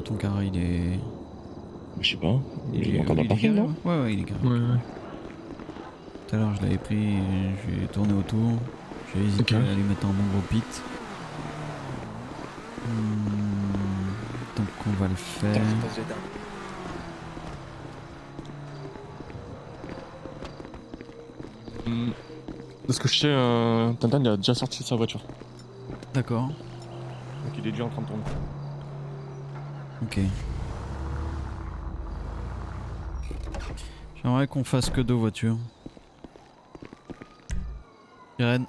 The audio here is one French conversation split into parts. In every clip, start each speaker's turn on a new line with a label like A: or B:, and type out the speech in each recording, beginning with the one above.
A: ton carré il est...
B: Je sais pas.
A: Il
B: est encore dans le parking,
A: carré,
B: non?
A: ouais, il est carré.
C: Ouais.
A: Tout à l'heure je l'avais pris et j'ai tourné autour. J'ai hésité
B: Ok.
A: à lui mettre un bon gros pit. Donc on va le faire.
B: De ce que je sais, Tintin il a déjà sorti sa voiture.
A: D'accord.
B: Donc il est déjà en train de tourner.
A: Ok. J'aimerais qu'on fasse que 2 voitures. Irène.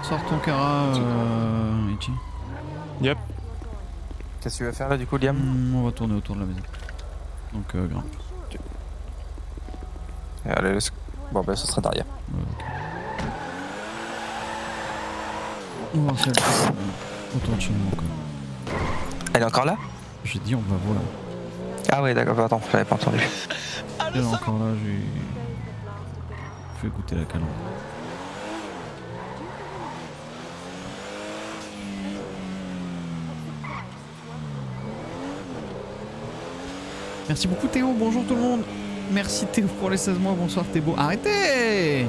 A: Sors ton cara, Ichi.
B: Yep.
D: Qu'est-ce que tu veux faire là du coup, Liam?
A: On va tourner autour de la maison. Donc, grimpe.
D: Allez, bon bah ce sera derrière.
A: On va voir si elle passe autour de chez nous encore.
D: Elle est encore là?
A: J'ai dit on va voir.
D: Ah ouais d'accord, attends, j'avais pas entendu.
A: Elle est encore là, j'ai fait goûter la calandre. Merci beaucoup Théo, bonjour tout le monde. Merci Théo pour les 16 mois, bonsoir Théo. Arrêtez!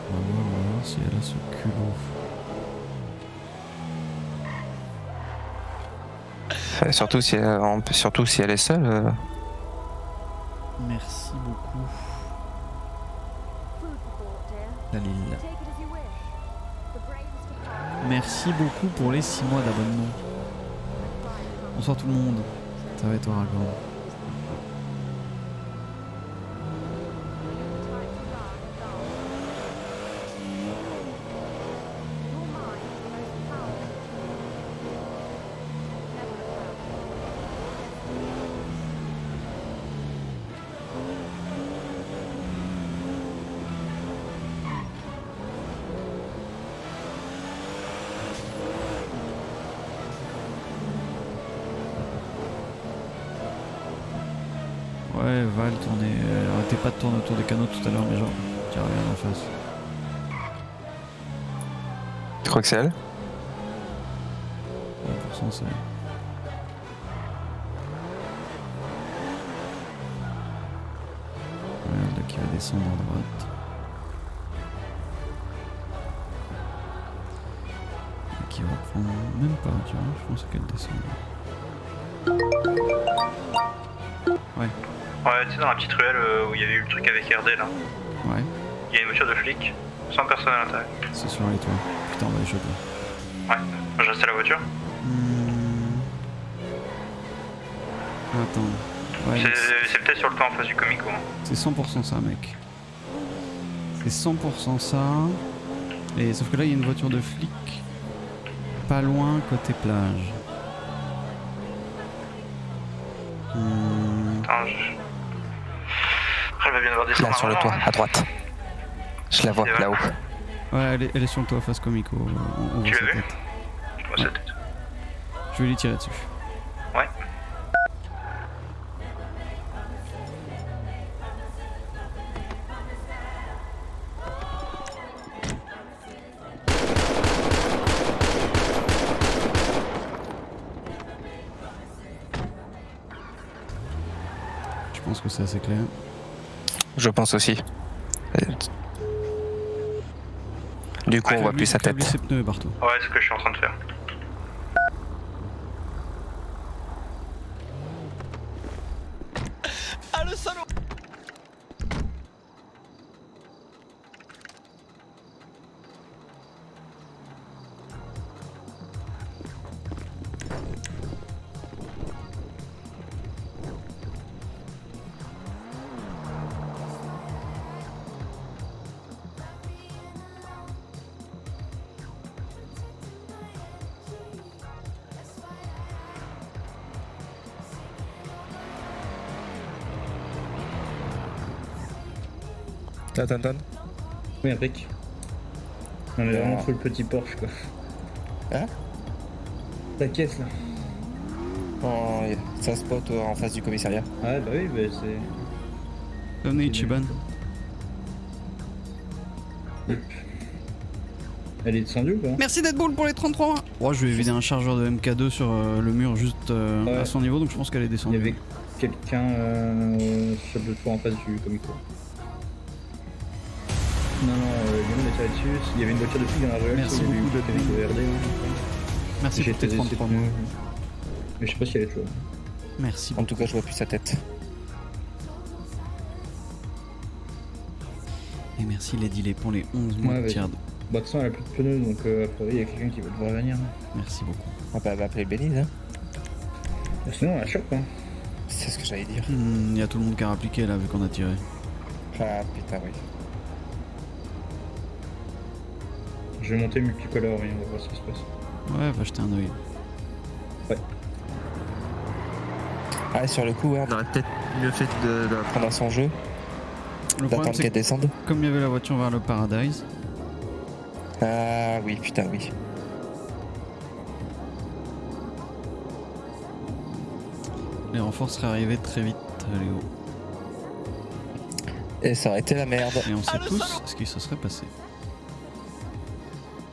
A: On va voir si elle a ce culot.
D: Surtout si elle est seule.
A: Merci beaucoup. Dalil. Merci beaucoup pour les 6 mois d'abonnement. Bonsoir tout le monde. Ça va et toi, Aragorn? Ouais, Val, tournez. Arrêtez pas de tourner autour des canaux tout à l'heure, mais genre, tu rien en face.
D: Tu crois que c'est elle?
A: 100% c'est. Regarde là qui va descendre à droite. Et qui va prendre. Même pas, tu vois, je pense qu'elle descend. Ouais.
E: Ouais, tu sais, dans la petite ruelle où il y avait eu le truc avec RD là,
A: Ouais,
E: il y a une voiture de flic, sans personne à l'intérieur.
A: c'est sur les toits. Putain, on va les choper.
E: Ouais, je restais la voiture.
A: Attends. Ouais,
E: C'est peut-être sur le toit en face du Comico. Hein.
A: c'est 100% ça, mec. C'est 100% ça. Et sauf que là, il y a une voiture de flic. Pas loin, côté plage.
E: Attends, elle va bien avoir des
D: Là sur le toit, à droite. Je la vois,
E: C'est vrai.
D: là-haut.
A: Ouais, elle est sur le toit face Comico. On voit
E: Tu
A: sa
E: l'as vu?
A: tête.
E: Je vois sa tête.
A: Je vais lui tirer dessus.
E: Ouais.
A: Je pense que c'est assez clair.
D: Je pense aussi. Du coup, on voit plus sa tête.
A: Câble ses pneus, Barto.
E: Ouais, c'est ce que je suis en train de faire.
C: Ah le salaud!
B: Là, Tintin.
F: Oui, impec. Non mais vraiment faut le petit Porsche quoi.
B: Hein?
C: ta caisse là.
D: Ça spot en face du commissariat.
C: Ouais, bah oui, bah c'est.
A: Donnez Ichiban.
C: Elle est descendue ou pas?
A: Merci Deadpool pour les 33 mois. Oh, je vais vider un chargeur de MK2 sur le mur juste à son niveau, donc je pense qu'elle est
C: Il y
A: descendue.
C: avait quelqu'un sur le toit en face du comico. Non, Guillaume a tiré dessus. Il y avait une voiture de flic dans la rue.
A: Merci beaucoup, Deadpool.
C: RD.
A: Merci pour tes 33 mois.
C: Mais je sais pas si elle est toujours.
A: Merci.
D: En tout cas, je vois plus sa tête.
A: Et merci Lady Lay pour les 11 mois de tiers.
C: Bah de toute façon elle a plus de pneus donc après il y a quelqu'un qui va devoir venir.
A: Merci beaucoup.
D: On peut appeler Bénise, hein.
C: Sinon on la chope hein.
D: C'est ce que j'allais dire.
A: Il y a tout le monde qui a appliqué là vu qu'on a tiré.
D: Ah putain oui.
C: Je vais monter multicolore et on va voir ce qui se passe.
A: Ouais, va jeter un oeil.
C: Ouais.
D: Ah sur le coup ouais, on aurait peut-être mieux fait de la prendre à son jeu.
A: Le problème
D: D'attendre
A: c'est
D: qu'elle
A: que
D: descende.
A: comme il y avait la voiture vers le Paradise.
D: Ah oui putain oui.
A: Les renforts seraient arrivés très vite, Léo.
D: Et ça aurait été la merde.
A: Et on sait tous ce qui se serait passé.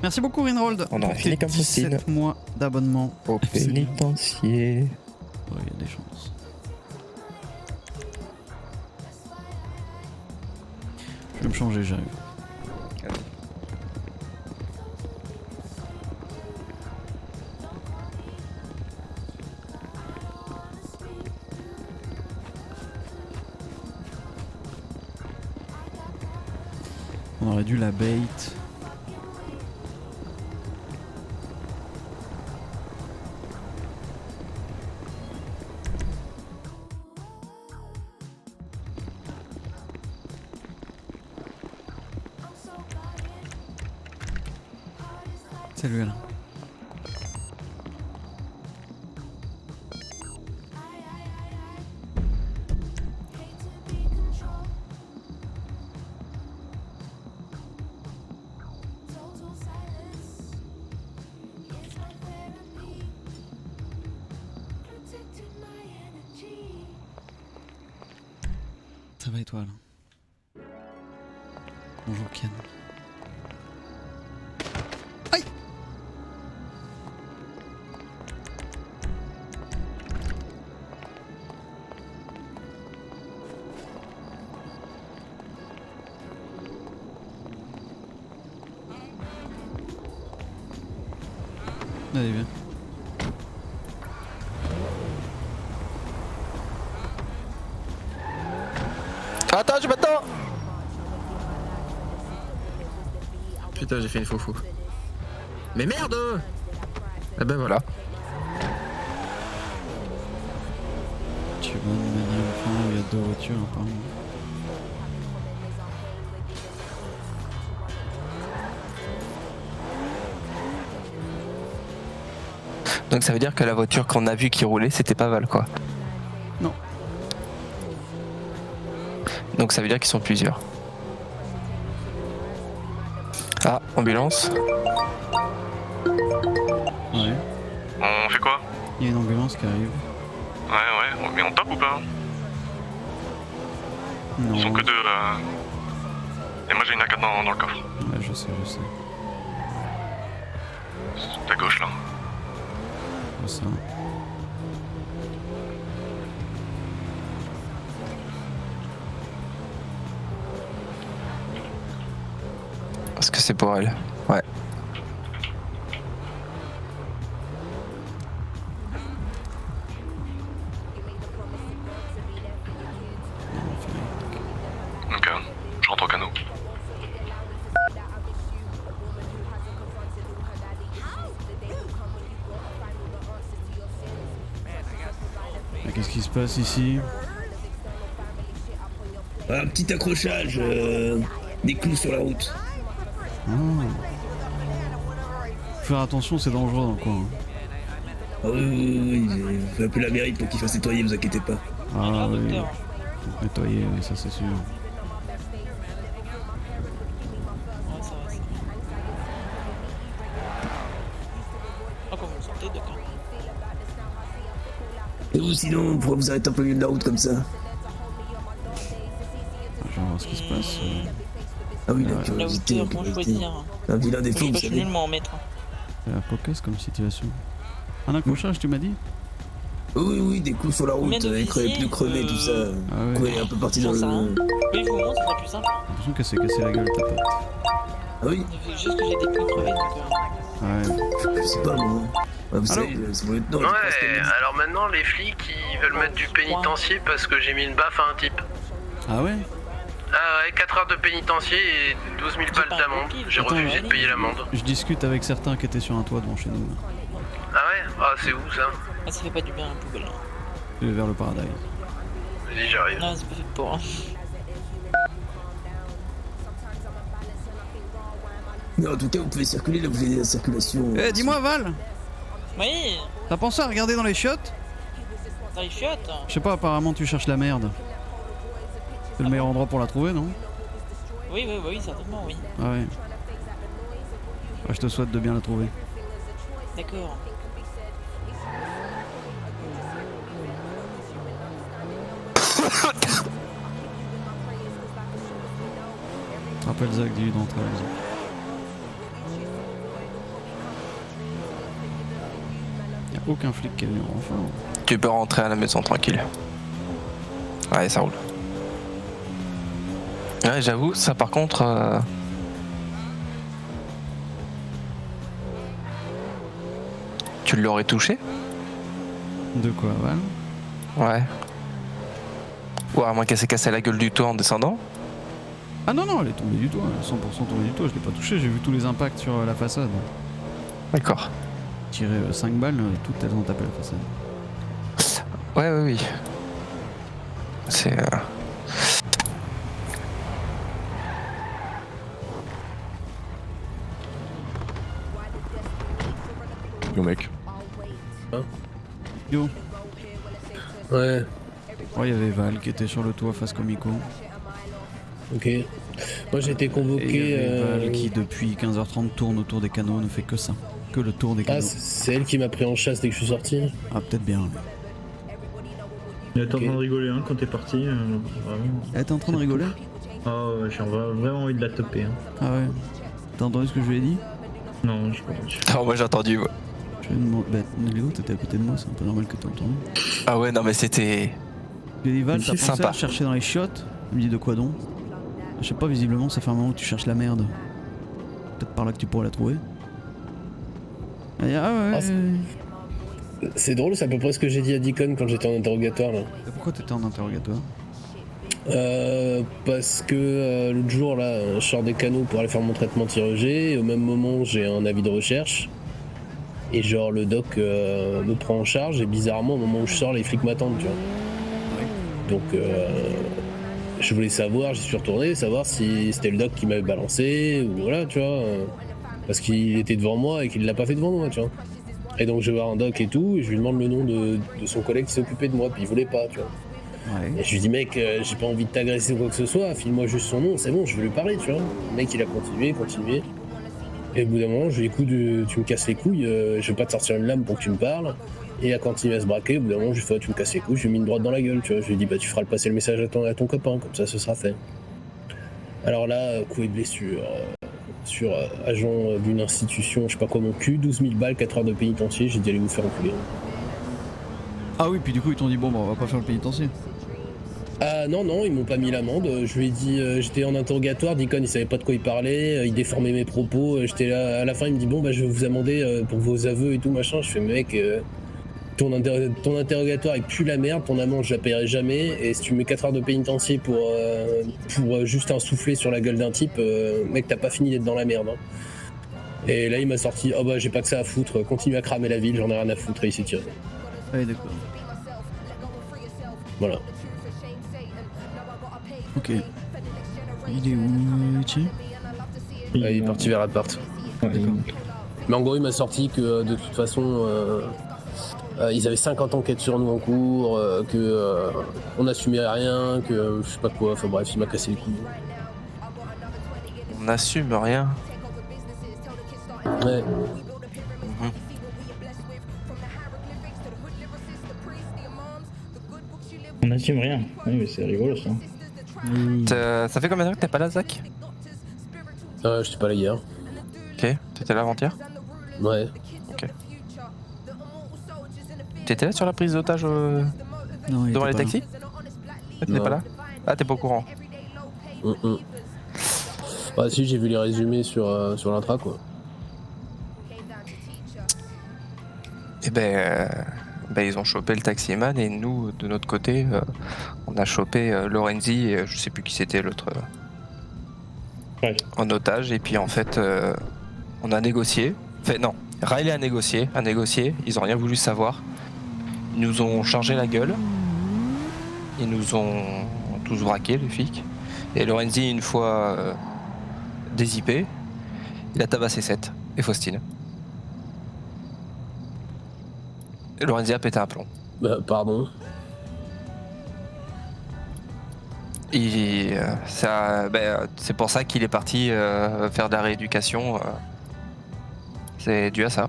A: Merci beaucoup Rinrold.
D: On aurait fini comme
A: 17 mois d'abonnement.
D: Au pénitencier.
A: Ouais, il y a des chances. Je vais me changer, j'arrive. On aurait dû la bait. C'est lui là. Ça va et toi là? Bonjour Ken. Aïe! Allez viens.
D: Attends, je m'attends. Putain, j'ai fait une faux fou. Mais merde. Eh ben voilà.
A: Tu vas de manière au point où il y a deux voitures apparemment.
D: Donc ça veut dire que la voiture qu'on a vue qui roulait, c'était pas Val quoi.
A: Non.
D: Donc ça veut dire qu'ils sont plusieurs. Ah, ambulance.
A: Ouais.
E: On fait quoi?
A: Il y a une ambulance qui arrive.
E: Ouais, mais on tape ou pas?
A: Non.
E: Ils sont que deux là. Et moi j'ai une AK dans le coffre.
A: Ouais, je sais.
E: C'est à gauche là.
A: C'est ça.
D: Est-ce que c'est pour elle? Ouais.
E: Ok, je rentre au canot.
A: Mais qu'est-ce qui se passe ici?
F: Un petit accrochage, des clous sur la route.
A: Ah. Faut faire attention, c'est dangereux dans le coin.
F: Ah oui, on fait appeler la mairie pour qu'il fasse nettoyer, vous inquiétez pas.
A: Ah oui. Faut nettoyer, oui, ça c'est sûr.
G: Ah, quand vous sortez, d'accord.
F: Et vous sinon, pourquoi vous arrêtez un peu au milieu de la route comme ça?
A: Je vais voir ce qui se passe.
F: Ah oui, la
A: Ouais.
F: curiosité,
G: La
F: la
G: hauteur, bon
F: curiosité.
G: choisir.
F: Un vilain défaut,
G: Je
F: vous
G: suis
F: savez.
G: nullement en maître.
A: C'est la pocasse comme situation. Un accrochage, tu m'as dit?
F: Oui, des coups sur la
G: Combien
F: route,
G: de
F: avec les
G: policiers,
F: pneus crevés, tout ça.
A: Ah ouais.
F: Ouais, un peu parti dans
G: J'en sais rien.
F: le...
G: Oui, je vous montre, ça serait plus simple.
A: J'ai l'impression qu'elle s'est cassé la gueule, ta pote.
F: Ah oui,
G: Il faut juste que j'ai des pneus crevés, donc...
A: Ouais.
F: je sais pas moi. Ouais, vous
A: Allô
F: savez, c'est mon lieutenant. je pense
E: Ouais,
F: qu'elle m'a dit.
E: alors maintenant les flics ils veulent mettre du pénitencier parce que j'ai mis une baffe à un type.
A: Ah ouais?
E: Ah ouais, 4 heures de pénitencier et 12 000 balles
G: pas un
E: d'amende.
G: copie,
E: J'ai
G: attends,
E: refusé de payer l'amende.
A: Je discute avec certains qui étaient sur un toit devant chez nous.
E: Ah ouais? Ah c'est où ça?
G: Ah, ça fait pas du bien, la poubelle.
A: Je vais vers le paradis.
E: Vas-y j'arrive.
G: Non, c'est pas fait pour.
F: Mais en tout cas, vous pouvez circuler, là, vous avez la circulation.
A: Eh, dis-moi, Val,
G: Oui,
A: t'as pensé à regarder dans les chiottes?
G: dans les chiottes.
A: Je sais pas, apparemment tu cherches la merde. C'est le meilleur endroit pour la trouver, non?
G: Oui, certainement, oui.
A: Ah ouais. Ah, je te souhaite de bien la trouver.
G: D'accord.
A: Rappelle Zach, dis-lui d'entrer, vas-y. Y'a aucun flic qui est venu en renfort.
H: Tu peux rentrer à la maison tranquille. Ouais, ça roule. Ouais, j'avoue, ça par contre... Tu l'aurais touché?
A: De quoi, Val?
H: Ouais. Ou à moins qu'elle s'est cassé la gueule du toit en descendant?
A: Ah non, non, elle est tombée du toit, 100% tombée du toit, je l'ai pas touché, j'ai vu tous les impacts sur la façade.
H: D'accord.
A: Tiré 5 balles, toutes elles ont tapé la façade.
H: Ouais, oui. C'est...
B: Yo mec.
A: Yo.
I: Ouais,
A: Ouais, il y avait Val qui était sur le toit face Comico.
I: ok. Moi j'ai été
A: Et il y
I: convoqué.
A: avait Val qui depuis 15h30 tourne autour des canaux, ne fait que ça. Que le tour des
I: Ah,
A: canaux.
I: c'est elle qui m'a pris en chasse dès que je suis sorti.
A: Ah, peut-être bien.
C: Il était en
I: Ok.
C: train de rigoler hein, quand t'es parti. Vraiment.
A: Elle était en train de rigoler?
C: Ah ouais, j'ai vraiment envie de la toper. Hein.
A: Ah ouais. T'as entendu ce que je lui ai dit?
C: Non, je pense.
H: Ah, moi j'ai entendu, ouais.
A: Je lui ai demandé. Bah, Léo, t'étais à côté de moi, c'est un peu normal que t'aies entendu.
H: Ah ouais, non mais c'était...
A: Je lui ai dit, Val, t'as
H: C'est
A: pensé
H: sympa.
A: à chercher dans les chiottes? Il me dit, de quoi donc? Je sais pas, visiblement, ça fait un moment que tu cherches la merde. Peut-être par là que tu pourrais la trouver. Elle dit, ah ouais.
I: Ah, c'est drôle, c'est à peu près ce que j'ai dit à Deacon quand j'étais en interrogatoire là.
A: Et pourquoi t'étais en interrogatoire?
I: Parce que l'autre jour là, je sors des canaux pour aller faire mon traitement anti-rejet et au même moment j'ai un avis de recherche. Et genre le doc me prend en charge et bizarrement au moment où je sors les flics m'attendent, tu vois. Donc je voulais savoir, j'y suis retourné, savoir si c'était le doc qui m'avait balancé ou voilà, tu vois. Parce qu'il était devant moi et qu'il l'a pas fait devant moi, tu vois. Et donc je vais voir un doc et tout, et je lui demande le nom de son collègue qui s'est occupé de moi, puis il voulait pas, tu vois.
A: Ouais.
I: Et je lui dis mec, j'ai pas envie de t'agresser ou quoi que ce soit, file-moi juste son nom, c'est bon, je vais lui parler, tu vois. Le mec il a continué. Et au bout d'un moment, je lui dis écoute, tu me casses les couilles, je vais pas te sortir une lame pour que tu me parles. Et il a continué à se braquer, au bout d'un moment, je lui fais tu me casses les couilles, je lui ai mis une droite dans la gueule, tu vois. Je lui dis bah tu feras le passer le message à ton copain, comme ça ce sera fait. Alors là, coup et blessure. Sur agent d'une institution, je sais pas quoi mon cul, 12 000 balles, 4 heures de pénitencier, j'ai dit allez vous faire enculer.
A: Ah oui, puis du coup, ils t'ont dit, bon, bah, on va pas faire le pénitencier.
I: Ah non, ils m'ont pas mis l'amende, je lui ai dit, j'étais en interrogatoire, Deacon il savait pas de quoi il parlait, il déformait mes propos, j'étais là, à la fin il me dit bon bah je vais vous amender pour vos aveux et tout machin, je fais mec, ton interrogatoire est plus la merde, ton amende je la paierai jamais, et si tu mets 4 heures de pénitencier pour juste un soufflet sur la gueule d'un type, mec t'as pas fini d'être dans la merde. Hein. Et là il m'a sorti, oh bah j'ai pas que ça à foutre, continue à cramer la ville, j'en ai rien à foutre, et il s'est tiré.
A: Ouais, d'accord.
I: Voilà.
A: Ok. Il est où, tiens?
I: Il est parti vers l'appart. Mais en gros, il m'a sorti que de toute façon, ils avaient 50 enquêtes sur nous en cours, que on n'assumait rien, que je sais pas quoi. Enfin bref, il m'a cassé les couilles.
H: On n'assume rien.
I: Ouais.
C: On n'assume rien. Oui, mais c'est rigolo ça.
H: Ça fait combien de temps que t'es pas là, Zach?
I: J'étais pas là hier.
H: Ok, t'étais là avant-hier?
I: Ouais.
H: Ok. T'étais là sur la prise d'otage
A: Non, il
H: devant les
A: était pas
H: taxis? T'étais
I: Non.
H: pas là? Ah, t'es pas au courant.
I: Bah si, j'ai vu les résumés sur l'intra quoi.
H: Eh ben, ils ont chopé le taximan et nous, de notre côté, on a chopé Lorenzi et je sais plus qui c'était l'autre
C: Ouais.
H: en otage. Et puis en fait, on a négocié. Enfin non, Riley a négocié. Ils ont rien voulu savoir. Ils nous ont chargé la gueule. Ils nous ont tous braqués, les flics. Et Lorenzi, une fois dézippé, il a tabassé Seth et Faustine. Et Lorenzi a pété un plomb.
I: Bah pardon.
H: C'est pour ça qu'il est parti faire de la rééducation. C'est dû à ça.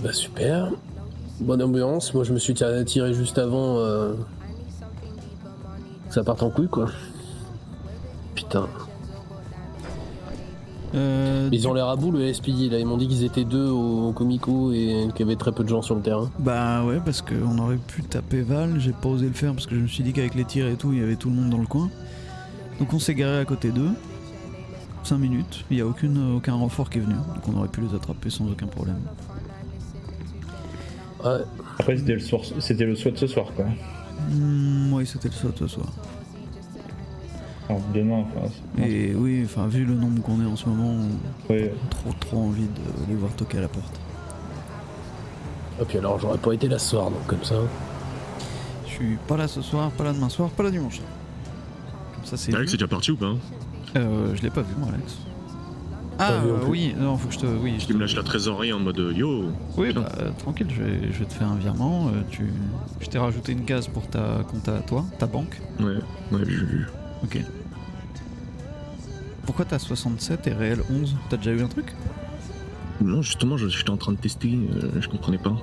I: Bah super. Bonne ambiance. Moi je me suis tiré juste avant que ça parte en couille quoi. Putain. Ils ont l'air à bout le SPD là, ils m'ont dit qu'ils étaient 2 au Comico et qu'il y avait très peu de gens sur le terrain.
A: Bah ouais, parce qu'on aurait pu taper Val, j'ai pas osé le faire parce que je me suis dit qu'avec les tirs et tout, il y avait tout le monde dans le coin. Donc on s'est garé à côté d'eux. 5 minutes, il n'y a aucun renfort qui est venu, donc on aurait pu les attraper sans aucun problème.
I: Ouais.
C: Après, c'était le SWAT ce soir quoi.
A: Oui, c'était le SWAT ce soir.
C: Alors, demain, enfin.
A: Et oui, enfin, vu le nombre qu'on est en ce moment,
C: Ouais.
A: trop envie de les voir toquer à la porte.
I: Et puis alors j'aurais pas été là ce soir donc comme ça.
A: Je suis pas là ce soir, pas là demain soir, pas là dimanche. Comme ça c'est.
B: Alex, c'est déjà parti ou pas?
A: Je l'ai pas vu moi, Alex. Ah
I: vu, en plus.
A: oui, non, faut que je te. Oui,
B: Tu me lâches la trésorerie en mode yo.
A: Oui, bah tranquille, je vais te faire un virement. Je t'ai rajouté une case pour ta compte à toi, ta banque.
B: Ouais, j'ai vu.
A: Ok. Pourquoi t'as 67 et réel 11? T'as déjà eu un truc?
B: Non, justement, j'étais en train de tester, je comprenais pas.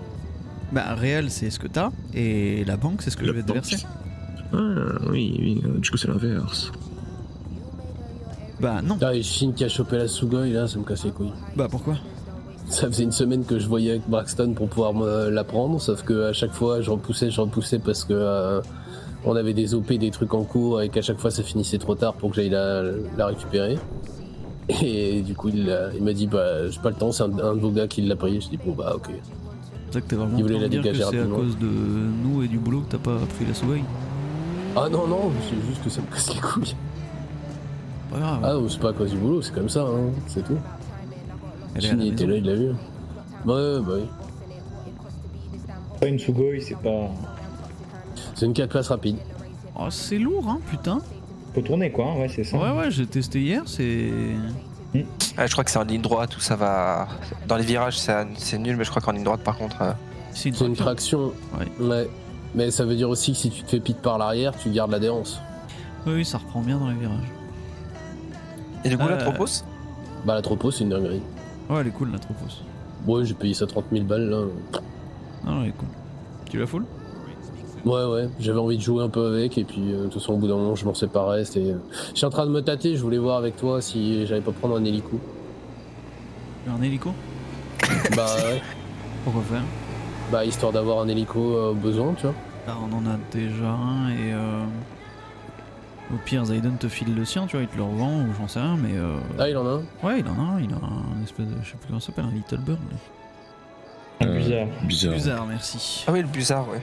A: Bah réel c'est ce que t'as et la banque c'est ce que je vais te
B: banque.
A: verser.
B: Ah, oui, du coup c'est l'inverse.
A: Bah non.
I: Ah et Shin qui a chopé la Sugoi là, ça me casse les couilles.
A: Bah pourquoi?
I: Ça faisait une semaine que je voyais avec Braxton pour pouvoir la prendre, sauf que à chaque fois je repoussais parce que on avait des OP, des trucs en cours et qu'à chaque fois ça finissait trop tard pour que j'aille la récupérer. Et du coup il m'a dit bah j'ai pas le temps, c'est un de vos gars qui l'a pris. Je dis bon bah ok.
A: C'est ça que t'es vraiment
I: Il
A: en
I: voulait
A: train de
I: la
A: dire que
I: dégager
A: c'est à
I: rapidement.
A: cause de nous et du boulot que t'as pas pris la Sugoi?
I: Ah non non, c'est juste que ça me casse les couilles.
A: Pas grave.
I: Ah non, c'est pas à cause du boulot, c'est comme ça, hein, c'est tout.
A: Elle est à la
I: Shin il était
A: maison.
I: là, il l'a vu. Ouais bah oui.
C: Pas une Sugoi, c'est pas.
I: C'est une 4 places rapide.
A: Oh, c'est lourd hein, putain.
C: Faut tourner quoi, ouais, c'est ça.
A: Ouais, j'ai testé hier, c'est.
H: Ah, je crois que c'est en ligne droite où ça va. Dans les virages, c'est nul, mais je crois qu'en ligne droite, par contre.
A: C'est
I: C'est une traction. Ouais. Mais ça veut dire aussi que si tu te fais pit par l'arrière, tu gardes l'adhérence.
A: Oui, ça reprend bien dans les virages.
H: Et du coup, la Tropos?
I: Bah la Tropo c'est une dinguerie.
A: Ouais, elle est cool la Tropos.
I: Ouais, j'ai payé ça 30 000 balles là.
A: Non, elle est cool. Tu la full?
I: Ouais, j'avais envie de jouer un peu avec et puis de toute façon au bout d'un moment je m'en séparais. Je suis en train de me tâter, je voulais voir avec toi si j'allais pas prendre un hélico.
A: Un hélico?
I: Bah ouais.
A: Pourquoi faire?
I: Bah histoire d'avoir un hélico au besoin, tu vois.
A: Bah, on en a déjà un et au pire Zayden te file le sien, tu vois, il te le revend ou j'en sais rien, mais
I: Ah il en a un?
A: ouais, il en a un, il a un espèce de, je sais plus comment ça s'appelle, un Little Bird.
C: Bizarre.
B: Bizarre.
A: Bizarre, merci.
H: Ah oui, le Buzzard, ouais.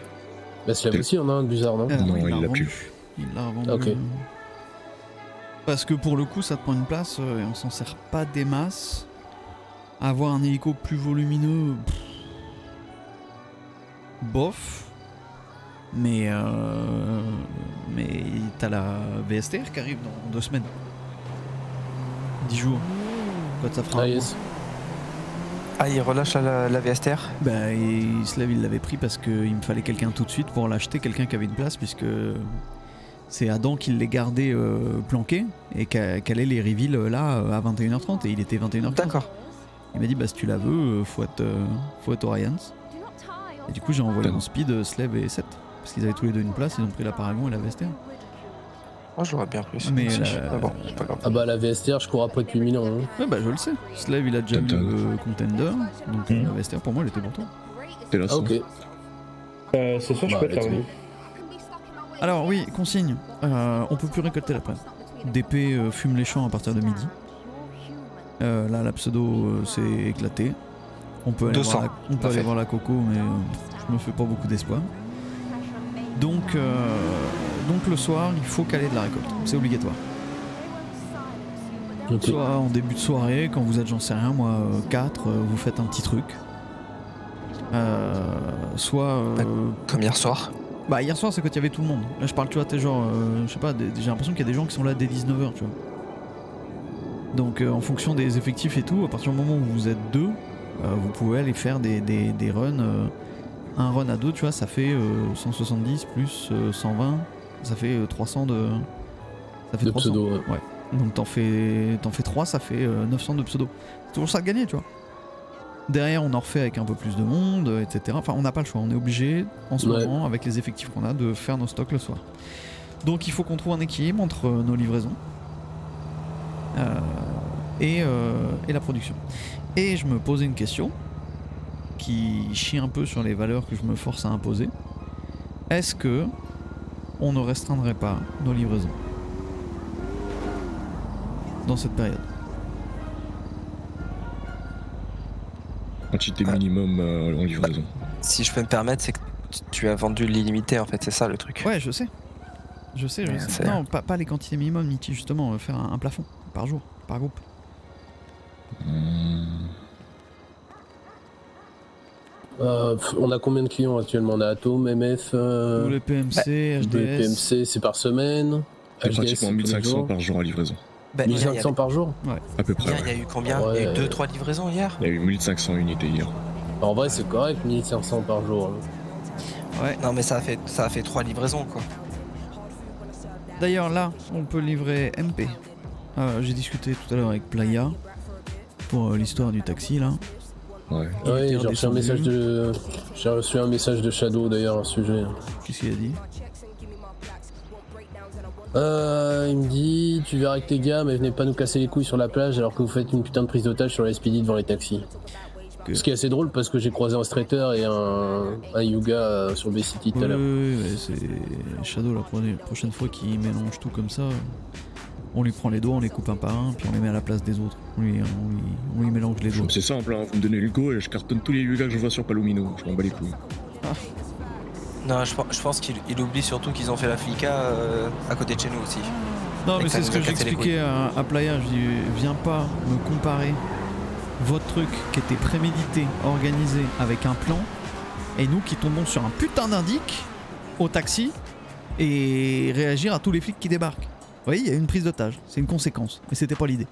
I: Bah Slav aussi en a un de bizarre, non?
B: Non, il l'a
A: revendu.
B: plus.
A: Il l'a revendu.
I: Ok.
A: Parce que pour le coup, ça te prend une place et on s'en sert pas des masses. Avoir un hélico plus volumineux, bof. Mais t'as la VSTR qui arrive dans 2 semaines. 10 jours. Quand ça fera
I: Ah
A: un mois.
I: yes.
H: Ah, il relâche la VSTR?
A: Bah, et Slav il l'avait pris parce qu'il me fallait quelqu'un tout de suite pour l'acheter, quelqu'un qui avait une place, puisque c'est Adam qui les gardait planqués et qu'allait les reveal là à 21h30 et il était 21h30.
H: D'accord.
A: Il m'a dit bah si tu la veux, faut être Orions. Et du coup j'ai envoyé mon speed Slev et 7. Parce qu'ils avaient tous les deux une place, ils ont pris la Paragon et la VSTR.
H: Moi j'aurais bien pris.
A: Mais
H: bon, c'est pas grave.
I: Ah bah la VSTR, je cours après depuis 1000 ans. Hein.
A: Ouais bah je le sais. Slev il a déjà eu le Contender, donc la VSTR pour moi elle était pour toi.
F: T'es là,
I: Ah ok.
C: Ce soir, je peux être là, oui.
A: Alors oui, consigne, on peut plus récolter l'après. DP fume les champs à partir de midi. Là la pseudo s'est éclatée. On peut aller,
H: 200,
A: voir la Coco, mais je me fais pas beaucoup d'espoir. Donc le soir, il faut caler de la récolte, c'est obligatoire.
I: Ok.
A: Soit en début de soirée, quand vous êtes, j'en sais rien, moi, 4, vous faites un petit truc. Soit...
H: Comme hier soir.
A: Bah hier soir c'est quand il y avait tout le monde. Là je parle, tu vois, t'es genre, je sais pas, j'ai l'impression qu'il y a des gens qui sont là dès 19h, tu vois. Donc en fonction des effectifs et tout, à partir du moment où vous êtes 2, vous pouvez aller faire des runs. Un run à 2, tu vois, ça fait 170 plus 120, ça fait 300 de... Ça fait
I: De
A: 300.
I: pseudo, ouais.
A: Donc t'en fais 3, ça fait 900 de pseudo. C'est toujours ça de gagner, tu vois. Derrière, on en refait avec un peu plus de monde, etc. Enfin, on n'a pas le choix, on est obligé, en ce moment, avec les effectifs qu'on a, de faire nos stocks le soir. Donc il faut qu'on trouve un équilibre entre nos livraisons et la production. Et je me posais une question qui chie un peu sur les valeurs que je me force à imposer. Est-ce que on ne restreindrait pas nos livraisons dans cette période?
F: Quantité minimum en livraison.
H: Si je peux me permettre, c'est que tu as vendu l'illimité en fait, c'est ça le truc.
A: Ouais, je sais.
H: C'est-
A: Non, pas les quantités minimum, Niti, justement, faire un plafond par jour, par groupe.
I: On a combien de clients actuellement? On a Atom, MF,
A: Tous les PMC, HDS.
I: PMC, c'est par semaine.
F: C'est
I: HDS,
F: pratiquement
I: c'est tous les
F: 1500
I: jours.
F: par jour à livraison.
H: Bah, hier, il y
I: 1500 par jour?
F: À peu près.
H: Hier, il y a eu combien? Il y a eu 2-3 livraisons hier.
F: Il y a eu 1500 unités hier.
I: En vrai, c'est correct, 1500 par jour. Hein.
A: Ouais.
H: Non mais ça a fait 3 livraisons quoi.
A: D'ailleurs, là, on peut livrer MP. J'ai discuté tout à l'heure avec Playa pour l'histoire du taxi, là.
F: Ouais.
A: Il
I: Ouais,
A: était
I: j'ai reçu un
A: redescendu.
I: j'ai reçu un message de Shadow d'ailleurs à ce sujet.
A: Qu'est-ce qu'il a dit?
I: Il me dit, tu verras avec tes gars, mais venez pas nous casser les couilles sur la plage alors que vous faites une putain de prise d'otage sur la SPD devant les taxis. Ce qui est assez drôle parce que j'ai croisé un straighter et un Yuga sur B-City tout à l'heure.
A: Oui, c'est Shadow, la prochaine fois qu'il mélange tout comme ça, on lui prend les doigts, on les coupe un par un, puis on les met à la place des autres. On lui mélange les doigts.
F: C'est simple, hein. Vous me donnez le go et je cartonne tous les Yuga que je vois sur Palomino. Je m'en bats les couilles.
H: Non, je pense qu'il oublie surtout qu'ils ont fait la flica à côté de chez nous aussi.
A: Non,
H: Et
A: mais
H: que ça
A: c'est ce
H: nous
A: que
H: a cassé les
A: j'expliquais à Playa. Je dis, viens pas me comparer votre truc qui était prémédité, organisé avec un plan, et nous qui tombons sur un putain d'indic au taxi et réagir à tous les flics qui débarquent. Vous voyez, il y a une prise d'otage, c'est une conséquence, mais c'était pas l'idée.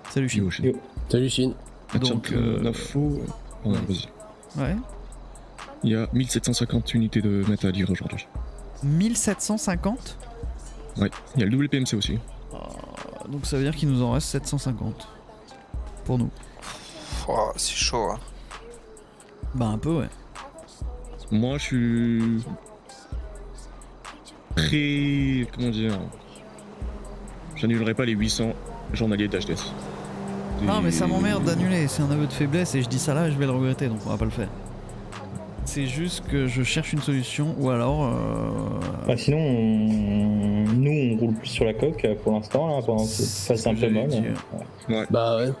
A: Salut Chine.
C: Yo.
I: Salut Chine.
A: Donc,
F: l'info. Ouais, vas-y.
A: Ouais.
F: Il y a 1750 unités de méta à lire aujourd'hui.
A: 1750.
F: Ouais, il y a le WPMC aussi.
A: Donc ça veut dire qu'il nous en reste 750. Pour nous.
H: Oh, c'est chaud hein.
A: Bah un peu ouais.
F: Moi, je suis très... Comment dire? J'annulerai pas les 800 journaliers d'HDS.
A: Non mais ça m'emmerde d'annuler, c'est un aveu de faiblesse et je dis ça là et je vais le regretter donc on va pas le faire. C'est juste que je cherche une solution ou alors...
C: Bah, sinon, nous on roule plus sur la coque pour l'instant, là, pendant que ça fasse un peu mal.
F: Ouais.
I: Bah ouais.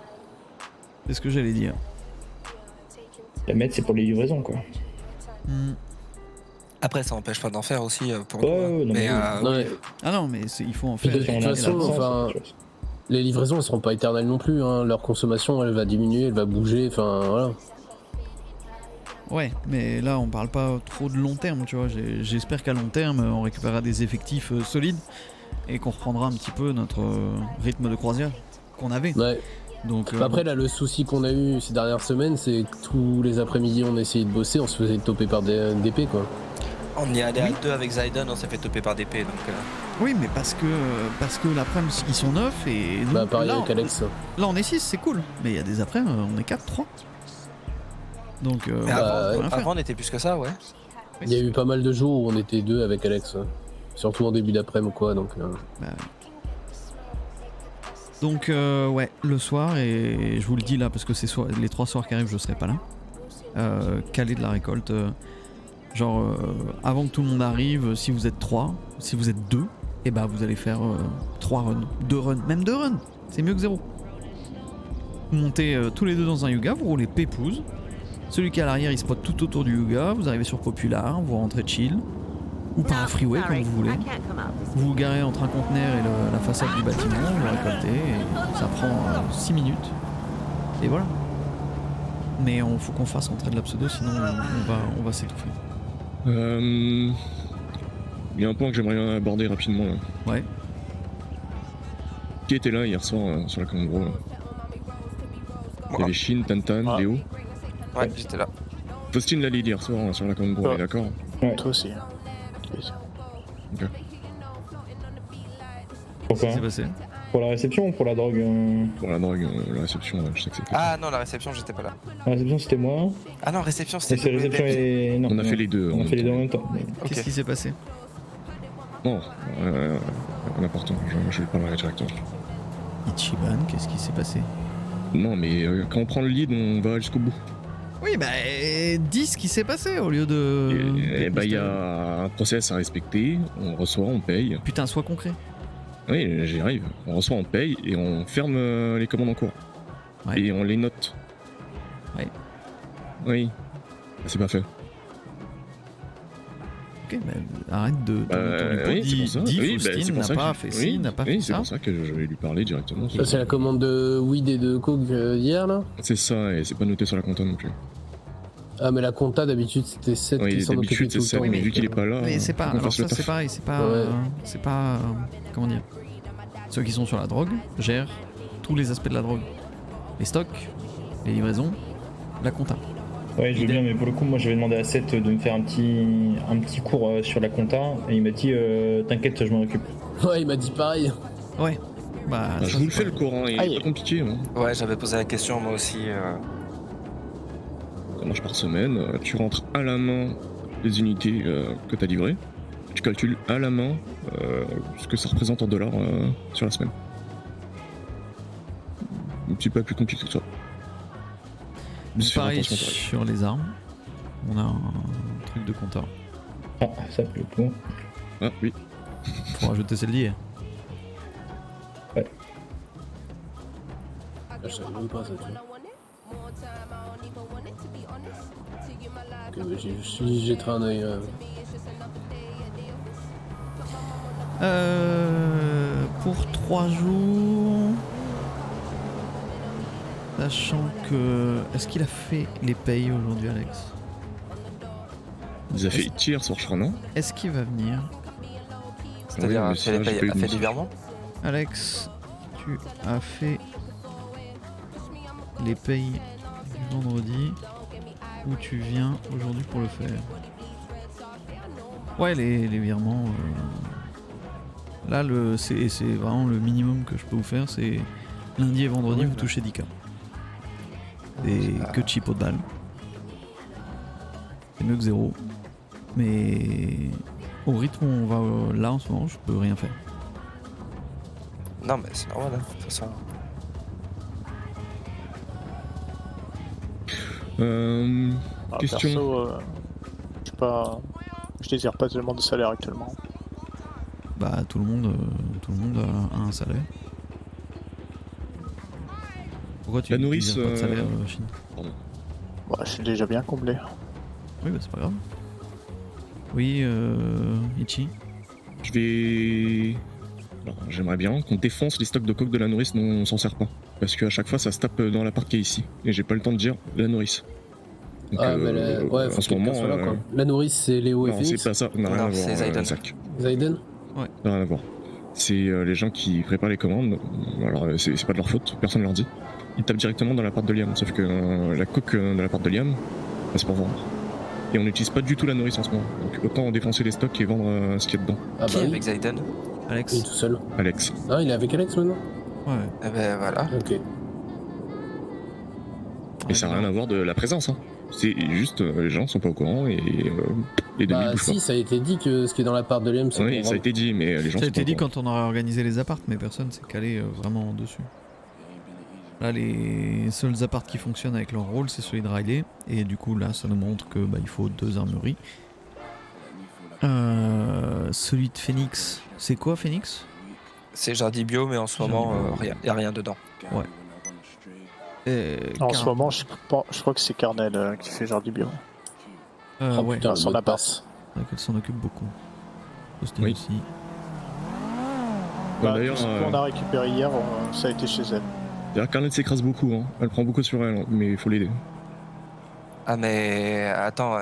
A: C'est ce que j'allais dire.
C: La mettre, c'est pour les livraisons, quoi.
H: Après ça empêche pas d'en faire aussi pour
C: Ouais,
H: nous.
C: ouais, non,
H: Mais
C: mais
I: Ouais.
A: Ah non mais il faut en faire.
I: De toute façon, enfin, les livraisons elles seront pas éternelles non plus. Hein. Leur consommation elle va diminuer, elle va bouger. Enfin voilà.
A: Ouais mais là on parle pas trop de long terme tu vois. J'espère qu'à long terme on récupérera des effectifs solides et qu'on reprendra un petit peu notre rythme de croisière qu'on avait.
I: Ouais.
A: Donc,
I: Après là le souci qu'on a eu ces dernières semaines c'est que tous les après-midi on essayait de bosser, on se faisait toper par des DP quoi.
H: on y est allé à 2 avec Zayden, on s'est fait toper par DP donc
A: Oui, mais parce que l'après-midi, ils sont 9 et nous,
I: Bah, pareil
A: là,
I: avec Alex.
A: là, on est 6, c'est cool. Mais il y a des après, on est 4, 3. Donc,
H: Mais
A: on peut
H: avant,
A: rien faire.
H: avant, on était plus que ça, ouais.
I: Il y a eu pas mal de jours où on était 2 avec Alex. Surtout en début d'après-midi ou quoi, donc...
A: Bah, donc ouais, le soir, et je vous le dis là, parce que c'est les 3 soirs qui arrivent, je serai pas là. Caler de la récolte. Avant que tout le monde arrive, si vous êtes 3, si vous êtes 2, et bah vous allez faire 3 runs, 2 runs, même 2 runs, c'est mieux que 0. Vous montez tous les deux dans un Yuga, vous roulez pépouze. Celui qui est à l'arrière il spot tout autour du Yuga, vous arrivez sur Popular, vous rentrez chill, ou par un freeway comme vous voulez. Vous vous garez entre un conteneur et la façade du bâtiment, vous récoltez, et ça prend 6 minutes. Et voilà. Mais il faut qu'on fasse entrer de la pseudo, sinon on va s'étouffer.
F: Il y a un point que j'aimerais aborder rapidement là.
A: Ouais.
F: Qui était là hier soir sur la Cambro là? Il y avait Shin, Tantan, Léo.
H: Ouais, j'étais là.
F: Faustine l'a lead hier soir sur la Cambro, on est d'accord?
B: Toi aussi.
F: Ok.
C: Pourquoi
A: Qu'est-ce qui s'est passé?
C: Pour la réception ou pour la drogue
F: Pour la drogue, la réception, je sais que c'était.
H: Ah non, la réception, j'étais pas là.
C: La réception, c'était moi.
H: Ah non, réception,
C: Et
H: c'était
C: c'est réception et... Non,
F: On a fait les deux.
C: On a fait les deux en même temps.
H: Ok.
A: Qu'est-ce qui s'est passé?
F: Non, n'importe, je vais pas parler directement.
A: Ichiban, qu'est-ce qui s'est passé?
F: Non, mais quand on prend le lead, on va jusqu'au bout.
A: Oui, bah, dis ce qui s'est passé au lieu de.
F: Et bah, il y a un process à respecter, on reçoit, on paye.
A: Putain, sois concret.
F: Oui, j'y arrive. On reçoit, on paye et on ferme les commandes en cours.
A: Ouais.
F: Et on les note.
A: Ouais.
F: Oui. C'est pas fait.
A: Ok, bah, arrête de.
F: Oui, c'est pour ça.
A: Dis,
F: Oui,
A: Faustine
F: c'est pour
A: n'a
F: ça
A: pas
F: que
A: fait
F: je-
A: ci,
F: oui,
A: n'a pas
F: oui,
A: fait
F: c'est
A: ça.
F: pour ça que je vais lui parler directement.
I: Ça, c'est la commande de weed et de coke d'hier, là?
F: C'est ça, et c'est pas noté sur la compta non plus.
I: Ah, mais la compta, d'habitude, c'était 7
F: Oui,
I: qui s'en occupait
F: d'habitude
I: tout
F: c'est
I: le
F: ça,
I: temps.
F: mais vu
I: donc,
F: qu'il est pas là.
A: Mais c'est pas.
F: faut qu'on
A: Alors
F: fasse le
A: ça, c'est
F: taf.
A: pareil, c'est pas.
I: Ouais.
A: C'est pas. Comment dire? Ceux qui sont sur la drogue gèrent tous les aspects de la drogue. Les stocks, les livraisons, la compta.
C: Ouais, je veux bien, mais pour le coup, moi j'avais demandé à Seth de me faire un petit cours sur la compta et il m'a dit t'inquiète, je m'en occupe.
I: Ouais, il m'a dit pareil.
A: Ouais. Bah.
F: Je
A: ça,
F: vous le
A: c'est
F: fais
A: pas-
F: le cours, hein, il est pas compliqué. Hein.
H: Ouais, j'avais posé la question moi aussi.
F: Ça marche par semaine. Tu rentres à la main les unités que tu as livrées. Tu calcules à la main ce que ça représente en dollars sur la semaine. Un petit peu plus compliqué que ça. Juste faire
A: Pareil
F: attention, pareil.
A: sur les armes. On a un truc de compta.
C: Ah, ça fait le coup.
F: Ah oui.
A: Faut rajouter celle d'hier.
I: Ah, je savais même pas ça, tu vois. Ok, bah, j'y jetterai un œil.
A: Pour 3 jours. Sachant que. Est-ce qu'il a fait les payes aujourd'hui, Alex?
F: Ils ont fait hier soir, je crois, non?
A: Est-ce qu'il va venir?
H: C'est-à-dire,
F: Ouais, mais
H: a fait,
F: ça, j'ai pas eu de
H: a fait
F: message.
H: des virements.
A: Alex, tu as fait les payes du vendredi ou tu viens aujourd'hui pour le faire? Ouais, les virements. Là, c'est vraiment le minimum que je peux vous faire. C'est lundi et vendredi, vous touchez 10K. Et que de chipo de balle. C'est mieux que 0. Mais au rythme où on va là en ce moment, je peux rien faire.
H: Non, mais c'est normal, hein, de toute façon.
F: Question.
B: Perso, je sais pas. Je désire pas tellement de salaire actuellement.
A: Bah tout le monde a un salaire. Pourquoi tu
F: La nourrice,
A: désires pas de salaire, Chine?
B: Bah, je suis déjà bien comblé.
A: Oui, bah c'est pas grave. Oui, Ichi.
F: Je vais. Alors, j'aimerais bien qu'on défonce les stocks de coke de la nourrice dont on s'en sert pas. Parce qu'à chaque fois, ça se tape dans l'appart qui est ici. Et j'ai pas le temps de dire la nourrice. Donc,
I: Ah, mais ouais, faut
F: en
I: que
F: ce
I: quelqu'un
F: moment.
I: soit là, quoi. La nourrice, c'est Léo et
F: Non, c'est
I: Phoenix.
F: pas ça, n'a rien
H: Non,
F: à voir,
H: c'est Zayden.
F: Zach.
I: Zayden.
F: Ça n'a rien à voir. C'est les gens qui préparent les commandes. Alors, c'est pas de leur faute, personne ne leur dit. Ils tapent directement dans l'appart de Liam. Sauf que la coke de l'appart de Liam, bah, c'est pour vendre. Et on n'utilise pas du tout la nourrice en ce moment. Donc autant défoncer les stocks et vendre ce qu'il y a dedans.
I: Ah
H: Qui
I: bah
H: est
I: oui.
H: avec Zayden?
A: Alex.
I: Il est tout seul.
F: Alex.
I: Ah, il est avec Alex maintenant?
A: Ouais.
H: Eh ben voilà.
I: Ok.
F: Et ça n'a rien à voir de la présence, hein. C'est juste, les gens sont pas au courant et les demi
I: Bah
F: bougent
I: si, ça a été dit que ce qui est dans l'appart de Liam,
F: pas.
I: c'est
F: Oui,
I: pour
F: ça a été dit, mais les gens
A: Ça a
F: sont pas
A: été
F: au
A: dit
F: courant.
A: quand on aurait organisé les apparts, mais personne s'est calé vraiment dessus. Là, les seuls apparts qui fonctionnent avec leur rôle, c'est celui de Riley. Et du coup, là, ça nous montre que il faut 2 armureries. Celui de Phoenix, c'est quoi Phoenix?
H: C'est Jardy Bio, mais en ce moment, y a rien dedans.
A: Ouais.
B: En ce moment, je crois que c'est Carnel qui fait Jardy Bio.
A: Ouais,
I: putain.
B: Dans son
I: mot de
B: appart.
I: passe.
A: elle s'en occupe beaucoup. Austin
F: Oui.
A: aussi.
F: D'ailleurs,
B: Tout ce qu'on a récupéré hier, ça a été chez elle.
F: d'ailleurs, Carnet s'écrase beaucoup, hein. Elle prend beaucoup sur elle, hein, mais il faut l'aider.
H: Ah mais attends,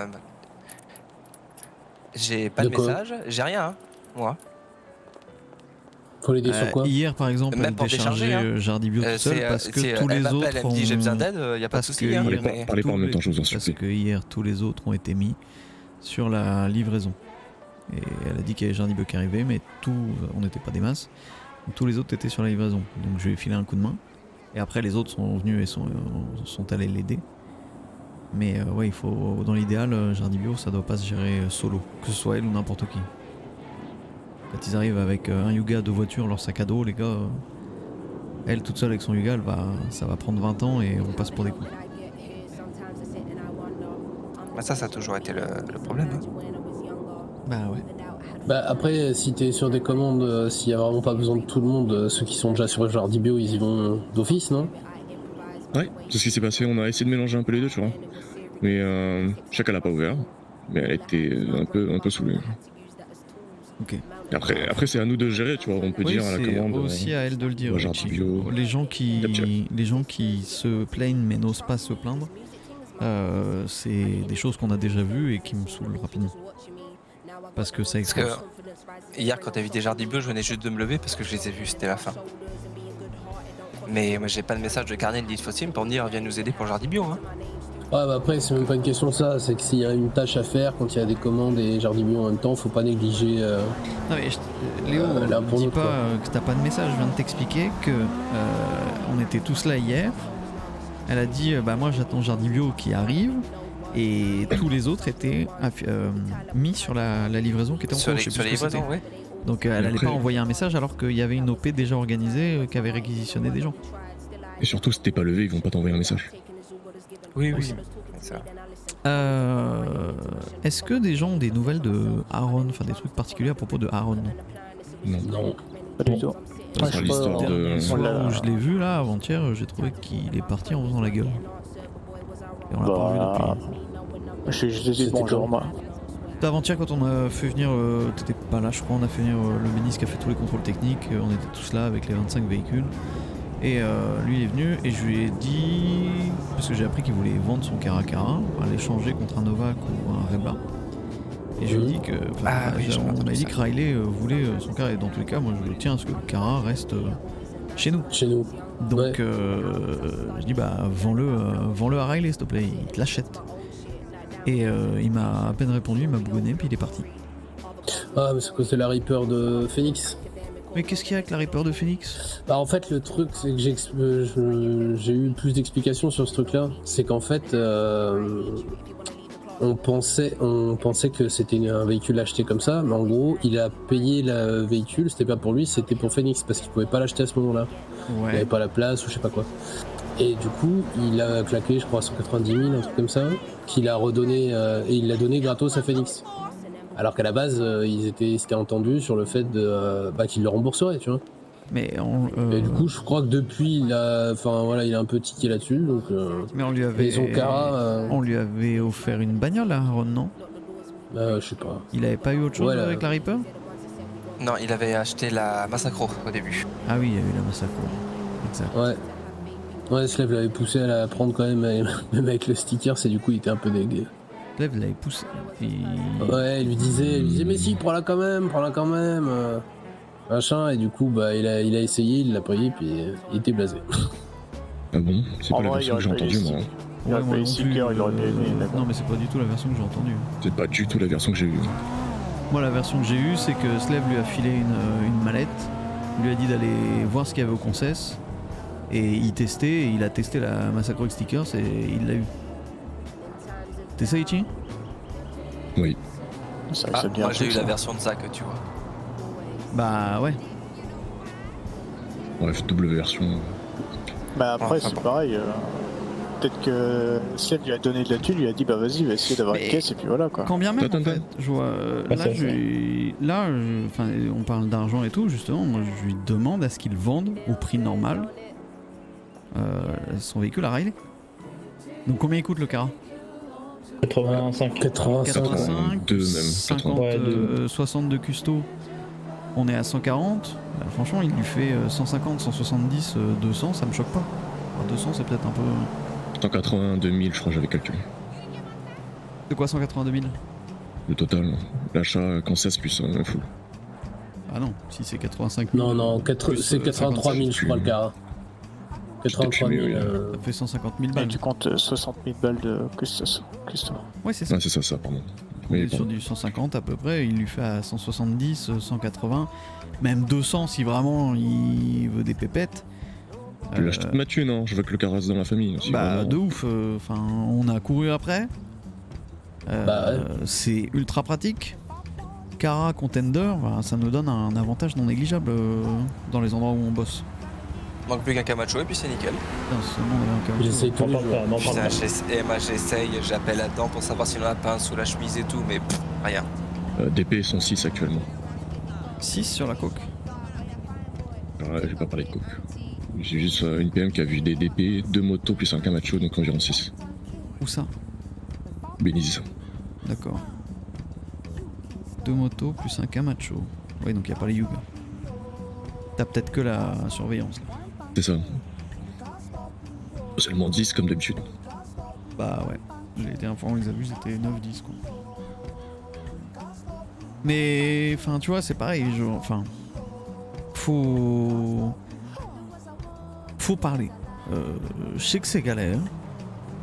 H: j'ai pas de
I: De quoi?
H: message, j'ai rien, hein, moi.
I: Faut l'aider sur quoi?
A: Hier, par exemple,
H: Même
A: elle
H: pour décharger,
A: déchargeait Jardy Bio tout seul parce que tous
H: elle
A: les
H: m'appelle,
A: autres
H: elle me dit j'ai besoin d'aide, y a pas de
A: parce
H: souci.
A: que
H: Hein,
A: hier-
H: mais-
F: Parlez pas en même temps, je vous en
A: Parce
F: supplie.
A: que hier, tous les autres ont été mis sur la livraison. Et elle a dit qu'il y avait Jardy Bio qui arrivait, mais on n'était pas des masses. Tous les autres étaient sur la livraison. Donc je lui ai filé un coup de main. Et après, les autres sont venus et sont allés l'aider. Mais ouais, il faut, dans l'idéal, Jardy Bio, ça doit pas se gérer solo, que ce soit elle ou n'importe qui. Quand ils arrivent avec un Yuga, 2 voitures, leur sac à dos, les gars, elle toute seule avec son Yuga, ça va prendre 20 ans et on passe pour des coups.
H: Bah, ça a toujours été le problème. Hein.
A: Bah ouais.
I: Bah après, si t'es sur des commandes, s'il y a vraiment pas besoin de tout le monde, ceux qui sont déjà sur Jardy Bio, ils y vont d'office, non?
F: Ouais, c'est ce qui s'est passé, on a essayé de mélanger un peu les deux, tu vois. Mais chacun l'a pas ouvert. Mais elle était un peu saoulée.
A: Ok.
F: Et après c'est à nous de gérer, tu vois. On peut
A: Oui,
F: dire à la
A: c'est
F: commande.
A: aussi à elle de le dire.
F: Jardy
A: Richie.
F: Bio.
A: Les gens qui se plaignent mais n'osent pas se plaindre, c'est des choses qu'on a déjà vues et qui me saoulent rapidement. Parce que ça
H: Parce que
A: expose.
H: hier, quand t'as vu des Jardy Bio, je venais juste de me lever parce que je les ai vus, c'était la fin. Mais moi, j'ai pas de message de Carnet de Fossim pour me dire viens nous aider pour Jardy Bio. Hein.
I: Ouais, bah après, c'est même pas une question de ça, c'est que s'il y a une tâche à faire, quand il y a des commandes et Jardy Bio en même temps, faut pas négliger.
A: Non mais Léo,
I: là, pour
A: dis
I: nous,
A: pas
I: quoi.
A: que t'as pas de message. Je viens de t'expliquer que on était tous là hier. Elle a dit bah moi j'attends Jardy Bio qui arrive. Et tous les autres étaient mis sur la livraison qui était en
H: Sur
A: cours.
H: les,
A: je sais
H: sur
A: plus
H: les
A: ce que
H: livraisons,
A: c'était.
H: ouais.
A: Donc elle allait
F: après-
A: pas envoyer un message alors qu'il y avait une OP déjà organisée qui avait réquisitionné des gens.
F: Et surtout, si t'es pas levé, ils vont pas t'envoyer un message.
H: Oui, oui. C'est vrai.
A: Est-ce que des gens ont des nouvelles de Aaron, enfin des trucs particuliers à propos de Aaron?
F: Non.
I: Non.
B: Pas du tout.
F: Ça
B: Ouais,
F: sera
B: je sais pas,
F: l'histoire de.
A: Le soir
B: l'a-
A: où je l'ai vu là avant-hier, j'ai trouvé qu'il est parti en faisant la gueule. Et on l'a pas revu
B: Bah,
A: depuis.
B: je dis
I: C'était
B: bonjour,
I: quand
B: moi.
A: C'était avant-hier quand on a fait venir, t'étais pas là je crois, on a fait venir le ministre qui a fait tous les contrôles techniques, on était tous là avec les 25 véhicules. Et lui il est venu et je lui ai dit, parce que j'ai appris qu'il voulait vendre son Caracara, l'échanger contre un Novak ou un Rebla. Et je lui ai dit que,
H: Ah oui, j'en ai
A: on
H: entendu
A: m'a dit
H: ça.
A: que Riley voulait son Cara, et dans tous les cas moi je tiens à ce que le Cara reste chez nous.
I: Chez nous.
A: Donc
I: Ouais.
A: je dis bah vends-le à Riley s'il te plaît, il te l'achète. Et il m'a à peine répondu, il m'a bougonné puis il est parti.
I: Ah, mais c'est à cause de la Reaper de Phoenix.
A: Mais qu'est-ce qu'il y a avec la Reaper de Phoenix?
I: Bah en fait le truc c'est que j'ai eu plus d'explications sur ce truc là. C'est qu'en fait on pensait que c'était un véhicule acheté comme ça, mais en gros il a payé le véhicule, c'était pas pour lui, c'était pour Phoenix parce qu'il pouvait pas l'acheter à ce moment là. Il avait pas la place ou je sais pas quoi. Et du coup il a claqué je crois 190 000, un truc comme ça, qu'il a redonné et il l'a donné gratos à Phoenix. Alors qu'à la base, ils s'étaient entendus sur le fait qu'il le rembourserait, tu vois.
A: Mais
I: Et du coup, je crois que depuis, il a un peu tiqué là-dessus. Donc,
A: mais on lui avait,
I: et son Cara,
A: on lui avait offert une bagnole à Aaron, non?
I: je sais pas.
A: Il avait pas eu autre chose
I: Ouais,
A: avec la Reaper?
H: Non, il avait acheté la Massacro au début.
A: Ah oui, il y a eu la massacre. Exact.
I: Ouais. Ouais, Slave l'avait poussé à la prendre quand même, même avec le sticker, c'est du coup, il était un peu dégueu.
A: Slave l'avait poussé.
I: Ouais, il lui disait, mais si, prends-la quand même, machin, et du coup, il a essayé, il l'a pris, puis il était blasé.
F: Ah bon? C'est
B: En
F: pas la
B: vrai,
F: version que j'ai
B: il aurait
F: entendue,
B: payé
F: moi.
B: Il aurait
A: moi
B: payé
A: non
B: 6
A: plus,
B: cœurs, il aurait bien aimé, mais bon.
A: Non, mais c'est pas du tout la version que j'ai entendue.
F: C'est pas du tout la version que j'ai eue.
A: Moi, la version que j'ai eue, c'est que Slev lui a filé une mallette. Il lui a dit d'aller voir ce qu'il y avait au Concess. Et il testait, et il a testé la Massacre Stickers et il l'a eu. T'es ça, Ichi?
F: Oui.
B: Ça
H: Ah,
B: me dit un
H: moi j'ai
B: truc,
H: eu la
B: ça.
H: version de Zach, tu vois.
A: Bah ouais.
F: Bref, double version.
B: Bah après,
H: Ah,
B: c'est
H: bon.
B: pareil. Peut-être que Sled lui a donné de la thune, lui a dit bah vas-y, va essayer d'avoir
A: Mais-
B: une caisse et puis voilà quoi.
A: Quand bien même,
F: Attends,
A: en fait,
F: attends.
A: je vois.
C: Pas
A: Là,
C: ça,
A: enfin, on parle d'argent et tout, justement. Moi, je lui demande à ce qu'il vende au prix normal son véhicule à Riley. Donc, combien il coûte le Cara?
C: 85.
I: 85.
F: 82 même,
A: 50,
C: 82.
A: 60 de custo. On est à 140. Bah, franchement, il lui fait 150, 170, 200, ça me choque pas. Alors, 200, c'est peut-être un peu.
F: 182 000, je crois, j'avais calculé.
A: De quoi 182 000?
F: Le total. L'achat Kansas plus full.
A: Ah non, si c'est 85 000.
I: Non,
A: plus,
I: c'est 83 000, je crois, le Cara. 83 000.
F: oui.
A: Ça fait 150 000
B: Et
A: balles.
B: tu comptes 60 000 balles de Custo.
A: Ouais, c'est ça.
F: Ouais, c'est ça, pardon.
A: On
F: Oui,
A: est sur
F: pardon.
A: du 150 à peu près, il lui fait à 170, 180, même 200 si vraiment il veut des pépettes.
F: Je vais l'acheter de ma thune, hein. Je veux que le Cara reste dans la famille. Si
A: Bah
F: vraiment-
A: de ouf, enfin on a couru après.
I: Bah ouais.
A: C'est ultra pratique. Cara Contender, bah, ça nous donne un avantage non négligeable dans les endroits où on bosse.
H: Manque plus qu'un Camacho et puis c'est nickel.
A: Putain, seulement on avait un Camacho.
I: J'essaye tous
C: N'en
I: les
C: parle
I: jours.
C: pas, n'en parle
H: Putain,
C: pas.
H: moi j'essaye, j'appelle là-dedans pour savoir s'il en a pas un sous la chemise et tout, mais rien.
F: DP sont 6 actuellement.
A: 6 sur la coque.
F: Alors là, j'ai pas parlé de coke. J'ai juste une PM qui a vu des DP, 2 motos plus un Camacho, donc environ 6.
A: Où ça?
F: Benize.
A: D'accord. 2 motos plus un Camacho. Oui, donc il n'y a pas les Yugs. T'as peut-être que la surveillance là.
F: C'est ça. Seulement 10 comme d'habitude.
A: Bah ouais, j'ai été informé, les abus étaient 9-10 quoi. Mais enfin tu vois c'est pareil, enfin faut parler. Je sais que c'est galère,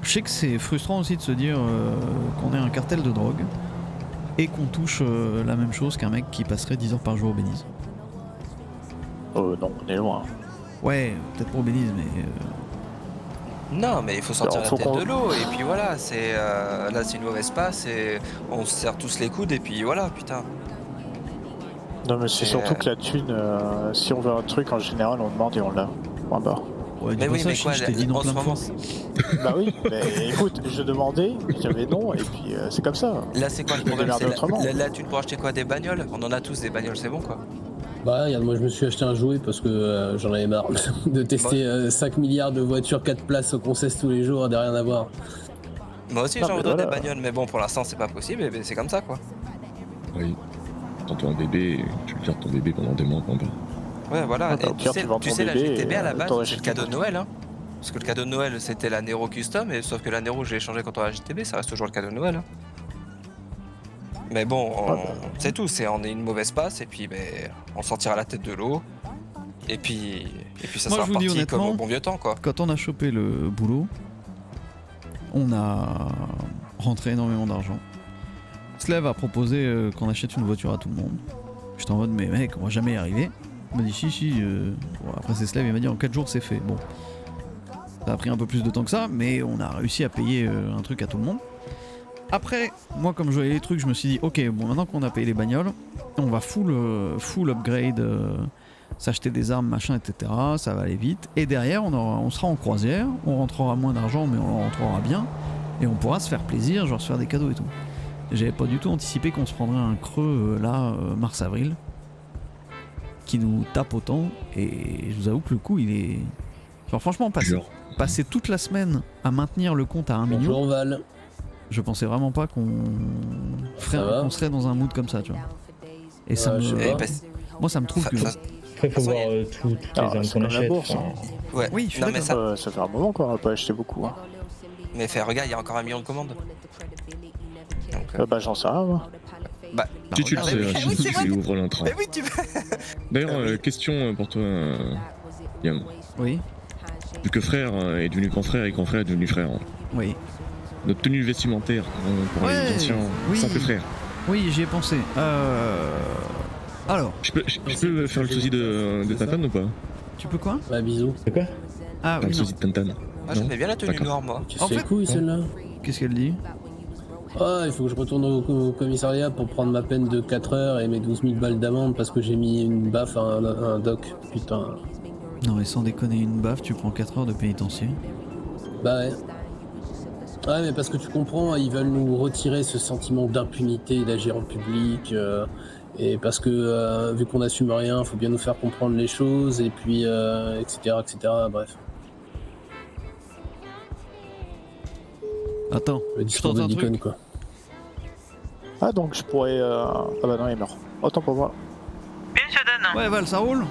A: je sais que c'est frustrant aussi de se dire qu'on est un cartel de drogue et qu'on touche la même chose qu'un mec qui passerait 10 heures par jour au Belize.
B: Non, on est loin.
A: Ouais, peut-être pas au Belize mais
H: Non, mais il faut sortir
B: Alors,
H: la
B: faut
H: tête
B: qu'on-
H: de l'eau, et puis voilà, c'est là c'est une mauvaise passe, et on se serre tous les coudes, et puis voilà, putain.
B: Non mais c'est
H: Et,
B: surtout que la thune, si on veut un truc en général on demande et on l'a. Point barre.
A: ouais, dis
H: Mais
A: pas
H: oui,
A: ça,
H: mais quoi,
A: je t'ai dit non
H: en
A: plein
H: ce
A: de fois.
H: moment,
B: Bah oui, mais écoute, je demandais, j'avais non et puis c'est comme ça.
H: là c'est quoi le
B: Je me
H: problème?
B: démerde
H: C'est
B: autrement.
H: là tu pour acheter quoi? Des bagnoles? On en a tous des bagnoles, c'est bon quoi.
I: Bah, regarde, moi je me suis acheté un jouet parce que j'en avais marre de tester 5 milliards de voitures 4 places au Concess tous les jours, de rien à voir.
H: Moi aussi
B: Non,
H: j'ai
B: mais
H: envie de
B: voilà.
H: des bagnoles, mais bon pour l'instant c'est pas possible, et ben, c'est comme ça quoi.
F: Oui. Tantôt un bébé, tu le gardes ton bébé pendant des mois, point barre.
H: Ouais voilà,
B: Ah, bah,
H: et
B: au pire, tu vends
H: tu
B: ton
H: sais la
B: bébé
H: GTB à la
B: et
H: base
B: t'en
H: c'est
B: achètes
H: le cadeau
B: une
H: de Noël hein. Parce que le cadeau de Noël c'était la Nero Custom, et sauf que la Nero j'ai échangé quand on a la GTB, ça reste toujours le cadeau de Noël hein. Mais bon, c'est tout, on est une mauvaise passe, et puis ben, on sortira la tête de l'eau, et puis ça
A: Moi,
H: sera
A: je vous dis
H: parti comme
A: honnêtement,
H: au bon vieux temps quoi.
A: Quand on a chopé le boulot, on a rentré énormément d'argent. Slev a proposé qu'on achète une voiture à tout le monde. J'étais en mode mais mec, on va jamais y arriver. Il m'a dit si. Bon, après c'est Slev, il m'a dit en 4 jours c'est fait. Bon, ça a pris un peu plus de temps que ça, mais on a réussi à payer un truc à tout le monde. Après, moi comme je voyais les trucs, je me suis dit ok, bon maintenant qu'on a payé les bagnoles, on va full upgrade, s'acheter des armes, machin, etc. Ça va aller vite. Et derrière, on sera en croisière, on rentrera moins d'argent, mais on rentrera bien. Et on pourra se faire plaisir, genre se faire des cadeaux et tout. J'avais pas du tout anticipé qu'on se prendrait un creux là, mars-avril, qui nous tape autant. Et je vous avoue que le coup, il est... Genre franchement, passer toute la semaine à maintenir le compte à 1 million,
I: Bonjour Val.
A: je pensais vraiment pas qu'on
I: va
A: qu'on serait dans un mood comme ça, tu vois. Et ça
I: Ouais, je
A: me...
I: sais
H: Et
I: pas.
H: parce-
A: Moi, ça me trouve que...
C: Après, faut
H: Ça y
C: voir
H: est.
C: toutes les armes
B: c'est
C: qu'on
B: comme la
C: achète.
B: bourse,
C: enfin,
H: Ouais.
A: Oui, je suis
H: non, mais
A: d'accord.
H: ça,
B: Ça fait un moment qu'on n'a pas acheté beaucoup. Hein.
H: mais regarde, il y a encore 1 million de commandes. Donc,
B: Bah j'en sais rien moi.
H: bah,
F: Si tu le sais,
H: regardez,
F: si
H: oui,
F: tu
H: c'est
F: sais,
H: vrai.
F: ouvre l'intra.
H: mais oui, tu
F: D'ailleurs, question pour toi, Yann.
A: Oui,
F: Vu que frère est devenu grand frère et grand frère est devenu frère,
A: oui.
F: notre tenue vestimentaire pour
A: Ouais,
F: les anciens,
A: oui.
F: ça fait frère.
A: Oui, j'y ai pensé. Alors,
F: Je peux faire le sosie de Tantan ou pas?
A: tu peux quoi?
I: Bah bisous.
C: C'est quoi?
A: Ah
F: Faire
A: oui,
F: le
A: non.
F: sosie de Tantan.
H: Ah, j'aimais bien la tenue
F: D'accord.
H: noire, moi.
I: Tu
A: En
I: sais
A: fait-
I: couille celle-là.
A: Qu'est-ce qu'elle dit?
I: Ah, il faut que je retourne au commissariat pour prendre ma peine de 4 heures et mes 12 000 balles d'amende parce que j'ai mis une baffe à un doc. Putain.
A: Non mais sans déconner, une baffe, tu prends 4 heures de pénitencier.
I: Bah ouais. Ouais, mais parce que tu comprends, ils veulent nous retirer ce sentiment d'impunité d'agir en public. Et parce que vu qu'on n'assume rien, faut bien nous faire comprendre les choses, et puis etc. Bref.
A: Attends,
I: Le
A: je
I: discours
A: tente
I: de
A: un truc.
I: l'icône, quoi.
B: Ah, donc je pourrais. Ah bah non, il est mort. Autant pour moi.
G: Oui, monsieur Dunn.
A: Ouais Val, ça roule?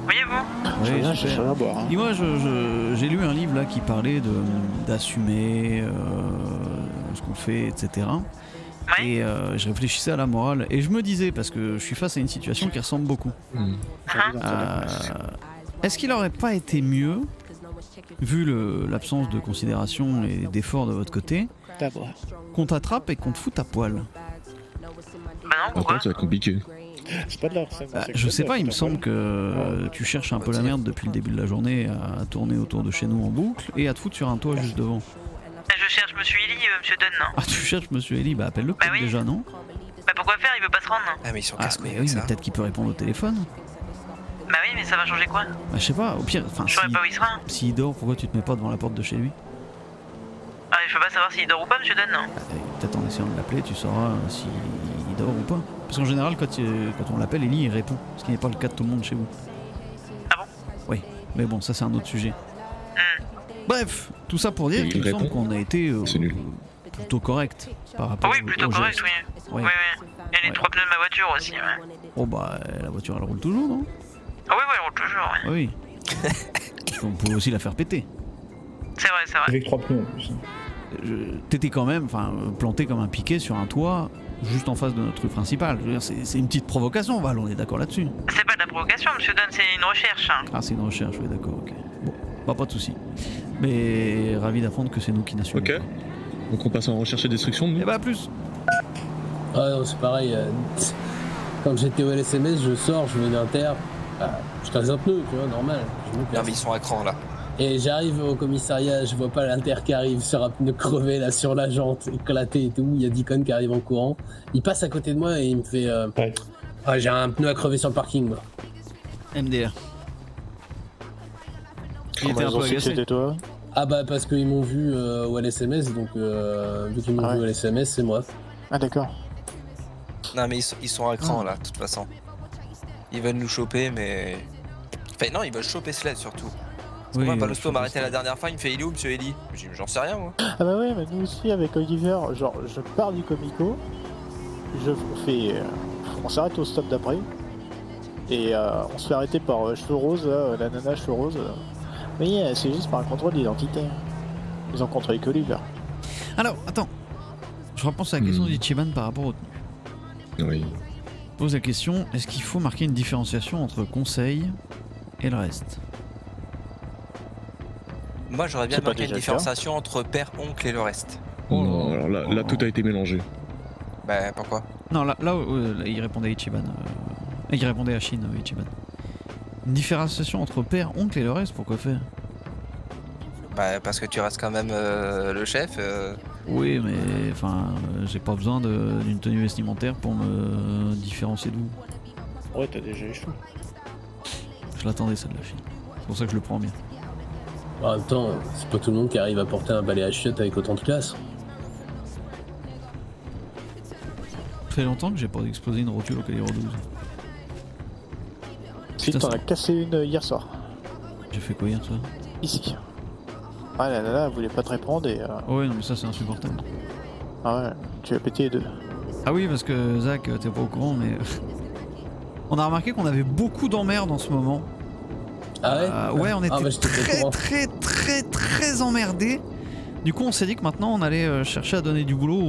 G: Oui, et vous?
B: Je
A: Oui,
B: viens,
A: super.
B: je vais rien boire. Hein.
A: Dis moi, j'ai lu un livre là qui parlait d'assumer ce qu'on fait, etc.
G: Ouais.
A: Et je réfléchissais à la morale et je me disais, parce que je suis face à une situation qui ressemble beaucoup.
F: Hmm.
B: J'avais entendu.
A: Est-ce qu'il aurait pas été mieux, vu l'absence de considération et d'effort de votre côté,
B: D'abord.
A: qu'on t'attrape et qu'on te foute à poil?
G: Bah non, pourquoi?
F: Attends, ça va être compliqué.
B: C'est pas de l'harcèlement
A: Je
B: sexuel,
A: sais pas, il me
B: c'est
A: semble
B: pas
A: que tu cherches un peu la merde depuis le début de la journée à tourner autour de chez nous en boucle et à te foutre sur un toit juste devant.
G: Je cherche monsieur Eli, monsieur Dunn.
A: Ah, tu cherches Monsieur Eli, bah appelle-le
G: Bah
A: peut-être
G: oui.
A: déjà, non?
G: Bah pourquoi faire? Il veut pas se rendre.
H: Ah, mais ils sont
A: Ah,
H: casse-couilles
A: mais
H: avec
A: oui, mais
H: ça.
A: peut-être qu'il peut répondre au téléphone.
G: Bah oui, mais ça va changer quoi?
A: Bah, je sais pas, au pire, enfin,
G: Je saurais pas où il sera.
A: s'il dort, pourquoi tu te mets pas devant la porte de chez lui?
G: Ah, je peux pas savoir s'il dort ou pas, monsieur Dunn.
A: Bah, peut-être en essayant de l'appeler, tu sauras s'il dort ou pas. Parce qu'en général, quand on l'appelle, Eli, il répond. Ce qui n'est pas le cas de tout le monde chez vous.
G: Ah bon?
A: Oui, mais bon, ça c'est un autre sujet.
G: Hmm.
A: Bref, tout ça pour dire
F: Il
A: qu'il me semble
F: répond.
A: qu'on a été
F: C'est nul.
A: plutôt correct par rapport
G: Oui, plutôt
A: au
G: correct,
A: geste.
G: oui.
A: Ouais.
G: Oui, oui. Il y a les
A: Ouais.
G: 3 pneus de ma voiture aussi, ouais.
A: Oh bah, la voiture elle roule toujours, non?
G: Ah oui, oui, elle roule toujours, ouais.
A: Ah oui. On pouvait aussi la faire péter.
G: C'est vrai, c'est vrai.
C: Avec 3 pneus en plus.
A: T'étais quand même planté comme un piquet sur un toit juste en face de notre rue principale. Je veux dire, c'est une petite provocation, Val, on est d'accord là-dessus.
G: C'est pas de la provocation, monsieur Dunn, c'est une recherche. Hein.
A: Ah, c'est une recherche, oui, d'accord, ok. Bon, bah, pas de soucis. Mais ravi d'apprendre que c'est nous qui n'assumons
F: Ok.
A: pas.
F: Donc on passe en recherche et destruction de
A: Et
F: nous.
A: bah, à plus.
I: Ah non, c'est pareil. Quand j'étais au LSMS, je sors, je venais d'inter. Je casse un pneu, tu vois, normal. Je me
H: Non,
I: casse.
H: mais ils sont à cran là.
I: Et j'arrive au commissariat, je vois pas l'inter qui arrive sur un pneu crevé là sur la jante, éclaté et tout. Il y a Deacon qui arrive en courant. Il passe à côté de moi et il me fait
C: Ouais.
I: Ah, j'ai un pneu à crever sur le parking, moi.
A: MDR. Il
B: Comment
A: était un
B: ils ont
A: peu
B: su que
A: agacé.
B: c'était toi?
I: Ah bah parce qu'ils m'ont vu au LSMS, donc vu qu'ils m'ont
B: Ah
I: vu au
B: ouais.
I: LSMS, c'est moi.
B: Ah d'accord.
H: Non, mais ils sont à cran là, de toute façon. Ils veulent nous choper, mais. Enfin, non, ils veulent choper Sled surtout.
A: Oui,
H: Moi,
A: je
H: Balosto
A: pense
H: m'a arrêté
A: que-
H: la dernière fois, il me fait il est où, monsieur Eli? J'ai dit, j'en sais rien, moi.
B: Ah bah ouais, mais nous aussi avec Oliver, genre je pars du Comico, on s'arrête au stop d'après, et on se fait arrêter par Cheveux Rose, là, la nana Cheveux Rose. Oui, c'est juste par un contrôle d'identité. Ils ont contrôlé qu'Oliver.
A: Alors, attends. Je repense à la question
F: Hmm.
A: d'Ichiban par rapport au...
F: Oui.
A: Pose la question, est-ce qu'il faut marquer une différenciation entre conseil et le reste?
H: Moi, j'aurais bien
B: C'est pas
H: marqué une
B: déjà le
H: différenciation entre père, oncle et le reste.
A: Oh
F: Non,
A: là.
F: alors là, tout a été mélangé.
H: Bah, pourquoi?
A: Non, là il répondait à Ichiban. Il répondait à Shin, Ichiban. Une différenciation entre père, oncle et le reste, pourquoi faire?
H: Bah, parce que tu restes quand même le chef.
A: Oui, mais enfin, j'ai pas besoin d'une tenue vestimentaire pour me différencier de vous.
B: Ouais, t'as déjà les cheveux.
A: Je l'attendais, celle-là, Shin. C'est pour ça que je le prends bien.
I: En même temps, c'est pas tout le monde qui arrive à porter un balai à chiottes avec autant de classe.
A: Ça fait longtemps que j'ai pas explosé une rotule au calibre 12.
B: Si
A: Putain,
B: t'en
A: ça-
B: as cassé une hier soir,
A: J'ai fait quoi hier soir?
B: ici. Ah la nana, elle voulait pas te répondre et
A: Oh ouais, non, mais ça c'est insupportable.
B: ah ouais, tu as pété les deux.
A: Ah oui, parce que Zach, t'es pas au courant, mais on a remarqué qu'on avait beaucoup d'emmerdes en ce moment.
I: Ah ouais
A: Ouais, on était
I: Ah bah j'étais pas au
A: très
I: courant.
A: très emmerdés. Du coup, on s'est dit que maintenant on allait chercher à donner du boulot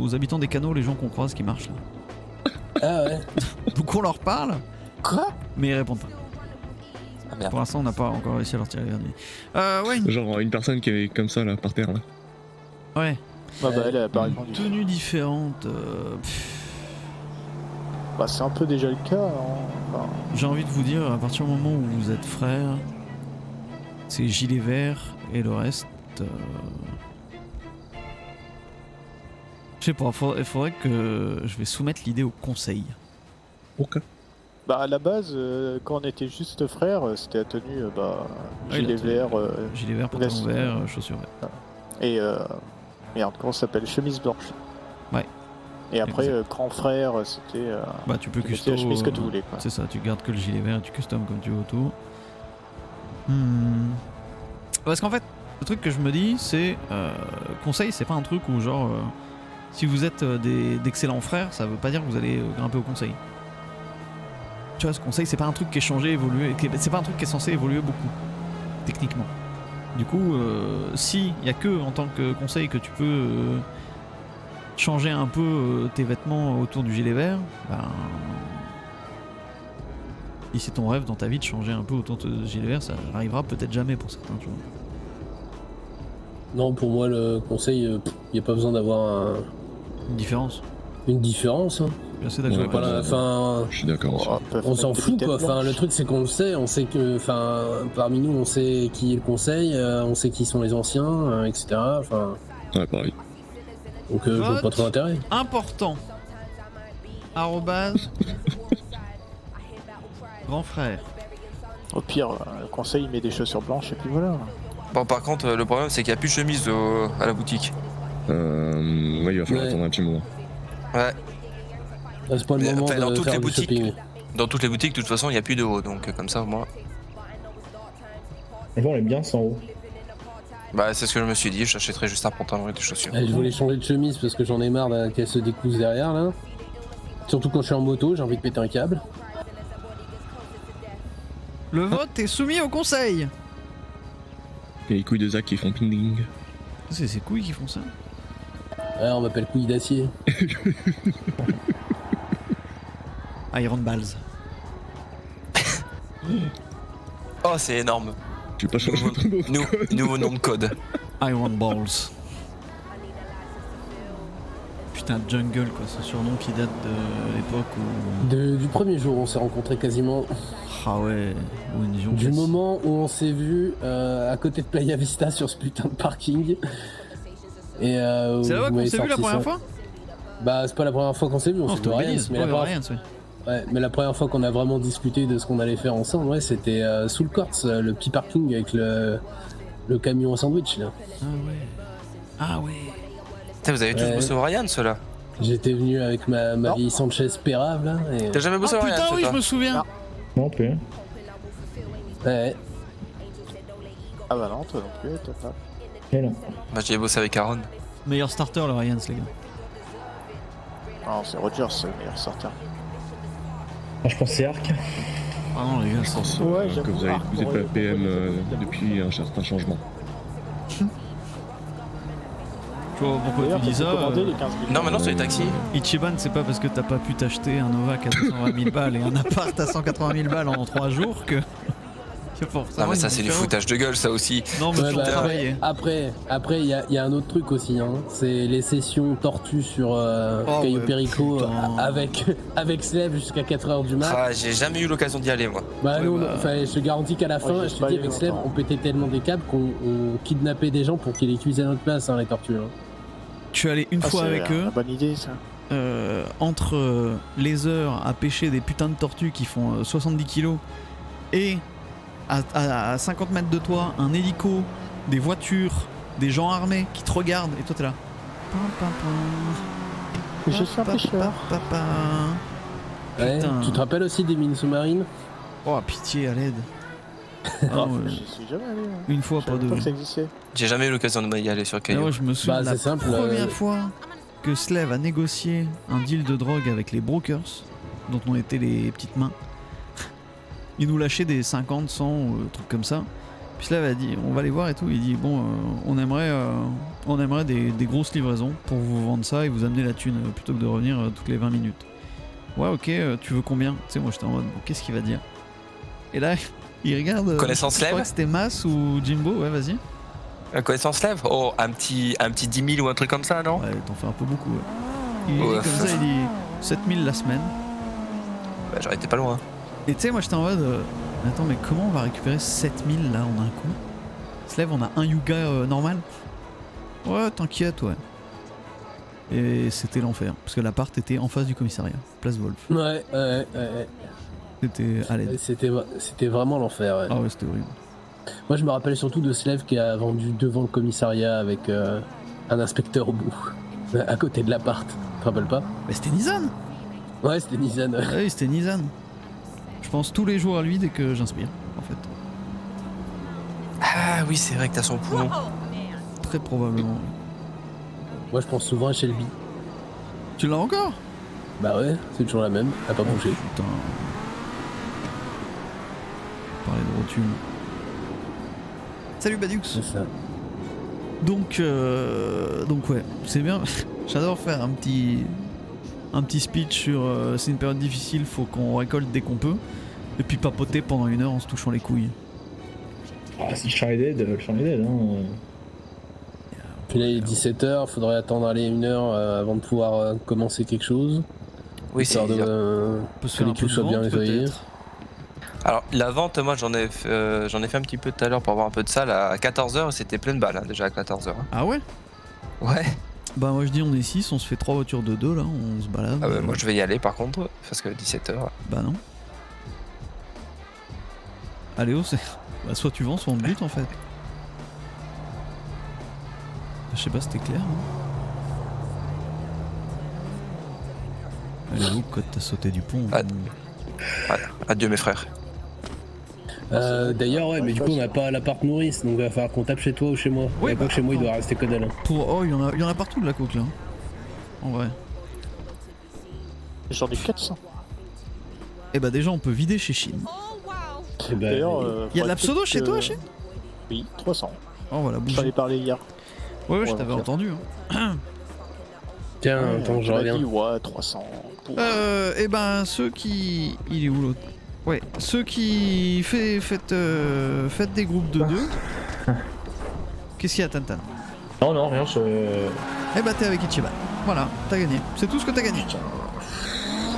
A: aux habitants des canaux, les gens qu'on croise qui marchent là.
I: Ah ouais.
A: Donc on leur parle,
B: Quoi?
A: mais ils répondent pas.
H: Ah merde.
A: Pour l'instant, on n'a pas encore réussi à leur tirer vers lui. Ouais,
F: Genre une personne qui est comme ça là, par terre là.
A: ouais.
B: Ah bah elle a pas
A: Une
B: répondu.
A: tenue différente.
B: Bah, c'est un peu déjà le cas. Hein. Enfin,
A: J'ai envie de vous dire, à partir du moment où vous êtes frères, c'est gilet vert et le reste. Je sais pas, il faudrait que je vais soumettre l'idée au conseil.
F: Ok.
B: bah, à la base, quand on était juste frères, c'était la tenue gilet
A: la tenue.
B: vert
A: Gilet vert, pantalon
B: veste.
A: vert, chaussures vertes.
B: et merde, comment ça s'appelle, chemise blanche.
A: Ouais.
B: Et après,
A: Exact.
B: grand frère, c'était
A: Bah tu peux
B: tu mettais
A: custom.
B: la chemise que tu voulais, quoi.
A: C'est ça, tu gardes que le gilet vert et tu custom comme tu veux autour. Parce qu'en fait, le truc que je me dis, c'est conseil, c'est pas un truc où genre si vous êtes d'excellents frères, ça veut pas dire que vous allez grimper au conseil. Tu vois, ce conseil, c'est pas un truc qui est changé, évolué, c'est pas un truc qui est censé évoluer beaucoup, techniquement. Du coup, si y a que en tant que conseil que tu peux changer un peu tes vêtements autour du gilet vert, ben. Si c'est ton rêve dans ta vie de changer un peu autour de gilet vert, ça arrivera peut-être jamais pour certains, tu vois.
I: Non, pour moi, le conseil, il n'y a pas besoin d'avoir
A: Une différence.
I: une différence. Hein.
A: Je suis assez d'accord.
F: Ouais,
A: avec
I: Voilà,
A: toi.
I: enfin,
F: Je suis d'accord.
I: on s'en fout quoi. Enfin, le truc c'est qu'on le sait, on sait que, enfin, parmi nous, on sait qui est le conseil, on sait qui sont les anciens, etc. Enfin,
F: Ouais, pareil.
I: donc je vois pas trop d'intérêt.
A: Important. Arrobase. Grand frère.
B: Au pire, le conseil il met des chaussures blanches et puis voilà.
H: Bon, par contre, le problème, c'est qu'il n'y a plus de chemise à la boutique.
F: Ouais, il va falloir
I: Ouais.
F: attendre un petit moment.
H: Ouais.
I: C'est pas le
H: Mais,
I: moment
H: enfin,
I: de
H: dans toutes
I: faire
H: les
I: du
H: boutiques.
I: shopping.
H: Dans toutes les boutiques, de toute façon, il n'y a plus de haut, donc comme ça, moi.
C: Mais bon, on est bien sans haut.
H: Bah, c'est ce que je me suis dit, j'achèterai juste un pantalon et des chaussures.
I: Je voulais changer de chemise parce que j'en ai marre qu'elle se découse derrière là. Surtout quand je suis en moto, j'ai envie de péter un câble.
A: Le vote est soumis au conseil.
F: Et les couilles de Zach qui font ping-ding.
A: C'est ces couilles qui font ça.
I: Ouais, on m'appelle couille d'acier.
A: Iron Balls.
H: Oh, c'est énorme.
F: Tu veux pas changer ton nom?
H: Nouveau nom de code.
A: Iron Balls. Putain, Jungle quoi, ce surnom qui date de l'époque où.
I: Du premier jour, on s'est rencontrés quasiment.
A: Ah ouais, ou une vision.
I: Du moment où on s'est vu à côté de Playa Vista sur ce putain de parking. Et
A: C'est là-bas qu'on s'est vu la première fois.
I: Bah, c'est pas la première fois qu'on s'est vu, on
A: Non,
I: s'est vu à Ryan, mais la première...
A: Ryan, ouais.
I: Ouais, mais la première fois qu'on a vraiment discuté de ce qu'on allait faire ensemble, ouais, c'était sous le Corts, le petit parking avec le camion à sandwich là.
A: Ah ouais.
H: Putain, vous avez tous
I: Ouais.
H: bossé au Ryan, ceux-là.
I: J'étais venu avec ma vieille Sanchez Pérave là. Et...
H: T'as jamais bossé
A: Oh
H: au Ryan,
A: putain, oui,
H: toi
A: je me souviens.
C: Non plus.
I: Ouais.
B: Ah bah non, toi non plus, toi pas.
C: Et non.
H: Bah, j'y ai bossé avec Aaron.
A: Meilleur starter, le Ryan, les gars.
B: Non, c'est Rogers, c'est le meilleur sortir.
C: Ah, je pense que c'est Arc.
A: Ah non, les gars,
F: Je pense
B: Ouais,
F: que
B: j'avoue,
F: vous êtes pas PM depuis un certain changement.
A: tu vois pourquoi
B: D'ailleurs,
A: tu dis
B: faut
A: ça.
B: commander les 15 000.
H: Non, maintenant, c'est les taxis.
A: Ichiban, c'est pas parce que t'as pas pu t'acheter un Nova à 220 000 balles et un appart à 180 000 balles en 3 jours que. C'est pour ça.
H: Non, mais ça, c'est du foutage de gueule, ça aussi.
A: Non, mais
I: Ouais,
A: toujours
I: bah,
A: travailler.
I: après, il y a un autre truc aussi, hein. C'est les sessions tortues sur Cayo
A: ouais,
I: Perico
A: putain.
I: avec Slave jusqu'à 4h du mat.
H: Ah, j'ai jamais eu l'occasion d'y aller, moi.
I: Bah
A: Ouais,
I: non,
A: bah.
I: enfin, je te garantis qu'à la fin,
B: Moi, j'y
I: je
B: suis
I: te
B: pas
I: dis
B: allé
I: avec Slave,
B: longtemps.
I: on pétait tellement des câbles qu'on kidnappait des gens pour qu'ils les cuisent à notre place, hein, les tortues. Hein.
A: Je suis allé une
B: Ah,
A: fois
B: c'est
A: avec eux.
B: une bonne idée ça.
A: Entre les heures à pêcher des putains de tortues qui font 70 kilos et à 50 mètres de toi, un hélico, des voitures, des gens armés qui te regardent et toi t'es là. Pam, pam, pam.
B: Je suis un pêcheur.
I: Ouais,
A: Putain.
I: tu te rappelles aussi des mines sous-marines?
A: Oh pitié à l'aide. Ah,
B: Ah,
A: ouais.
B: j'y suis jamais allé. hein.
A: Une fois,
B: Je
A: pas
B: savais
A: deux.
B: pas que ça existait.
H: J'ai jamais eu l'occasion de y aller sur
A: Mais
H: Caillou.
A: moi je me souviens
I: Bah,
A: de la
I: c'est simple,
A: première fois que Slave a négocié un deal de drogue avec les brokers, dont on était les petites mains. Il nous lâchait des 50, 100, trucs comme ça. Puis Slave a dit, on va les voir et tout. Il dit, bon, on aimerait des grosses livraisons pour vous vendre ça et vous amener la thune plutôt que de revenir toutes les 20 minutes. Ouais, ok, tu veux combien? Tu sais, moi j'étais en mode, bon, qu'est-ce qu'il va dire? Et là, il regarde.
H: Connaissance
A: je crois
H: Slave
A: que c'était Mas ou Jimbo, ouais, vas-y.
H: Connaissance Slave? Oh, un petit 10 000 ou un truc comme ça, non?
A: Ouais, t'en fais un peu beaucoup, ouais. Il dit
H: Ouais.
A: comme ça, il dit 7000 la semaine.
H: Bah, j'aurais été pas loin.
A: Et tu sais, moi j'étais en mode attends, mais comment on va récupérer 7000 là en un coup? Slave, on a un Yuga normal? Ouais, t'inquiète, ouais. Et c'était l'enfer, parce que l'appart était en face du commissariat, place Wolf.
I: Ouais.
A: C'était à l'aide.
I: C'était vraiment l'enfer. Ouais.
A: Ah ouais, c'était horrible.
I: Moi, je me rappelle surtout de Slave qui a vendu devant le commissariat avec un inspecteur au bout, à côté de l'appart. Tu te rappelles pas?
A: Mais c'était Nizan!
I: Ouais, c'était Nissan.
A: Ah oui, c'était Nizan. Je pense tous les jours à lui dès que j'inspire, en fait.
H: Ah oui, c'est vrai que t'as son poumon.
A: Très probablement.
I: Moi, je pense souvent à Shelby.
A: Tu l'as encore?
I: Bah ouais, c'est toujours la même, elle a pas bougé.
A: Putain. Parler de rotule. Salut Badux.
I: C'est ça.
A: Donc ouais, c'est bien. J'adore faire un petit speech sur c'est une période difficile, faut qu'on récolte dès qu'on peut. Et puis papoter pendant 1 heure en se touchant les couilles.
C: Ah, si le champ est dead, le champ est dead. Hein.
I: Puis là, il est 17h, faudrait attendre aller 1 heure avant de pouvoir commencer quelque chose.
H: Oui, c'est
I: Histoire de
A: peut se
I: que
A: faire
I: les
A: un peu
I: queues
A: de
I: soient bien
A: vente,
I: nettoyées.
A: peut-être.
H: Alors, la vente, moi, j'en ai fait un petit peu tout à l'heure pour avoir un peu de salle à 14h, c'était plein de balles, hein, déjà à 14h.
A: Ah ouais?
H: Ouais.
A: Bah moi je dis on est 6, on se fait 3 voitures de 2 là, on se balade.
H: Ah bah, moi, je vais y aller par contre, parce que 17h.
A: Bah non. Allez, c'est... Bah soit tu vends, soit on te bute en fait. Je sais pas si c'était clair. Allez où quand t'as sauté du pont?
H: Ah. Ouais, adieu mes frères.
I: D'ailleurs, ouais, mais du coup, on n'a pas l'appart nourrice, donc il va falloir qu'on tape chez toi ou chez moi.
A: Oui,
I: Quoi que chez moi, il doit rester que dalle.
A: Oh, il y en a partout de la coke là. En vrai.
B: J'en ai 400.
A: Et bah déjà on peut vider chez Shin.
I: Et bah,
B: D'ailleurs,
A: Il y a de la pseudo chez toi, Shin?
B: Oui, 300.
A: Oh voilà,
B: J'en
A: bouge.
B: ai parlé hier.
A: Ouais, je
B: Ouais,
A: t'avais
B: ok.
A: entendu. Hein.
I: tiens, attends, je
B: on a
I: reviens.
B: dit, ouais, 300.
A: Et ben ceux qui... Il est où l'autre? Ouais, ceux qui faites des groupes de 2. Qu'est-ce qu'il y a, Tantan?
C: Non, rien,
A: Eh bah t'es avec Ichiban. Voilà, t'as gagné. C'est tout ce que t'as gagné.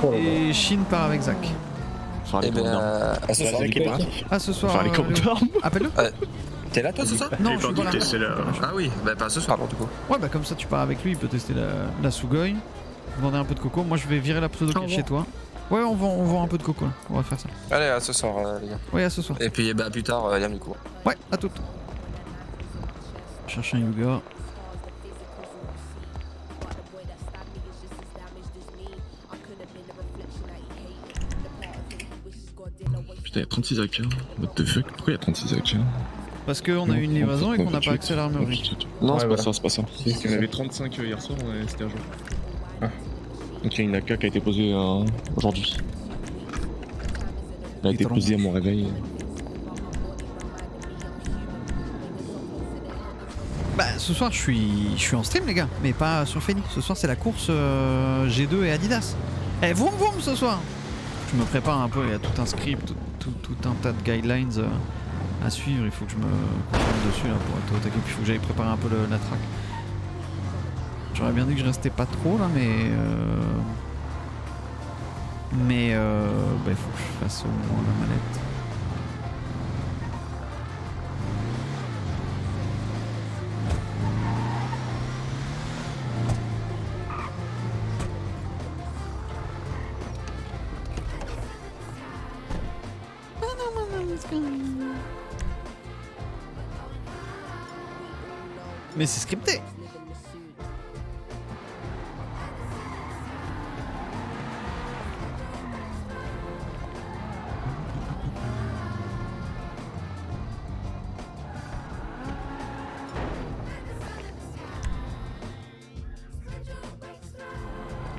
C: Oh là là.
A: Et Shin part avec Zach.
F: Faire
H: Eh
F: les comptes d'armes.
H: ben, à ce soir, du coup.
A: Ah ce soir...
F: Faire les comptes
A: Léo.
F: d'armes.
A: Appelle-le.
H: T'es là toi ce soir?
A: Non, je suis pas là.
D: Ah oui, bah pas ce soir.
H: Pardon, du coup.
A: Ouais bah comme ça tu pars avec lui, il peut tester la Sugoi. Demander un peu de coco. Moi je vais virer la pseudo qui est chez toi. Ouais, on vend un peu de coco là. On va faire ça.
H: Allez, à ce soir, les gars.
A: Ouais, à ce soir.
H: Et puis, bah, plus tard, Yam du coup.
A: Ouais, à tout. Cherche un Yuga.
F: Putain, il y a 36 AK. What the fuck? Pourquoi il y a 36 AK?
A: Parce qu'on a eu une livraison et qu'on n'a pas accès à l'armurerie.
F: Non,
C: Ouais,
F: c'est
C: voilà.
F: pas ça, c'est pas ça.
C: Si,
F: Il y en avait 35 hier soir, c'était à jour.
C: Ah.
F: Donc il y a une AK qui a été posée aujourd'hui. Elle a été
A: Étonnant.
F: posée à mon réveil.
A: Bah ce soir je suis en stream les gars, mais pas sur Feni. Ce soir c'est la course G2 et Adidas. Eh vroom vroom ce soir. Je me prépare un peu, il y a tout un script, tout un tas de guidelines à suivre. Il faut que je me concentre dessus là pour être au taquet. Puis il faut que j'aille préparer un peu la track. J'aurais bien dit que je restais pas trop là, mais bah, il faut que je fasse au moins la manette. Mais c'est scripté.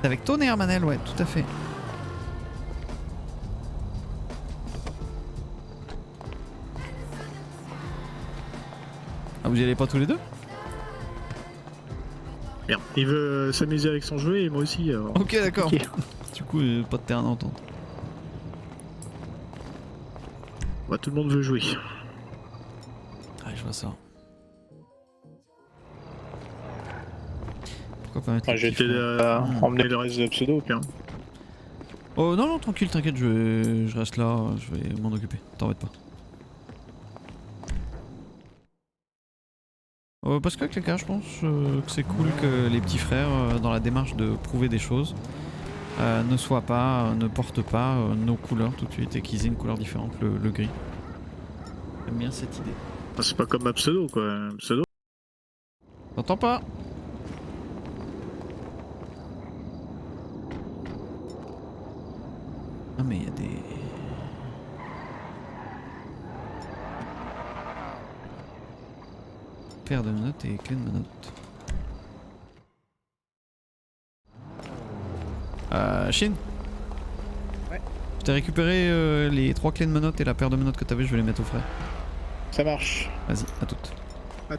A: Avec Tony Hermanel, ouais, tout à fait. Ah, vous y allez pas tous les deux?
B: Merde. Il veut s'amuser avec son jouet et moi aussi. Alors.
A: Ok, d'accord.
B: Ok.
A: Du coup, pas de terrain d'entente.
B: Bah, tout le monde veut jouer.
A: Ah, je vois ça. Pourquoi pas mettre
B: Ah,
A: les
B: j'ai
A: petits
B: été
A: fronts.
B: emmener le reste de la pseudo au pire.
A: Oh non, non, tranquille, t'inquiète, je reste là, je vais m'en occuper, t'embête pas. Parce qu'avec les gars, je pense que c'est cool que les petits frères, dans la démarche de prouver des choses, ne portent pas nos couleurs tout de suite et qu'ils aient une couleur différente, le gris. J'aime bien cette idée.
B: C'est pas comme un pseudo quoi. Un pseudo.
A: T'entends pas? Ah mais il y a des... Paire de menottes et clé de menottes. Shin.
B: Ouais.
A: Je t'ai récupéré les 3 clés de menottes et la paire de menottes que t'avais, je vais les mettre au frais.
B: Ça marche.
A: Vas-y, à toutes.
B: À...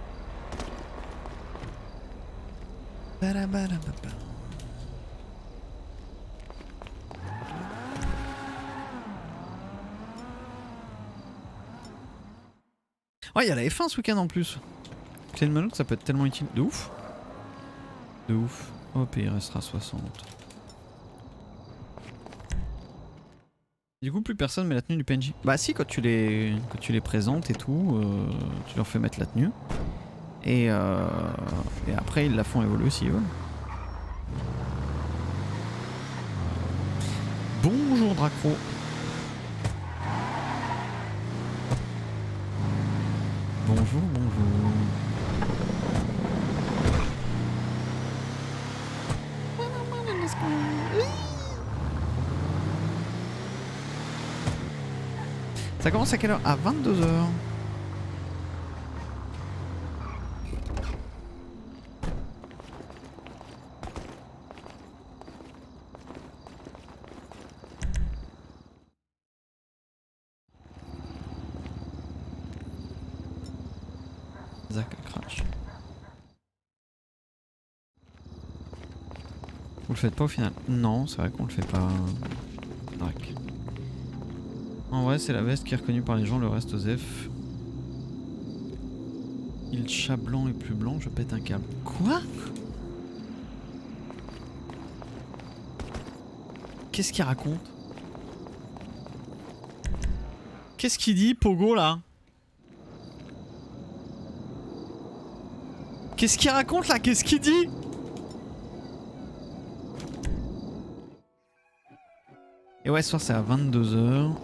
A: Ouais, il y a la F1 ce week-end en plus. Clé de menottes, ça peut être tellement utile. De ouf. De ouf. Hop, et il restera 60. Du coup, plus personne met la tenue du PNJ. Bah si, quand tu les présentes et tout, tu leur fais mettre la tenue. Et après, ils la font évoluer s'ils veulent. Bonjour Dracro. Bonjour, bonjour. Ça commence à quelle heure? À 22h. Zach crash. Vous le faites pas au final? Non, c'est vrai qu'on le fait pas. Drac. En vrai, c'est la veste qui est reconnue par les gens, le reste Osef. Il chat blanc et plus blanc, je pète un câble. Quoi? Qu'est-ce qu'il raconte? Qu'est-ce qu'il dit, Pogo, là? Qu'est-ce qu'il raconte, là? Qu'est-ce qu'il dit? Et ouais, ce soir, c'est à 22h.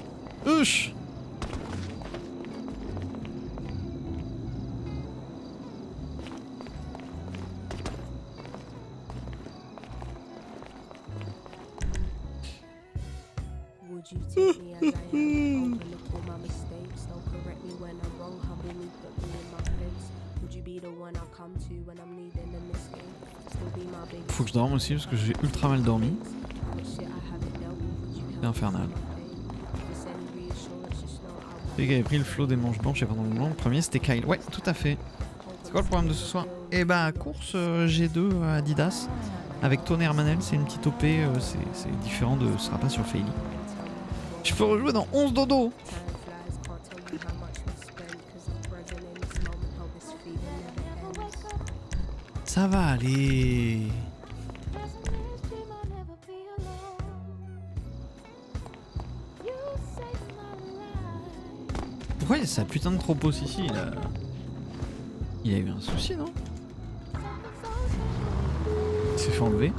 A: Uch! Faut que je dorme aussi parce que j'ai ultra mal dormi. C'est infernal. C'est qui avait pris le flot des manches blanches et pendant le blanc. Le premier c'était Kyle. Ouais, tout à fait. C'est quoi le programme de ce soir? Eh bah, course G2 à Adidas avec Tonnerre Manel. C'est une petite OP. C'est différent de. Ce sera pas sur Faily. Je peux rejouer dans 11 dodo. Ça va aller. Pourquoi il y a sa putain de tropos ici? Il a eu un souci, non? Il s'est fait enlever.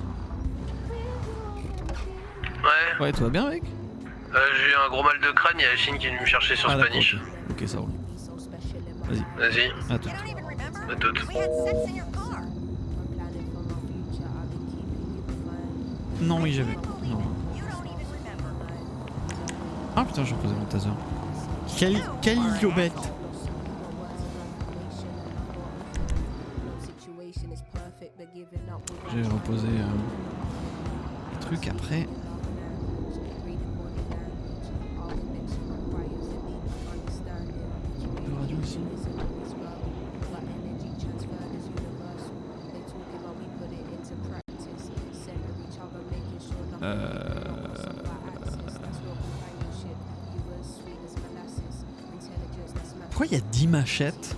E: Ouais.
A: Ouais, tout va bien, mec?
E: J'ai eu un gros mal de crâne, il y a Chine qui est venu me chercher sur Spanish.
A: Ok, ça roule. Vas-y.
E: Vas-y.
A: À tout.
E: À toutes.
A: Non, oui, j'avais. Non. Ah putain, j'ai reposé mon taser. Quelle idiobette. J'ai reposé le truc après. Le radio aussi. Pourquoi il y a 10 machettes?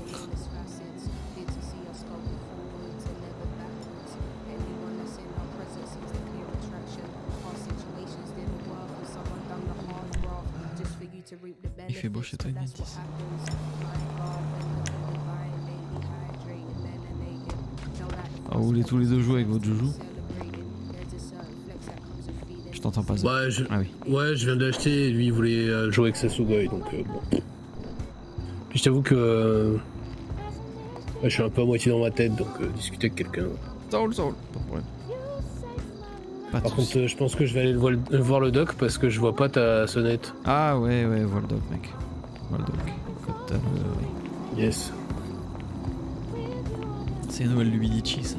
A: fait beau chez toi, Métis. Ah, vous voulez tous les deux jouer avec votre joujou? Je t'entends pas ça.
I: Ouais,
A: Ah oui.
I: ouais, je viens d'acheter, lui il voulait jouer avec sa Sugoi, donc bon. Puis je t'avoue que je suis un peu à moitié dans ma tête, donc discuter avec quelqu'un.
A: Soul, pas de problème. Pas de
I: Par
A: soucis.
I: contre, je pense que je vais aller voir le doc parce que je vois pas ta sonnette.
A: Ah ouais, vois le doc, mec. Vois le doc. Code tab, oui.
I: Yes.
A: C'est une nouvelle Lubidici, ça.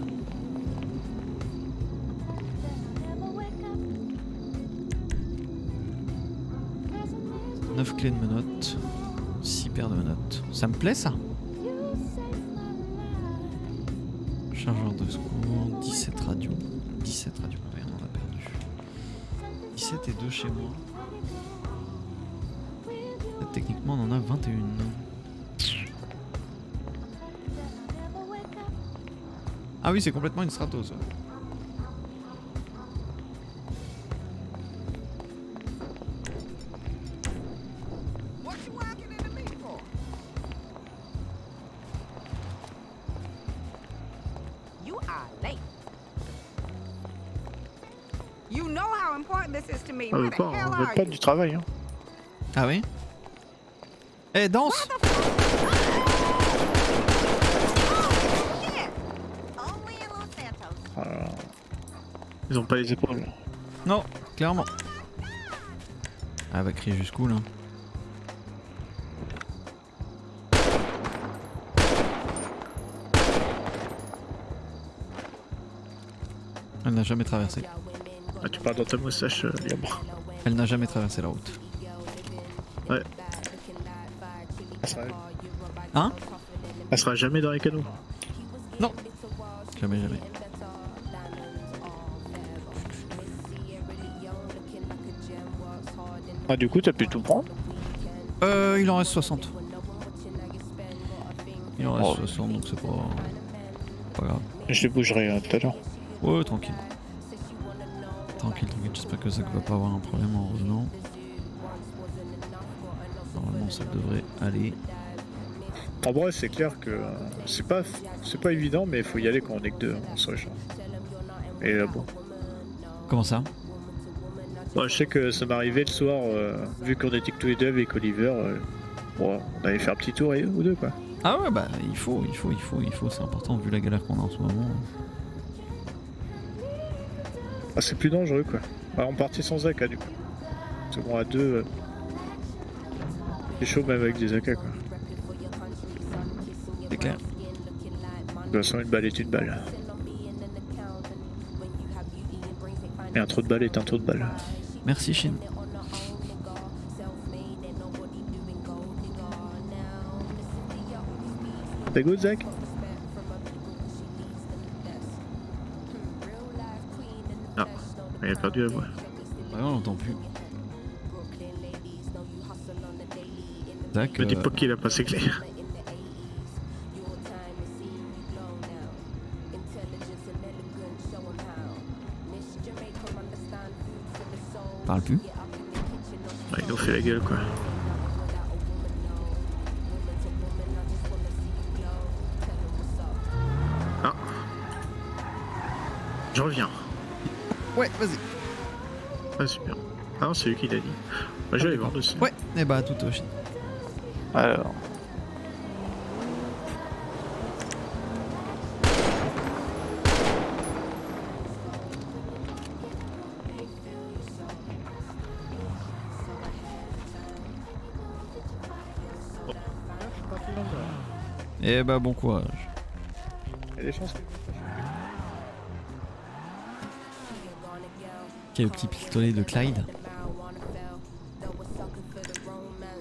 A: « 9 clés de menottes, 6 paires de menottes. Ça me plaît, ça. Chargeur de secours, 17 radios. 17 radios, ouais, on en a perdu. 17 et 2 chez moi. Là, techniquement, on en a 21. Ah oui, c'est complètement une Stratos. Ouais.
B: On veut pas du travail. Hein.
A: Ah oui. Eh, danse!
B: Ils ont pas les épaules.
A: Non, clairement. Ah, elle va crier jusqu'où là? Elle n'a jamais traversé.
B: Ah, tu parles dans ta moustache libre.
A: Elle n'a jamais traversé la route.
B: Ouais.
A: Hein?
B: Elle sera jamais dans les canaux.
A: Non. Jamais, jamais.
B: Ah, du coup, t'as pu tout prendre?
A: Il en reste 60. Il en reste
B: Oh.
A: 60, donc c'est pas grave.
B: Je les bougerai tout à l'heure.
A: Ouais, tranquille. Tranquille, j'espère que Zach va pas avoir un problème en revenant. Normalement ça devrait aller.
B: En vrai, c'est clair que c'est pas évident, mais il faut y aller quand on est que deux, on se rejoint. Et là, bon.
A: Comment ça?
B: Bon, je sais que ça m'est arrivé le soir, vu qu'on était que tous les deux avec Oliver, bon, on allait faire un petit tour ou deux, quoi.
A: Ah ouais, bah il faut, c'est important vu la galère qu'on a en ce moment.
B: Ah, c'est plus dangereux, quoi. Bah, on partit sans AK, du coup. Parce que bon, à deux, c'est chaud même avec des AK, quoi.
A: C'est clair.
B: De toute façon, une balle est une balle. Et un trou de balle est un trou de balle.
A: Merci Shin.
B: T'es good, Zach? Non, il a perdu la voix.
A: Ouais, on l'entend plus. Zach,
B: Me dis pas qu'il a pas ses clés.
A: parle plus.
B: Ouais, il nous fait la gueule, quoi. Ah. Je reviens.
A: Ouais, vas-y.
B: Ah, super. Ah non, c'est lui qui l'a dit. Bah, je vais aller voir dessus.
A: Ouais, et bah tout Shin.
B: Alors.
A: Et bah bon courage.
B: Il y a des chances que...
A: Quel petit pistolet de Clyde.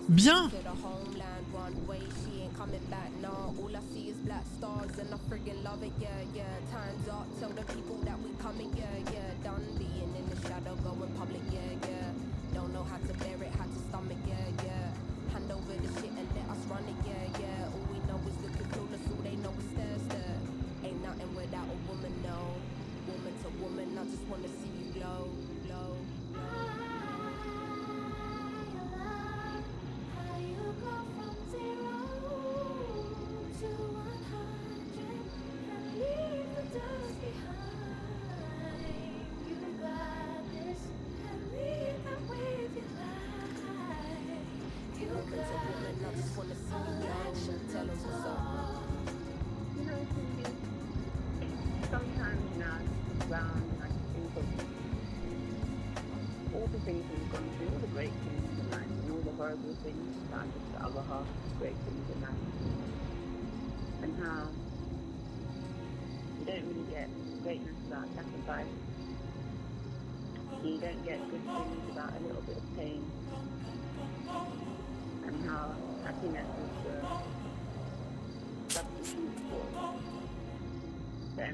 A: Bien.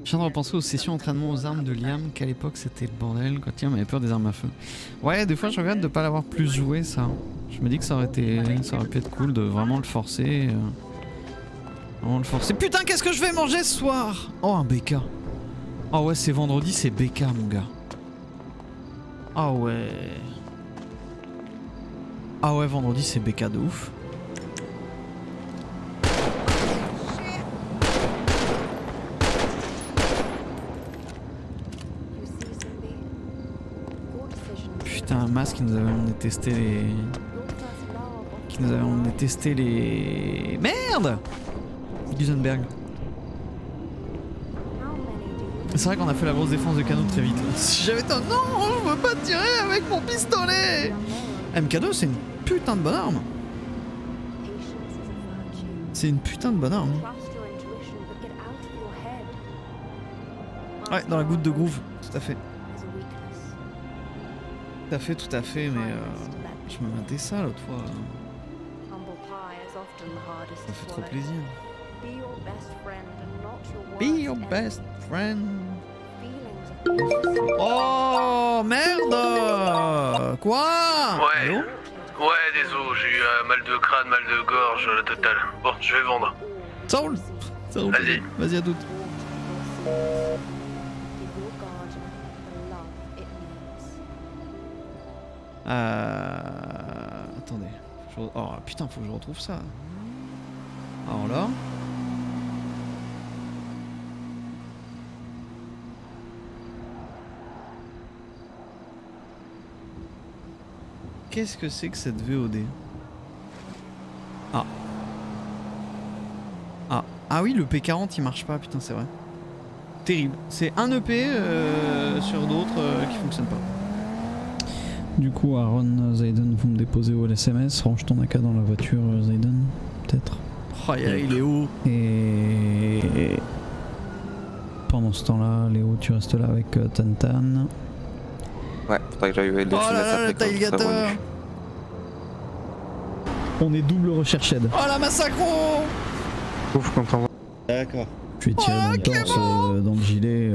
A: Je viens de repenser aux sessions entraînement aux armes de Liam, qu'à l'époque c'était le bordel quand Liam avait peur des armes à feu. Ouais, des fois je regrette de pas l'avoir plus joué ça. Je me dis que ça aurait pu être cool de vraiment le forcer. Vraiment le forcer. Putain, qu'est-ce que je vais manger ce soir? Oh, un BK. Oh ouais, c'est vendredi, c'est BK mon gars. Ah ouais. Ah ouais, vendredi c'est BK de ouf. Putain, un masque qui nous avait emmené tester les... Merde! Gusenberg. C'est vrai qu'on a fait la grosse défense de canot très vite. Si j'avais été... Non, je veux pas tirer avec mon pistolet! MK2 c'est une putain de bonne arme. C'est une putain de bonne arme. Ouais, dans la goutte de groove, tout à fait. Tout à fait, mais je me mettais ça l'autre fois. Ça fait trop plaisir. Be your best friend. Oh merde! Quoi?
E: Ouais.
A: Allô?
E: Ouais, désolé, j'ai eu mal de crâne, mal de gorge, la totale. Bon, je vais vendre.
A: Ça roule. Ça roule.
E: Vas-y.
A: Vas-y à toutes. Attendez. Oh putain, faut que je retrouve ça. Alors là. Qu'est-ce que c'est que cette VOD? Ah. Ah. Ah oui, le P40 il marche pas, putain, c'est vrai. Terrible. C'est un EP sur d'autres qui fonctionnent pas. Du coup, Aaron, Zayden, vous me déposez au LSMS. Range ton AK dans la voiture, Zayden, peut-être. Oh, il est haut. Et pendant ce temps-là, Léo, tu restes là avec Tantan.
H: Ouais, faudrait que j'aille au LSMS
A: Oh là là,
H: après
A: le
H: quand ça sera
A: tailgateur.
H: revenu.
A: On est double recherche aide. Oh la massacro.
H: Ouf, quand on va.
F: D'accord.
A: Je vais tirer dans le torse, dans le gilet,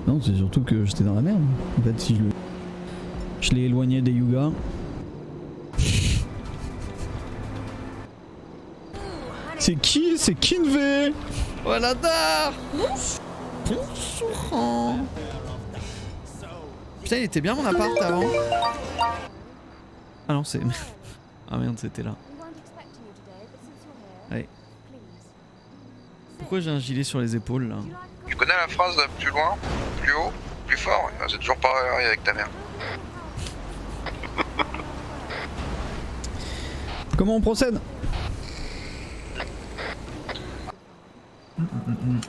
A: Non, c'est surtout que j'étais dans la merde. En fait, si je l'ai éloigné des Yuga. C'est qui? C'est Kinvé. Voilà d'art. Bonsoir. Putain, il était bien mon appart avant. Ah non, c'est... Ah merde, c'était là. Allez. Pourquoi j'ai un gilet sur les épaules là?
J: Tu connais la phrase plus loin, plus haut, plus fort? C'est toujours pareil avec ta mère.
A: Comment on procède?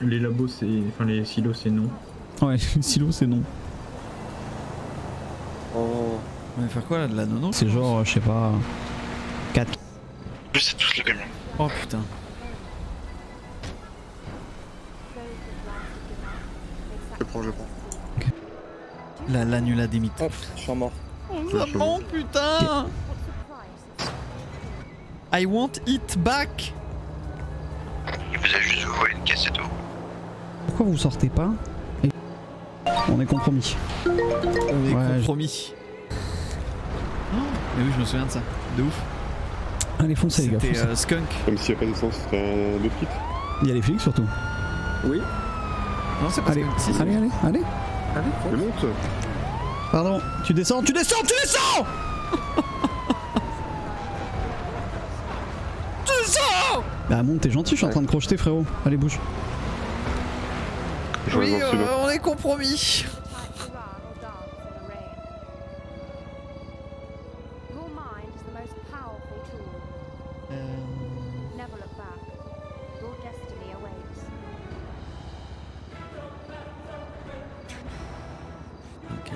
C: Les labos c'est... Enfin les silos c'est non.
A: Ouais, les silos c'est non. On va faire quoi là, de la nono? C'est genre, je sais pas... 4.
J: Plus c'est tous le camion.
A: Oh putain.
F: Je prends.
A: Okay. L'annula des mythes.
F: Hop, je suis mort.
A: Oh, ça manque putain. I want it back.
J: Il vous a juste volé une caisse et tout.
A: Pourquoi vous sortez pas? On est compromis. On est compromis. Oh, mais oui, je me souviens de ça. De ouf. Allez, foncez les gars. C'était Skunk.
F: Comme s'il n'y a pas d'essence, c'était un autre kit.
A: Il y a les flics surtout.
F: Oui.
A: Non, c'est pas Skunk. Si, allez.
F: Allez, monte.
A: Pardon, tu descends. Tu descends. Bah monte, t'es gentil, je suis en train de crocheter frérot. Allez, bouge. Oui, on est compromis.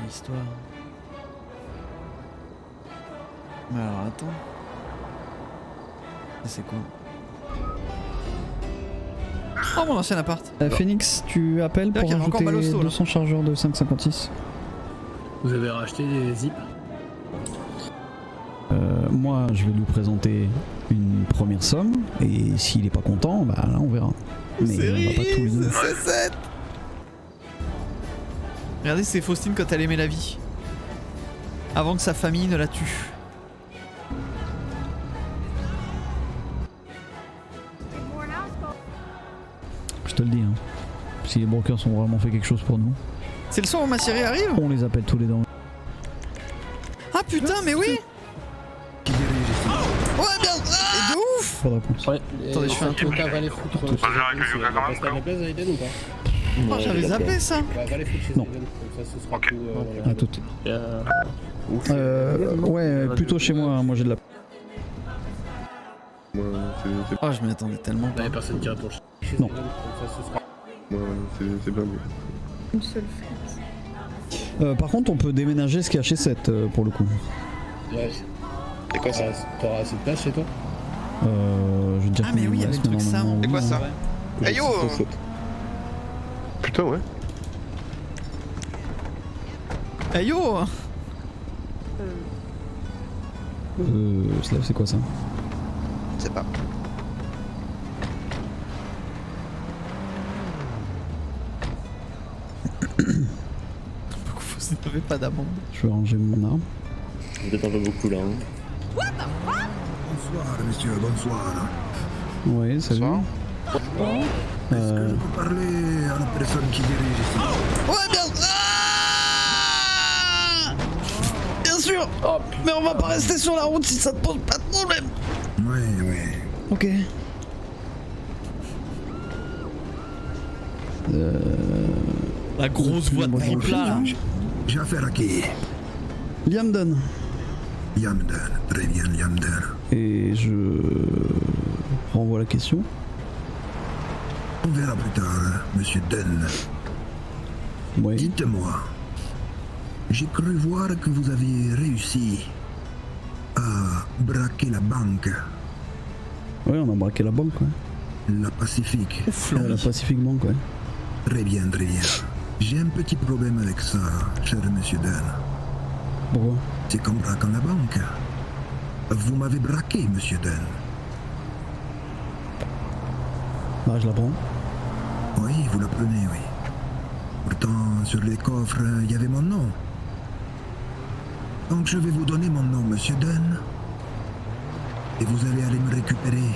A: l'histoire. Mais alors attends. C'est quoi? Oh mon ancien appart.
K: Phoenix, tu appelles
A: C'est vrai
K: pour
A: qu'il y a encore
K: ajouter
A: Balosto, là.
K: 200 chargeurs de 5,56.
I: Vous avez racheté des zips?
K: Moi, je vais lui présenter une première somme, et s'il est pas content, bah là on verra. Mais on va pas tous les deux.
A: C'est 7. Regardez, c'est Faustine quand elle aimait la vie. Avant que sa famille ne la tue.
K: Je te le dis, hein. Si les brokers ont vraiment fait quelque chose pour nous,
A: C'est le soir où ma série arrive?
K: on les appelle tous les deux.
A: Ah putain, mais oui! Ouais, bien! Ah, de ouf!
K: Pas de réponse.
I: Ouais.
A: Attendez, je fais un tour.
I: Va les foutre.
J: Bah, j'arrive avec Yuga quand même,
I: Reste à la place Aiden ou pas?
A: Oh, j'avais zappé ça!
I: Bah, va les foutre chez
K: Non.
I: Aiden, comme ça ce sera
J: Ok.
I: tout. Voilà.
K: À toutes. Ouais, plutôt chez moi, moi j'ai de la.
A: Oh, je m'y attendais tellement pas.
I: Y'a personne qui répond chez
K: Non.
I: Aiden, comme ça ce sera.
F: C'est bien mieux.
L: Une seule fête.
K: Par contre, on peut déménager ce qu'il y a chez 7 pour le coup.
I: Ouais.
F: C'est quoi ça?
I: T'auras assez de place chez toi?
K: Je veux dire
A: Ah, mais
K: qu'on
A: oui, il y avait
K: reste,
A: le truc
K: mais
A: ça.
K: normalement,
J: C'est quoi
K: oui,
J: ça?
K: hein.
J: Hey yo!
F: Putain, ouais.
A: Hey yo!
K: Slav, c'est quoi ça?
J: Je sais pas.
A: Pourquoi Faustine n'avait pas d'amende?
K: Je vais ranger mon arme.
C: Vous êtes un peu beaucoup là. Hein.
M: Bonsoir, monsieur, bonsoir.
K: Ouais, salut.
J: Bonsoir.
M: Est-ce que je peux parler à la personne qui dirige ici?
A: Ouais, bien! Ah, bien sûr! Oh, mais on va pas rester sur la route si ça te pose pas de problème!
M: Oui, oui.
K: Ok.
A: La grosse voix de triple là.
M: J'ai affaire à qui?
K: Liamden.
M: Yamden, très bien, Yamden.
K: Et je renvoie la question.
M: On verra plus tard, monsieur Dunn.
K: Ouais.
M: Dites-moi, j'ai cru voir que vous aviez réussi à braquer la banque,
K: Ouais, on a braqué la banque, ouais.
M: la Pacifique.
K: Ouais, la Pacific Bank, ouais.
M: Très bien, très bien. J'ai un petit problème avec ça, cher monsieur Dunn.
K: Pourquoi?
M: C'est qu'en braquant la banque, vous m'avez braqué, monsieur Dunn.
K: Bah, je la prends.
M: Oui, vous la prenez, oui. Pourtant, sur les coffres, il y avait mon nom. Donc je vais vous donner mon nom, monsieur Dunn. Et vous allez aller me récupérer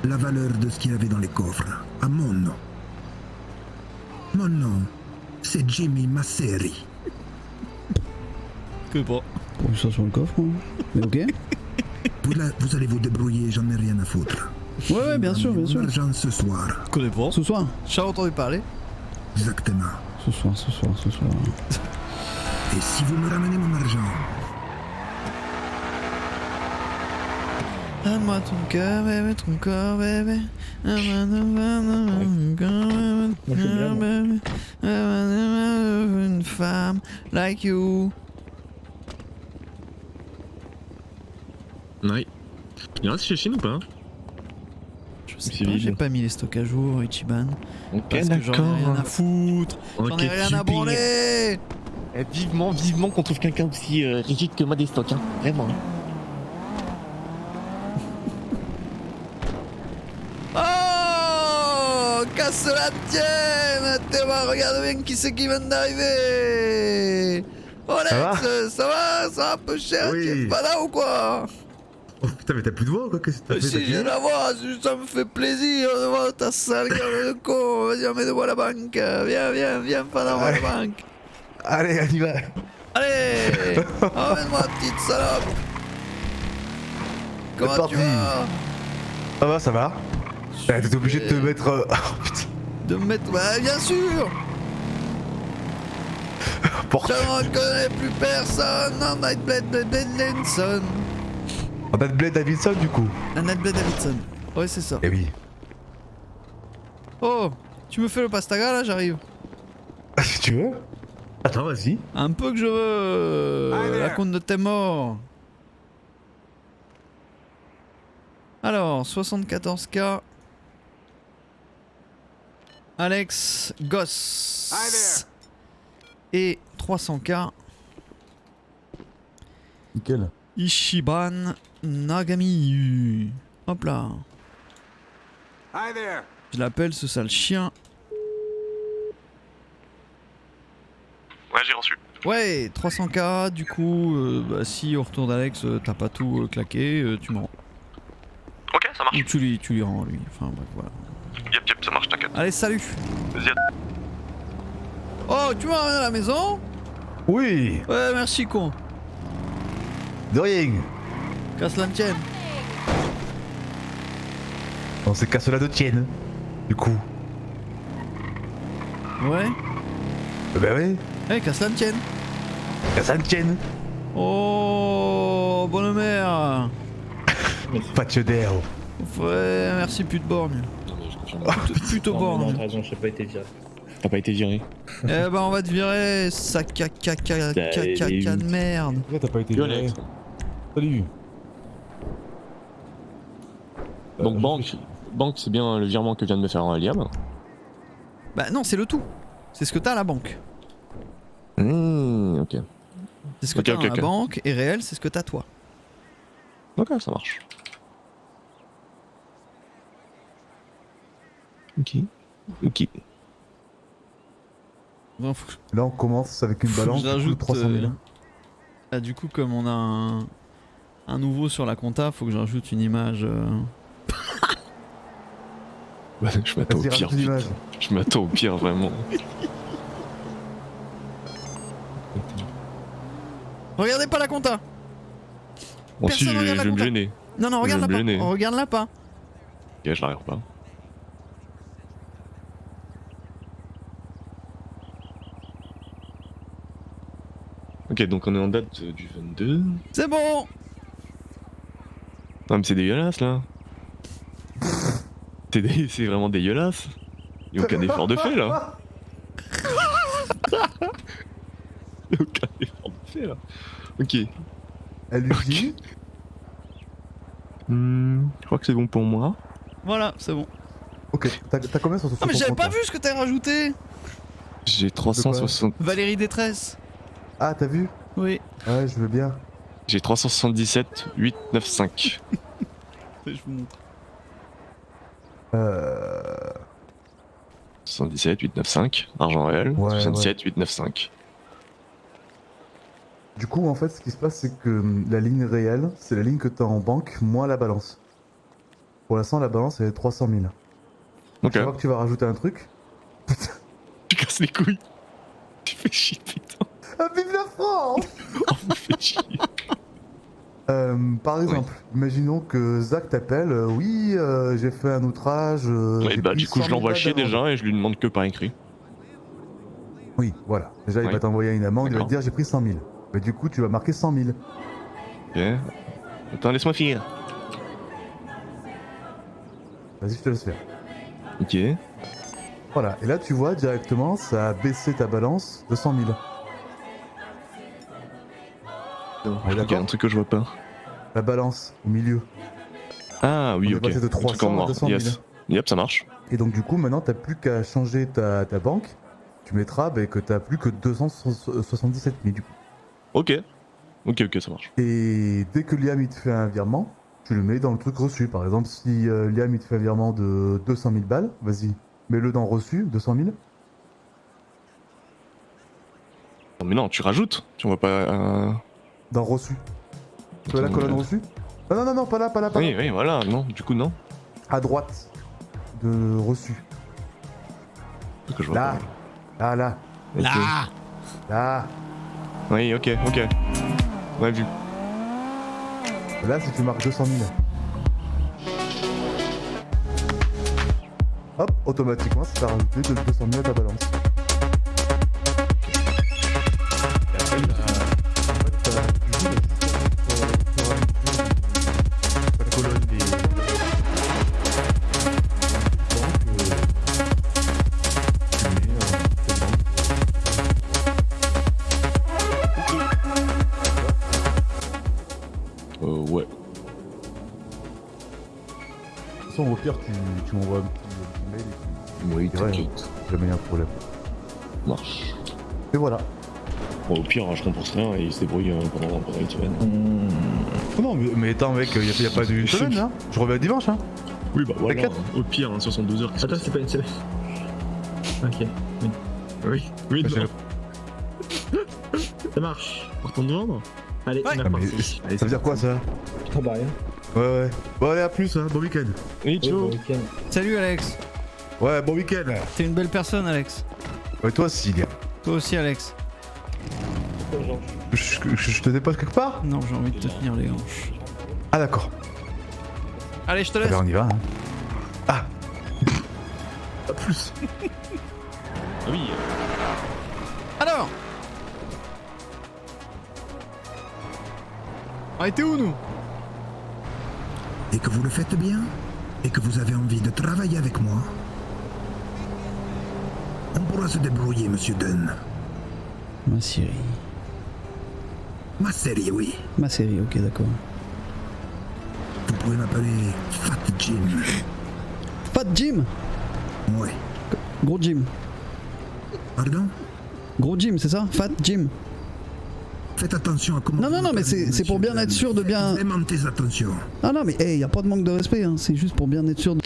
M: la valeur de ce qu'il y avait dans les coffres, à mon nom. Mon nom, c'est Jimmy Masseri.
A: Que bon.
K: Pour que ce soit sur le coffre, hein. Mais ok.
M: Vous allez vous débrouiller, j'en ai rien à foutre.
K: Ouais, bien sûr, bien sûr.
M: L'argent ce soir.
A: Je connais pas.
K: Ce soir.
A: J'ai entendu parler.
M: Exactement.
K: Ce soir.
M: Et si vous me ramenez mon argent,
A: Donne-moi ton cœur, bébé, ton corps, bébé. Une femme like you.
F: Ouais. Il reste chez Chine ou pas?
A: Je sais
F: C'est
A: pas,
F: vide.
A: j'ai pas mis les stocks à jour, Ichiban.
F: Ok,
A: Parce que j'en ai rien à foutre. J'en ai rien à branler.
F: Vivement qu'on trouve quelqu'un aussi rigide que moi des stocks, hein. Vraiment.
A: Oh, casse la tienne. Regarde bien qui c'est qui vient d'arriver. Oh Alex, ça va un peu cher,
M: Oui.
A: tu es pas là ou quoi?
M: oh putain, mais t'as plus de voix ou quoi? Qu'est-ce que t'as fait?
A: Si j'ai la voix, ça me fait plaisir de voir ta sale gueule de con. Vas-y, emmène-moi à la banque. Viens, pendant la banque.
M: Allez, on y va.
A: Allez, emmène-moi, petite salope. Comment tu vas?
M: Ça va. T'es obligé de te mettre...
A: De me mettre... Bah, bien sûr. Je ne reconnais plus personne. Non, Nightblade Davidson.
M: Nightblade Davidson, du coup.
A: La Nightblade Davidson. Ouais, c'est ça.
M: Eh oui.
A: Oh, tu me fais le pastaga là, j'arrive.
M: Si tu veux.
N: Attends, vas-y.
A: Un peu que je veux. La compte de tes morts. Alors, 74K. Alex Goss. Et 300K.
N: Nickel.
A: Ishiban Nagami. Hop là. Je l'appelle ce sale chien.
J: Ouais, j'ai reçu.
A: Ouais, 300K, du coup, si au retour d'Alex, t'as pas tout claqué, tu me rends.
J: Ok, ça marche.
A: Ou tu lui rends, lui. Enfin, bref, voilà.
J: Yep, ça marche, t'inquiète.
A: Allez, salut.
J: Vas-y.
A: Oh, tu m'as ramené à la maison?
N: Oui.
A: Ouais, merci, con.
N: De rien.
A: Casse la tienne.
N: On s'est cassé la de tienne. Du coup.
A: Ouais.
N: Bah oui.
A: Eh, casse la tienne.
N: Casse la tienne.
A: Oh, bonne mère.
N: Pas de d'air.
A: Ouais, merci, pute borgne. Pute borgne.
C: Non, raison, j'ai pas été viré.
F: T'as pas été viré.
A: Eh ben, on va te virer, sac caca de merde.
N: Ouais, t'as pas été viré. Salut.
F: Donc banque, c'est bien le virement que vient de me faire Liam.
A: Bah non, c'est le tout. C'est ce que t'as à la banque.
F: Ok.
A: C'est ce que t'as à la banque, et réel, c'est ce que t'as toi.
F: Ok, ça marche. Ok.
A: Bon,
N: là, on commence avec une balance de 300 000.
A: Ah, du coup, comme on a un nouveau sur la compta, faut que j'ajoute une image.
F: Je m'attends au pire. Je m'attends au pire, vraiment.
A: Regardez pas la compta.
F: Bon, si, je vais me gêner.
A: Non, regarde-la pas. Regarde-la pas.
F: Ok, je la regarde pas. Ok, donc on est en date du 22.
A: C'est bon.
F: Non mais c'est dégueulasse là. C'est vraiment dégueulasse. Y'a aucun effort de fait là. Y'a aucun effort de fait là. Ok.
N: Elle lui dit.
F: Je crois que c'est bon pour moi.
A: Voilà, c'est bon.
N: Ok, t'as combien sur ce compte?
A: Ah mais j'avais pas vu ce que t'as rajouté.
F: J'ai 360.
A: Valérie Détresse.
N: Ah, t'as vu?
A: Oui.
N: Ouais, je veux bien.
F: J'ai 377 895.
A: Je vous montre.
F: 77 895, argent réel.
N: Ouais,
F: 77 895.
N: Du coup, en fait, ce qui se passe, c'est que la ligne réelle, c'est la ligne que t'as en banque, moins la balance. Pour l'instant, la balance, elle est 300 000.
F: Ok.
N: Je vois que tu vas rajouter un truc.
F: Tu casses les couilles. Tu fais chier, putain.
N: Ah, vive la France!
F: Oh, me fait chier.
N: Par exemple, imaginons que Zach t'appelle, oui, j'ai fait un outrage.
F: Ouais, bah du coup je l'envoie chier déjà et je lui demande que par écrit.
N: Oui, voilà. Déjà il va t'envoyer une amende, il va te dire j'ai pris 100 000. Mais du coup tu vas marquer 100 000.
F: Ok. Attends, laisse-moi finir.
N: Vas-y, je te laisse faire.
F: Ok.
N: Voilà, et là tu vois directement, ça a baissé ta balance de 100 000.
F: Il y a un truc que je vois pas.
N: La balance, au milieu.
F: Ah oui,
N: on
F: ok.
N: est passé de 300 à 200 000.
F: Yes. Yep, ça marche.
N: Et donc du coup, maintenant, t'as plus qu'à changer ta banque. Tu mettras que t'as plus que 277 000 du coup.
F: Ok. Ok, ça marche.
N: Et dès que Liam il te fait un virement, tu le mets dans le truc reçu. Par exemple, si Liam il te fait un virement de 200 000 balles, vas-y, mets-le dans reçu, 200 000.
F: Non mais non, tu rajoutes. Tu vois pas...
N: Dans reçu. Tu vois la colonne reçu? Non, pas là.
F: Oui, voilà, non, du coup non.
N: À droite de reçu.
F: Que je vois
N: là.
F: Pas.
N: Là.
F: Okay.
N: Là.
F: Oui, ok. Ouais, vu.
N: Là, si tu marques 200 000. Hop, automatiquement, ça t'a rajouté de 200 000 à ta balance. pire, tu m'envoies un petit mail et
F: Oui,
N: tu dirais,
F: t'inquiète.
N: jamais un problème.
F: Marche.
N: Et voilà.
F: Bon, au pire, je rembourse rien et il se débrouille pendant une semaine.
N: Oh non, mais attends, mec, y a pas d'une semaine là. Je reviens dimanche, hein.
F: Oui, bah voilà.
N: T'inquiète.
F: Au pire, 72 heures.
C: Attends, c'est pas une semaine. Ok. Oui,
N: Bah,
C: non. Ça marche. Partons de vendre. Allez, on est
N: Ah, mais
C: reparti. Allez,
N: ça veut dire quoi ça?
C: Oh bah rien.
N: Ouais. Bon, allez, à plus, hein. Bon week-end.
F: Oui, ciao.
A: Salut Alex.
N: Ouais, bon week-end.
A: T'es une belle personne, Alex.
N: Ouais, toi aussi, Liam.
A: Toi aussi, Alex.
N: Je te dépose quelque part?
A: Non, j'ai envie de te tenir les hanches.
N: Ah, d'accord.
A: Allez, je te laisse.
N: Ah, ben, on y va, hein. Ah.
F: À plus. Ah oui.
A: Alors, on était où nous?
M: Et que vous le faites bien, et que vous avez envie de travailler avec moi, on pourra se débrouiller, monsieur Dunn.
K: Ma série.
M: Ma série, oui.
K: Ma série, ok, d'accord.
M: Vous pouvez m'appeler Fat Jim.
K: Fat Jim?
M: Ouais.
K: Gros Jim.
M: Pardon?
K: Gros Jim, c'est ça? Fat Jim.
M: Faites attention à comment...
K: Non, mais c'est pour bien être sûr de bien...
M: Vraiment tes attentions.
K: Ah non, mais hey, y a pas de manque de respect, hein. C'est juste pour bien être sûr de...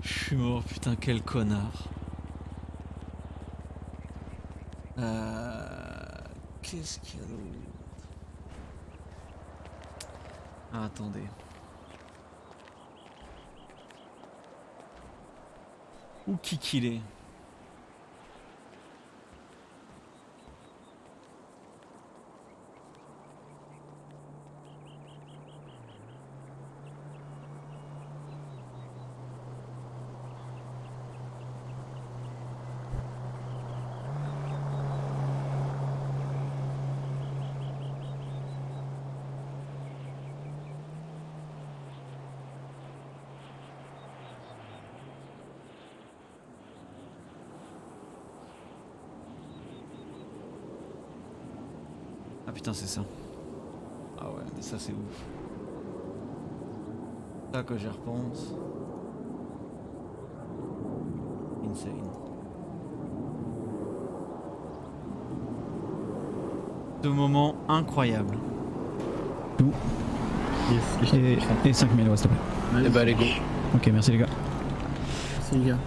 A: Je suis mort, putain, quel connard. Qu'est-ce qu'il y a d'autre? Ah, attendez. Où qu'il est? Ah putain, c'est ça. Ah ouais, mais ça c'est ouf. Ça que j'y repense. Insane. Ce moment incroyable.
K: Tout. Et 5000, ouais, s'il te plaît.
I: Et bah, allez, go.
K: Ok, merci les gars.
I: Merci les gars.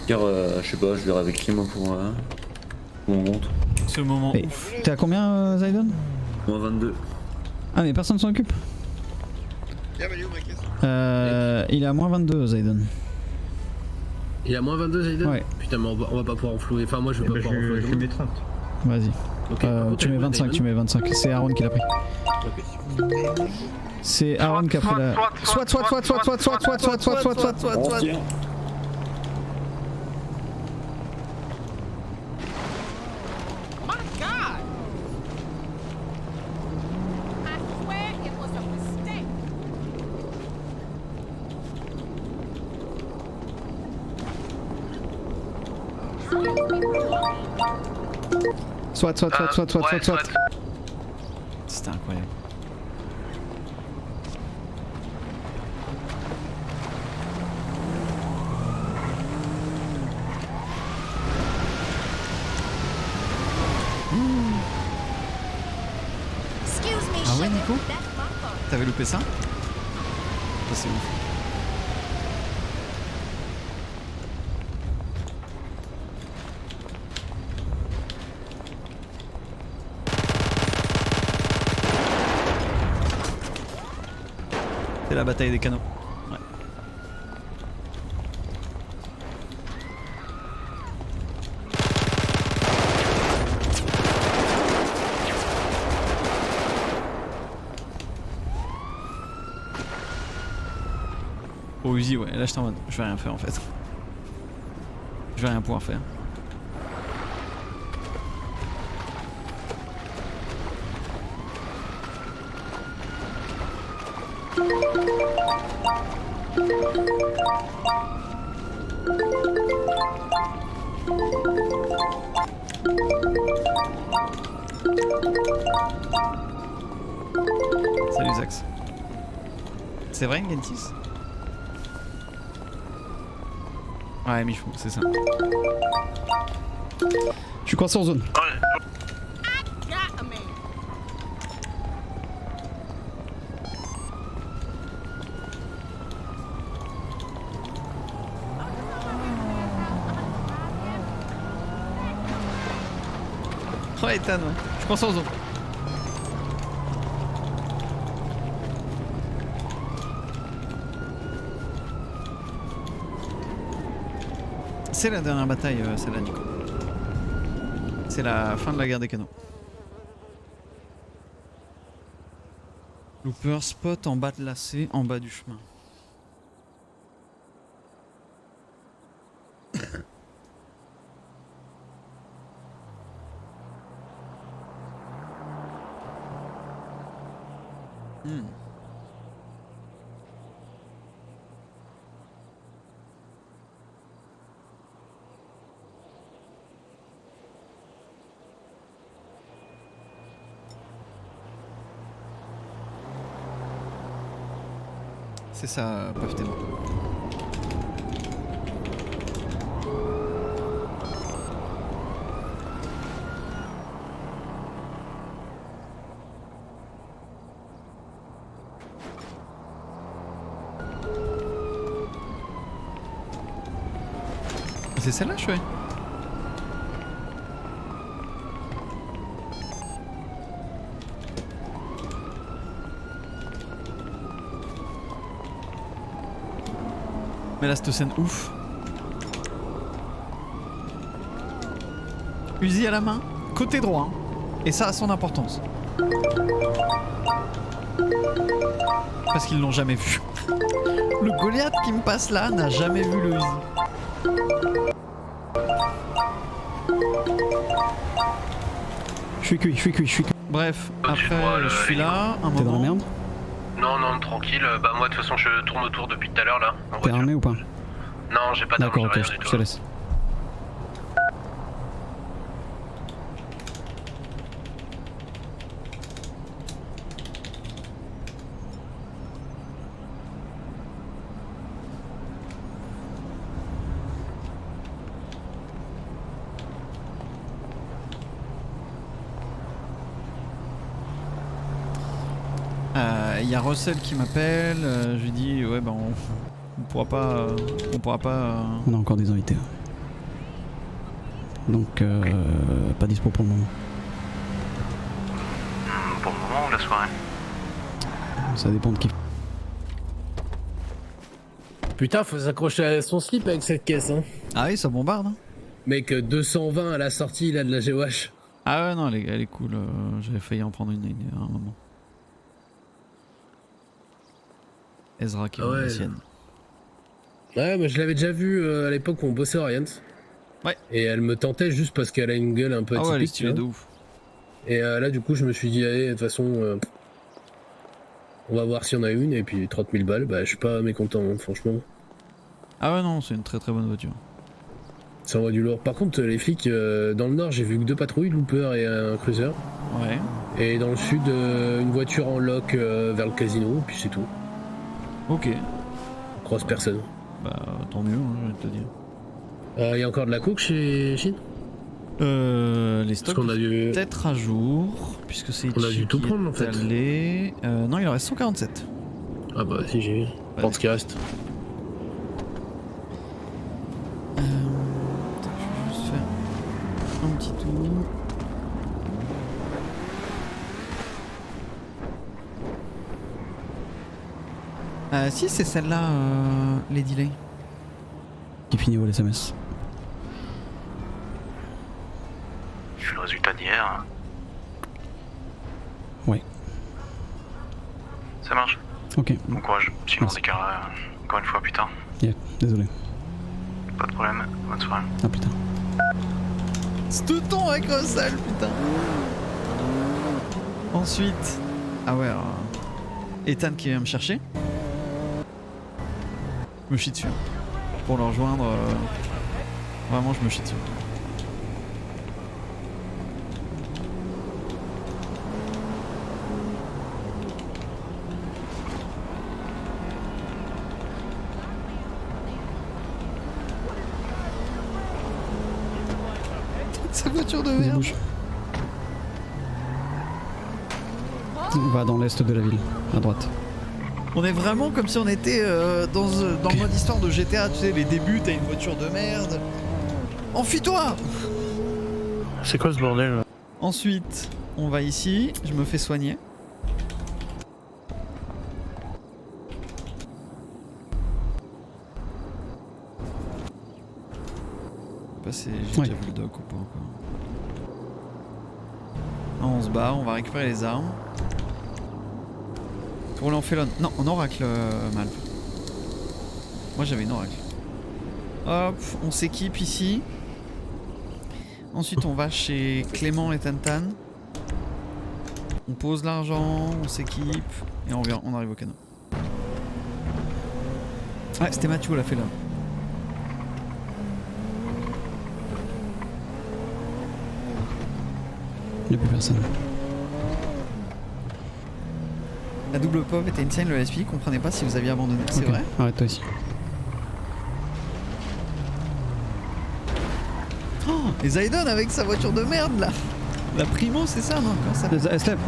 O: Car je sais pas, je verrai avec qui moi pour mon compte.
A: Ce moment
K: Et
A: ouf.
K: t'es à combien, Zayden?
O: Moins 22.
K: Ah, mais personne s'en occupe? Il est à moins 22, Zayden.
I: Il est à moins 22, Zayden?
K: Ouais.
I: Putain, mais on va pas pouvoir enflouer. Enfin, moi je vais pas pouvoir enflouer.
C: Je mets 30.
K: Vas-y.
I: Ok, par contre,
K: Tu mets 25, tu mets 25. C'est Aaron qui l'a pris. C'est Aaron qui a pris la... Soit. Soit.
A: C'était incroyable. Ah ouais, Nico? T'avais loupé ça? Ça c'est ouf. C'est la bataille des canons. Ouais. Au Uzi, ouais, là j'étais en mode, je vais rien faire en fait. Je vais rien pouvoir faire. Salut Zax. C'est vrai, Gentis? Ouais, Michou, c'est ça.
K: Je suis coincé en zone.
A: Ouais, Ethan, ouais. Je suis coincé en zone. C'est la dernière bataille, celle-là, Nico. C'est la fin de la guerre des canaux. Looper spot en bas de lacet, en bas du chemin. C'est ça, Puff Témo. C'est celle-là, je fais. Mais là, cette scène ouf. Uzi à la main, côté droit. Et ça a son importance. Parce qu'ils l'ont jamais vu. Le Goliath qui me passe là n'a jamais vu le Uzi.
K: Je suis cuit.
A: Bref, après je suis là, un moment.
K: T'es dans la merde?
E: Non, non, tranquille. Bah, moi, de toute façon, je tourne autour depuis tout à l'heure là.
K: T'es armé ou pas?
E: Non, j'ai pas d'arme.
K: D'accord, ok,
E: rien
K: je
E: du
K: te
E: tout.
K: laisse.
A: Il y a Russell qui m'appelle, je lui dis ouais bah on pourra pas
K: On a encore des invités. Donc pas dispo pour le moment.
P: Pour le moment ou la soirée?
K: Ça dépend de qui.
I: Putain, faut s'accrocher à son slip avec cette caisse, hein.
A: Ah oui, ça bombarde. Hein.
I: Mec, 220 à la sortie là de la GOH.
A: Ah ouais, non, elle est cool. J'avais failli en prendre une à un moment. Ezra qui est la sienne.
I: Ouais, moi je l'avais déjà vue à l'époque où on bossait Orient.
A: Ouais.
I: Et elle me tentait juste parce qu'elle a une gueule un peu atypique.
A: Ah ouais, elle est stylée de ouf.
I: Et là, du coup, je me suis dit, allez, de toute façon, on va voir si on a une. Et puis 30 000 balles, bah je suis pas mécontent, hein, franchement.
A: Ah ouais, non, c'est une très très bonne voiture.
I: Ça envoie du lourd. Par contre, les flics, dans le nord, j'ai vu que 2 patrouilles, Looper et un cruiser.
A: Ouais.
I: Et dans le sud, une voiture en lock vers le casino, puis c'est tout.
A: Ok.
I: Grosse personne.
A: Bah tant mieux, hein, je vais te dire.
I: Y a encore de la coke chez Chine?
A: Les stocks
I: qu'on a dû...
A: peut-être à jour, puisque c'est
I: on a dû tout prendre en fait.
A: Non, il en reste 147.
I: Ah bah si, j'ai vu. Je pense qu'il reste.
A: Je vais juste faire un petit tour. Si, c'est celle-là, les delays.
K: Qui finit au SMS.
P: Je suis le résultat d'hier. Hein.
K: Ouais.
P: Ça marche.
K: Ok.
P: Bon courage. Sinon on décalera encore une fois plus tard.
K: Yeah, désolé.
P: Pas de problème. Bonne soirée.
K: À plus tard.
A: C'est tout ton avec Russell, putain. Ensuite... Ah ouais, alors... Ethan qui vient me chercher. Je me chie dessus. Pour le rejoindre, vraiment je me chie dessus. Sa voiture de
K: Vas-y,
A: merde.
K: bouge. On va dans l'est de la ville, à droite.
A: On est vraiment comme si on était dans le mode histoire de GTA, tu sais, les débuts, t'as une voiture de merde. Enfuis-toi.
B: C'est quoi ce bordel là?
A: Ensuite, on va ici, je me fais soigner. J'ai déjà vu le doc ou pas encore. Ah, on se barre, on va récupérer les armes. Pour rouler en félon. Non, en oracle, Malp. Moi j'avais une oracle. Hop, on s'équipe ici. Ensuite on va chez Clément et Tantan. On pose l'argent, on s'équipe et on arrive au canot. Ah, c'était Mathieu la félon.
K: Il n'y a plus personne.
A: La double pop était insane, le SP, comprenez pas si vous aviez abandonné. C'est
K: Ok,
A: vrai?
K: arrête-toi ici.
A: Oh, et Zayden avec sa voiture de merde là. La Primo, c'est ça, non? Comment ça s'appelle?
K: Elle se lève.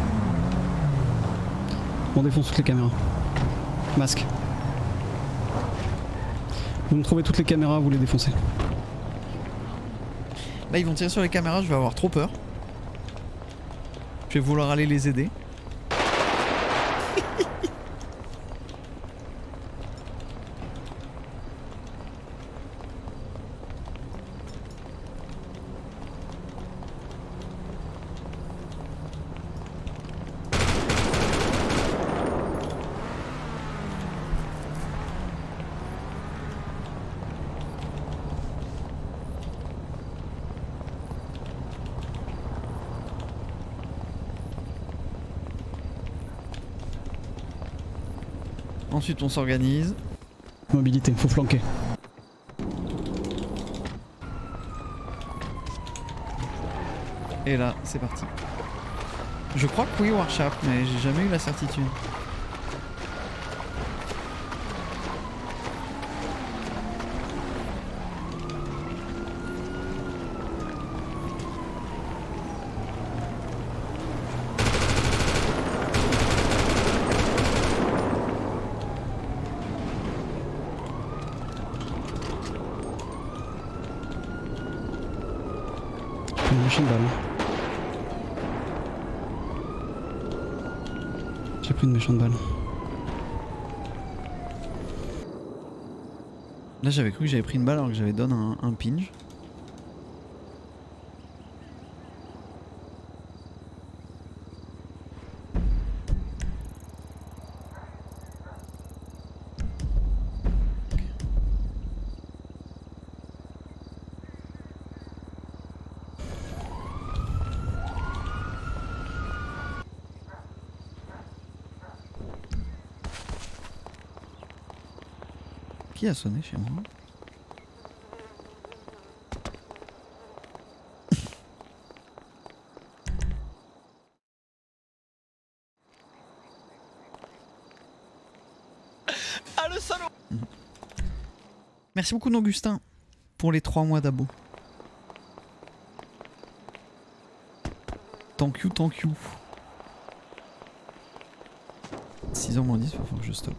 K: On défonce toutes les caméras. Masque. Vous me trouvez toutes les caméras, vous les défoncez.
A: Là, ils vont tirer sur les caméras, je vais avoir trop peur. Je vais vouloir aller les aider. Ensuite on s'organise.
K: Mobilité, faut flanquer.
A: Et là, c'est parti. Je crois que oui, Warshap, mais j'ai jamais eu la certitude.
K: Une méchante balle. J'ai pris une méchante balle.
A: Là j'avais cru que j'avais pris une balle alors que j'avais donné un pinch. Qui a sonné chez moi? Ah le salaud! Merci beaucoup d'Augustin pour les 3 mois d'abo. Thank you, thank you. 6h moins 10, il faut que je stoppe.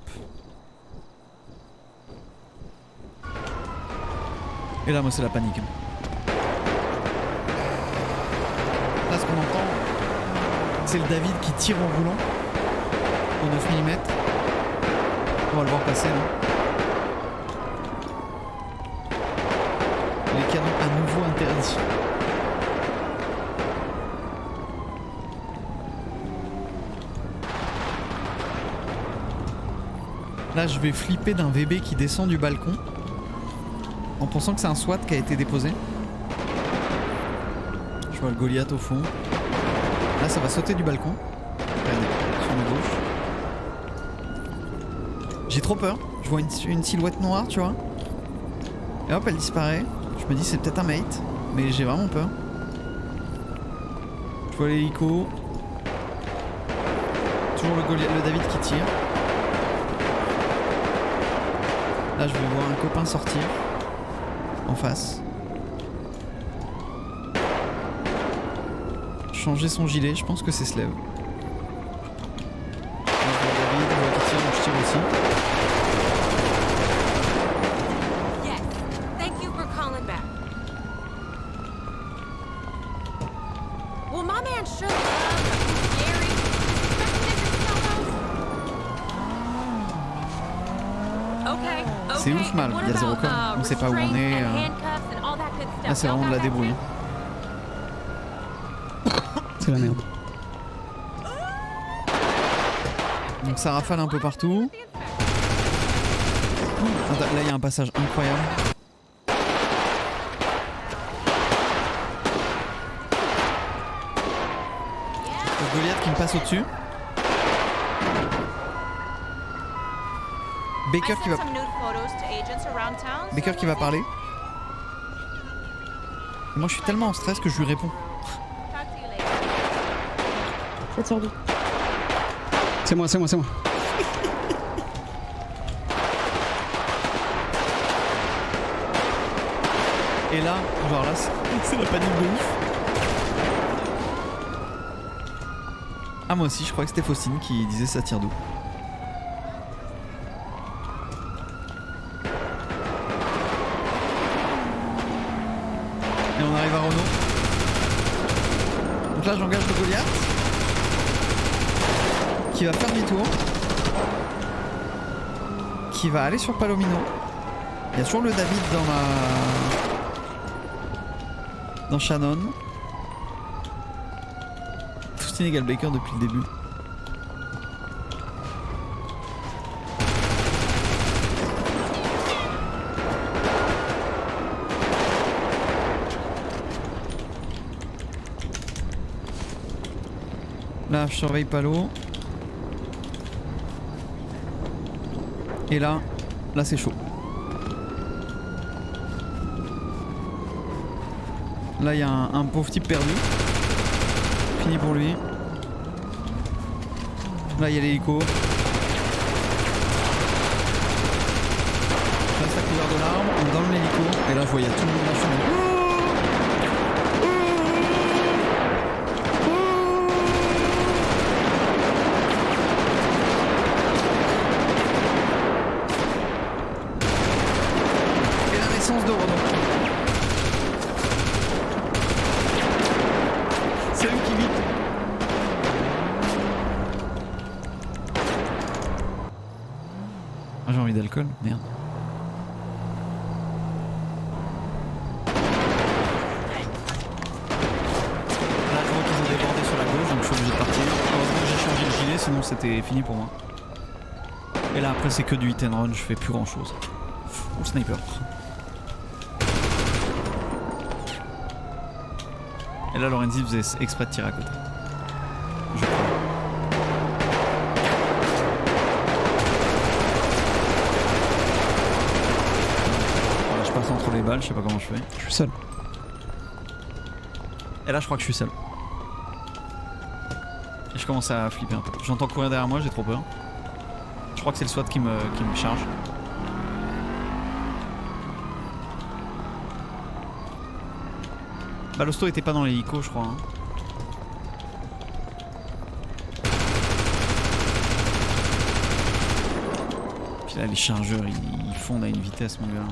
A: Et là, moi, c'est la panique. Là, ce qu'on entend, c'est le David qui tire en roulant au 9 mm. On va le voir passer là. Les canons à nouveau interdits. Là, je vais flipper d'un VB qui descend du balcon en pensant que c'est un SWAT qui a été déposé. Je vois le Goliath au fond. Là, ça va sauter du balcon. Regardez, sur ma gauche. J'ai trop peur. Je vois une silhouette noire, tu vois. Et hop, elle disparaît. Je me dis c'est peut-être un mate, mais j'ai vraiment peur. Je vois l'hélico. Toujours le David qui tire. Là, je vais voir un copain sortir en face. changer son gilet, je pense que c'est Slave. Je vois David, je vois qu'il tire, donc je tire aussi.
Q: Yes. Thank you for calling back. Well, my man sure loves Gary. Okay.
A: C'est ouf mal, il y a 0 com, on sait pas où on est. Là c'est vraiment de la débrouille.
K: C'est la merde.
A: Donc ça rafale un peu partout. Attends, là il y a un passage incroyable. Le Goliath qui me passe au-dessus. Baker qui va parler. Et moi je suis tellement en stress que je lui réponds.
K: C'est moi.
A: Et là, genre là, c'est la panique de ouf. Ah moi aussi, je crois que c'était Faustine qui disait ça tire d'où. Et on arrive à Renault. Donc là j'engage le Goliath qui va faire demi-tour, qui va aller sur Palomino. Il y a toujours le David dans Shannon. Faustine égale Baker depuis le début. Là, je surveille Palo. Et là c'est chaud. Là, il y a un pauvre type perdu. Fini pour lui. Là, il y a l'hélico. Je reste à couvert de l'arbre, on est dans l'hélico. Et là, je vois, il y a tout le monde là. De Renault. C'est lui qui vite. Ah, j'ai envie d'alcool, merde. Là je vois qu'ils ont débordé sur la gauche, donc je suis obligé de partir. Heureusement que j'ai changé le gilet, sinon c'était fini pour moi. Et là après c'est que du hit and run, je fais plus grand chose. Oh, sniper. Et là Lorenzi faisait exprès de tirer à côté. Je crois. Voilà, je passe entre les balles, je sais pas comment je fais.
K: Je suis seul.
A: Et là je crois que je suis seul. Et je commence à flipper un peu. J'entends courir derrière moi, j'ai trop peur. Je crois que c'est le SWAT qui me charge. Bah l'hosto était pas dans l'hélico je crois hein. Puis là les chargeurs ils fondent à une vitesse mon gars.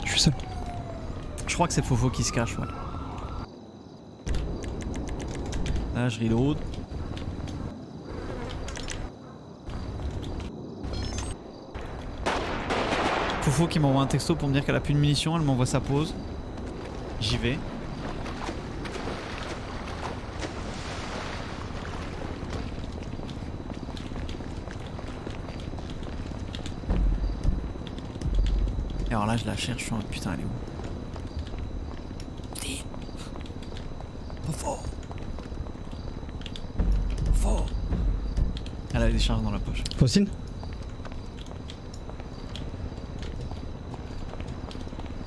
K: Je suis seul.
A: Je crois que c'est Fofo qui se cache ouais. Là je reload. Fofo qui m'envoie un texto pour me dire qu'elle a plus de munitions, elle m'envoie sa pause. J'y vais. Et alors là je la cherche, je suis en mode putain elle est où? Fofo. Fofo. Elle a des charges dans la poche.
K: Faustine?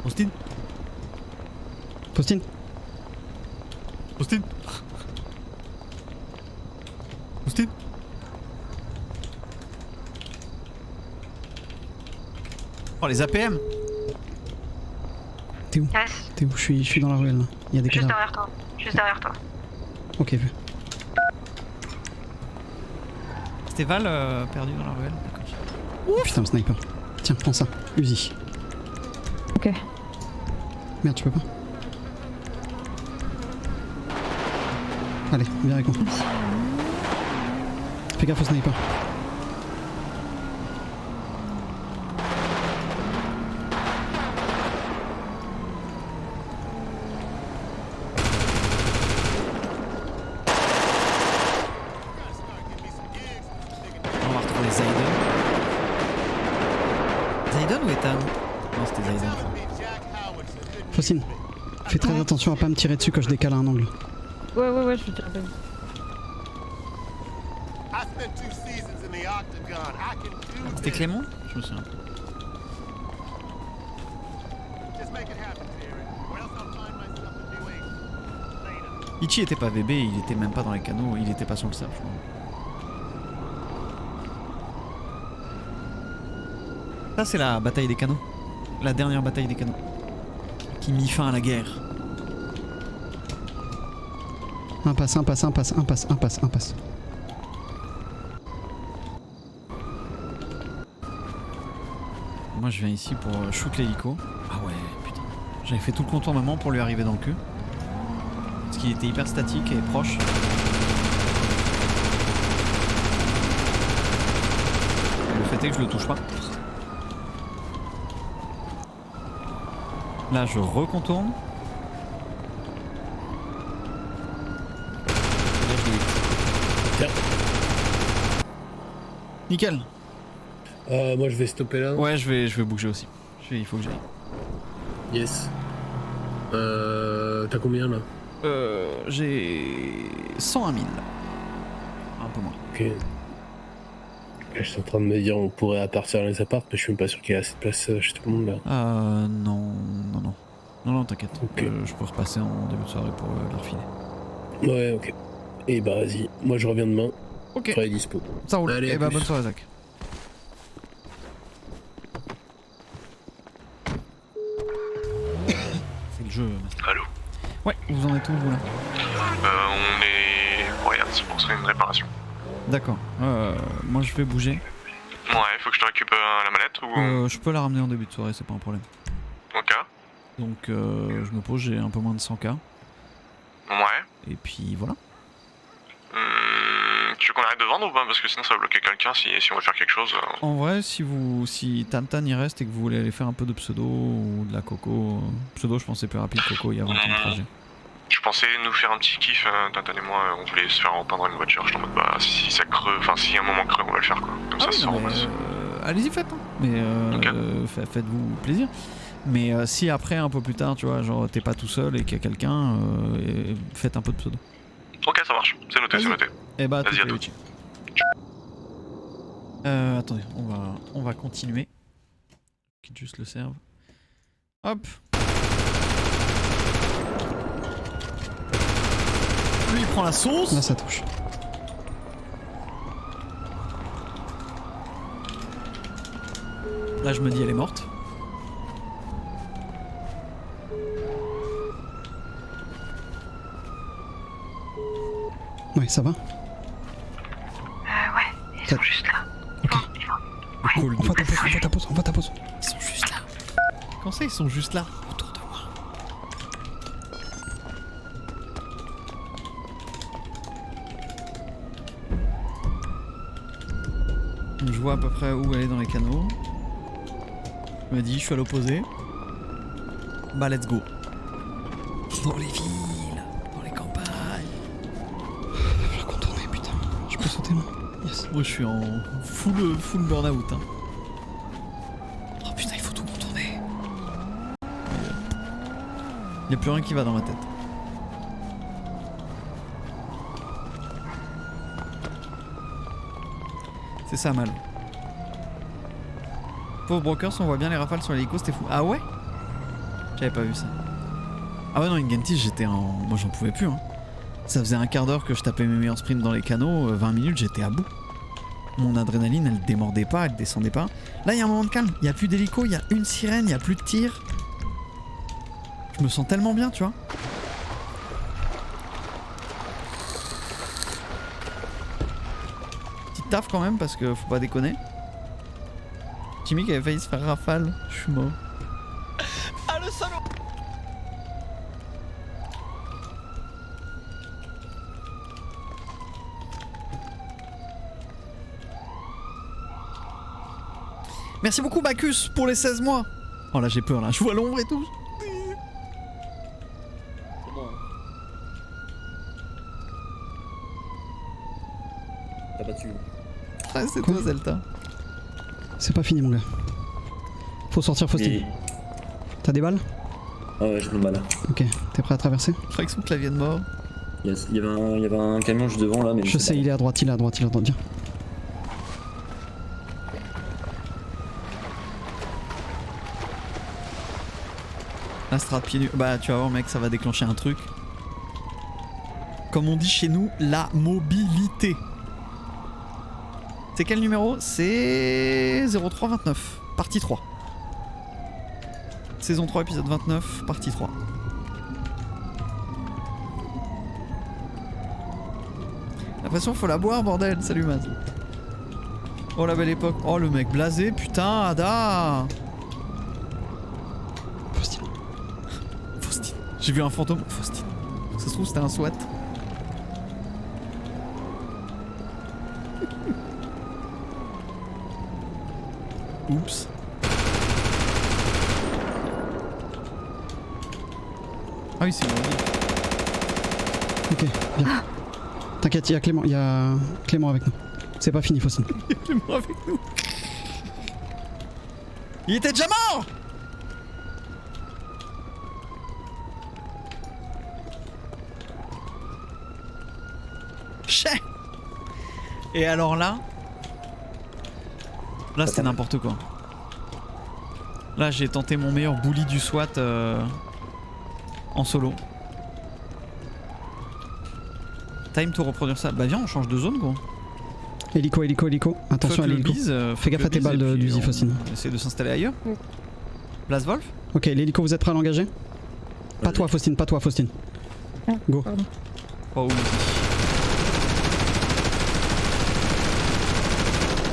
A: Faustine?
K: Faustine?
A: Faustine? Faustine? Oh les APM!
K: T'es où?
G: Yes.
K: T'es où? Je suis dans la ruelle là. Il y a des
G: Juste
K: cadavres.
G: derrière toi. Juste derrière toi.
K: Ok, vu.
A: C'était Val perdu dans la ruelle.
K: Oh, putain, le sniper. Tiens, prends ça. Uzi.
L: Ok.
K: Merde, tu peux pas. Allez, viens avec moi. Fais gaffe au sniper.
A: On va retrouver Zayden. Zayden ou Ethan? Non, c'était Zayden.
K: Faucine, fais très attention à pas me tirer dessus quand je décale à un angle.
L: Ouais, je vais te rappeler.
A: C'était Clément? Je me souviens. Ichi était pas VB, il était même pas dans les canaux, il était pas sur le sable, je crois. Ça c'est la bataille des canaux. La dernière bataille des canaux. Qui mit fin à la guerre.
K: Impasse.
A: Moi je viens ici pour shoot l'hélico. Ah ouais, putain. J'avais fait tout le contournement pour lui arriver dans le cul. Parce qu'il était hyper statique et proche. Le fait est que je le touche pas. Là je recontourne. Et là je le hit.
I: Tiens.
A: Nickel.
I: Moi je vais stopper là.
A: Ouais, je vais bouger aussi. Il faut que j'aille.
I: Yes. T'as combien là?
A: J'ai 101 000. Un peu moins.
I: Ok. Je suis en train de me dire on pourrait appartir dans les apparts, mais je suis même pas sûr qu'il y ait assez de place chez tout le monde là.
A: Non, t'inquiète.
I: Okay.
A: Je peux repasser en début de soirée pour leur filer.
I: Ouais, ok. Et bah vas-y, moi je reviens demain.
A: Ok.
I: Prêt et dispo.
A: Ça roule.
I: Allez,
A: et bah bonne soirée Zach. C'est le jeu.
P: Allô?
A: Ouais, vous en êtes où vous là?
P: On est... Regarde, c'est pour se faire une réparation.
A: D'accord. Moi je vais bouger.
P: Ouais, faut que je te récupère la mallette ou...
A: Je peux la ramener en début de soirée, c'est pas un problème.
P: Ok.
A: Donc je me pose, j'ai un peu moins de 100K.
P: Ouais.
A: Et puis voilà.
P: Tu veux qu'on arrête de vendre ou pas? Parce que sinon ça va bloquer quelqu'un si on veut faire quelque chose.
A: En vrai, si Tantan y reste et que vous voulez aller faire un peu de pseudo ou de la coco, pseudo je pense c'est plus rapide, coco il y a 20 ans de trajet.
P: Je pensais nous faire un petit kiff, Tantan et moi, on voulait se faire repeindre une voiture. Je t'en mode bah si ça creuse, enfin si y a un moment creux on va le faire quoi. Comme ça se repasse.
A: Allez-y faites, hein. Mais faites-vous plaisir. Mais si après un peu plus tard tu vois genre t'es pas tout seul et qu'il y a quelqu'un, faites un peu de pseudo.
P: Ok ça marche, c'est noté, c'est noté.
A: Et bah
P: vas-y à tout.
A: Attendez, on va continuer. Quitte juste le serve. Hop. Lui il prend la sauce.
K: Là ça touche.
A: Là je me dis elle est morte.
K: Ouais, ça va?
G: Ouais, ils sont juste là.
K: Ok.
A: Cool.
K: On va ta pause.
A: Ils sont juste là. Comment ça ils sont juste là? Autour de moi. Donc, je vois à peu près où elle est dans les canaux. Je me dis je suis à l'opposé. Bah let's go. Dans les villes, dans les campagnes.
K: Je vais contourner, putain. Je peux sauter là. Yes.
A: Moi je suis en full burn-out. Hein. Oh putain, il faut tout contourner. Il n'y a plus rien qui va dans ma tête. C'est ça mal. Pauvre Brokers, on voit bien les rafales sur l'hélico, c'était fou. Ah ouais? J'avais pas vu ça. Ah ouais non, Ingantis, j'étais en... Moi j'en pouvais plus hein. Ça faisait un quart d'heure que je tapais mes meilleurs sprints dans les canaux, 20 minutes j'étais à bout. Mon adrénaline elle démordait pas, elle descendait pas. Là il y a un moment de calme, il y a plus d'hélico, il y a une sirène, il y a plus de tir. Je me sens tellement bien, tu vois. Petite taf quand même parce que faut pas déconner. Jimmy qui avait failli se faire rafale, je suis mort.
R: Ah le salaud!
A: Merci beaucoup Bacchus pour les 16 mois. Oh là j'ai peur là, je vois l'ombre et tout.
O: C'est bon. T'as battu.
A: Ah, c'est toi Zelta.
K: C'est pas fini mon gars. Faut sortir Faustine.
O: Mais-
K: T'as des balles?
O: Ah ouais, j'ai plein de balles.
K: Ok, t'es prêt à traverser?
A: Je crois que son clavier de mort.
O: Il y avait un camion juste devant là, mais.
K: Je sais, il est à droite, il est à droite, il est à droite. Viens.
A: La strat pied nu. Bah tu vas voir mec, ça va déclencher un truc. Comme on dit chez nous, la mobilité. C'est quel numéro? C'est 0329, partie 3. Saison 3, épisode 29, partie 3. L'impression faut la boire bordel, salut Maz. Oh la belle époque, oh le mec blasé, putain, Ada.
K: Faustine.
A: Faustine. J'ai vu un fantôme, Faustine. Ça se trouve c'était un SWAT. Oups. Ah oui c'est bon.
K: Ok, viens. T'inquiète, il y a Clément avec nous. C'est pas fini, Faustine.
A: Il y a Clément avec nous. Il était déjà mort. Chais. Et alors là c'était n'importe quoi. Là j'ai tenté mon meilleur bully du SWAT en solo. Time to reproduire ça. Bah viens on change de zone gros.
K: Hélico. Attention à l'hélico. Fais gaffe à tes balles d'Uzi, Faustine.
A: On essaie de s'installer ailleurs. Place Wolf.
K: Ok, l'hélico, vous êtes prêts à l'engager? Pas toi, Faustine. Go.
A: Oh,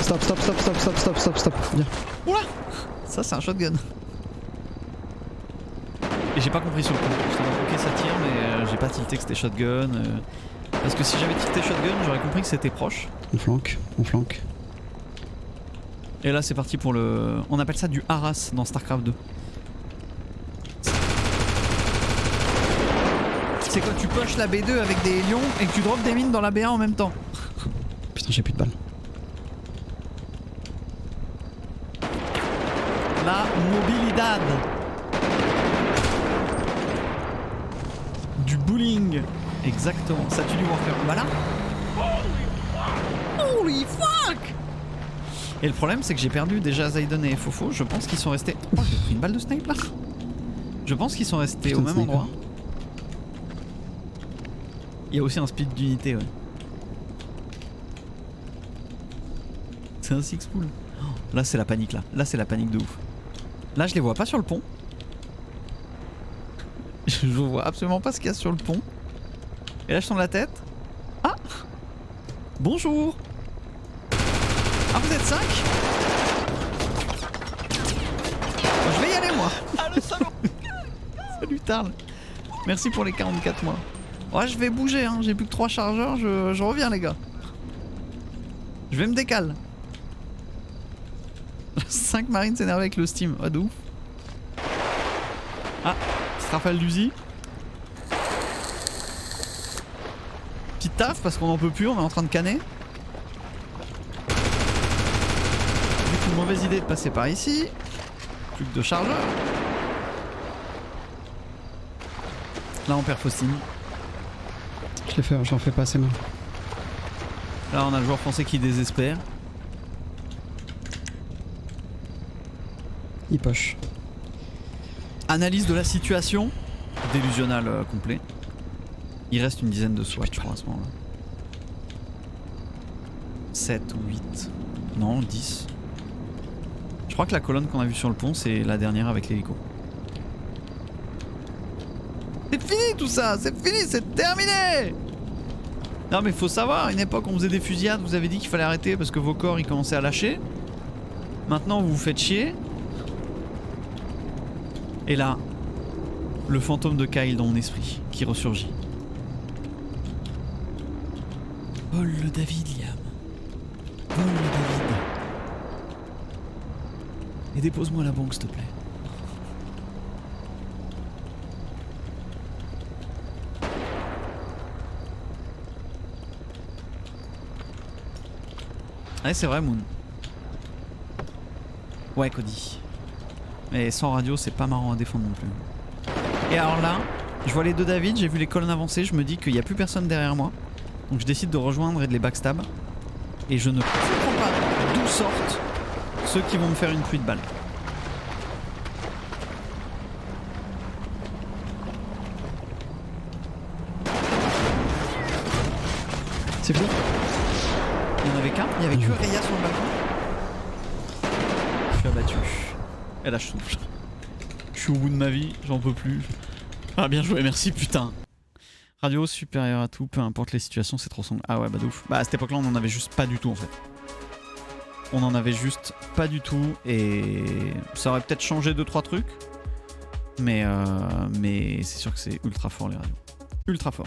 K: Stop. Viens.
A: Oula. Ça c'est un shotgun. Et j'ai pas compris sur le coup. Ok ça tire mais j'ai pas tilté que c'était shotgun. Parce que si j'avais tilté shotgun j'aurais compris que c'était proche.
K: On flanque.
A: Et là c'est parti pour le... On appelle ça du harass dans Starcraft 2. C'est quand tu pushes la B2 avec des hélions et que tu drops des mines dans la B1 en même temps.
K: Putain j'ai plus de balles.
A: La mobilidad. Du bullying. Exactement, ça tue du Warfare. Bah là. Holy fuck. Et le problème c'est que j'ai perdu déjà Zayden et Fofo. Je pense qu'ils sont restés... Oh j'ai pris une balle de snipe là. Je pense qu'ils sont restés au même endroit. Il y a aussi un speed d'unité ouais. C'est un six pool. Oh, là c'est la panique là. Là c'est la panique de ouf. Là je les vois pas sur le pont. Je vois absolument pas ce qu'il y a sur le pont. Et là je tourne la tête. Ah. Bonjour. Ah vous êtes 5. Je vais y aller moi.
R: Ah le salaud.
A: Salut Tarl. Merci pour les 44 mois. Ouais je vais bouger hein, j'ai plus que 3 chargeurs, je reviens les gars. Je vais me décaler. 5 marines s'énervent avec le Steam, ah de ouf. Ah, Strafale d'Uzi. Petite taf parce qu'on en peut plus, on est en train de canner. Du coup mauvaise idée de passer par ici. Plus que 2 chargeurs. Là on perd Faustine.
K: J'en fais pas assez mal.
A: Là on a le joueur français qui désespère.
K: Il poche.
A: Analyse de la situation. Délusionnal complet. Il reste une dizaine de SWAT je crois à ce moment-là. 7 ou 8. Non 10. Je crois que la colonne qu'on a vue sur le pont c'est la dernière avec l'hélico. C'est fini tout ça, c'est fini, c'est terminé. Non mais faut savoir, à une époque on faisait des fusillades, vous avez dit qu'il fallait arrêter parce que vos corps ils commençaient à lâcher. Maintenant vous vous faites chier. Et là, le fantôme de Kyle dans mon esprit qui ressurgit. Vole le David, Liam. Vole le David. Et dépose-moi à la banque s'il te plaît. Ouais c'est vrai Moon. Ouais Cody. Mais sans radio c'est pas marrant à défendre non plus. Et alors là, je vois les deux David, j'ai vu les colonnes avancer, je me dis qu'il n'y a plus personne derrière moi. Donc je décide de rejoindre et de les backstab. Et je ne comprends pas d'où sortent ceux qui vont me faire une pluie de balles. C'est fini. Il n'y en avait qu'un, il n'y avait que Raya sur le balcon. Je suis abattu. Et là je souffle. Je suis au bout de ma vie, j'en peux plus. Ah bien joué, merci putain. Radio supérieur à tout, peu importe les situations, c'est trop sombre. Ah ouais bah de ouf. Bah à cette époque là on en avait juste pas du tout en fait. On en avait juste pas du tout et ça aurait peut-être changé 2-3 trucs. Mais c'est sûr que c'est ultra fort les radios. Ultra fort.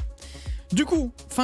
A: Du coup, fin du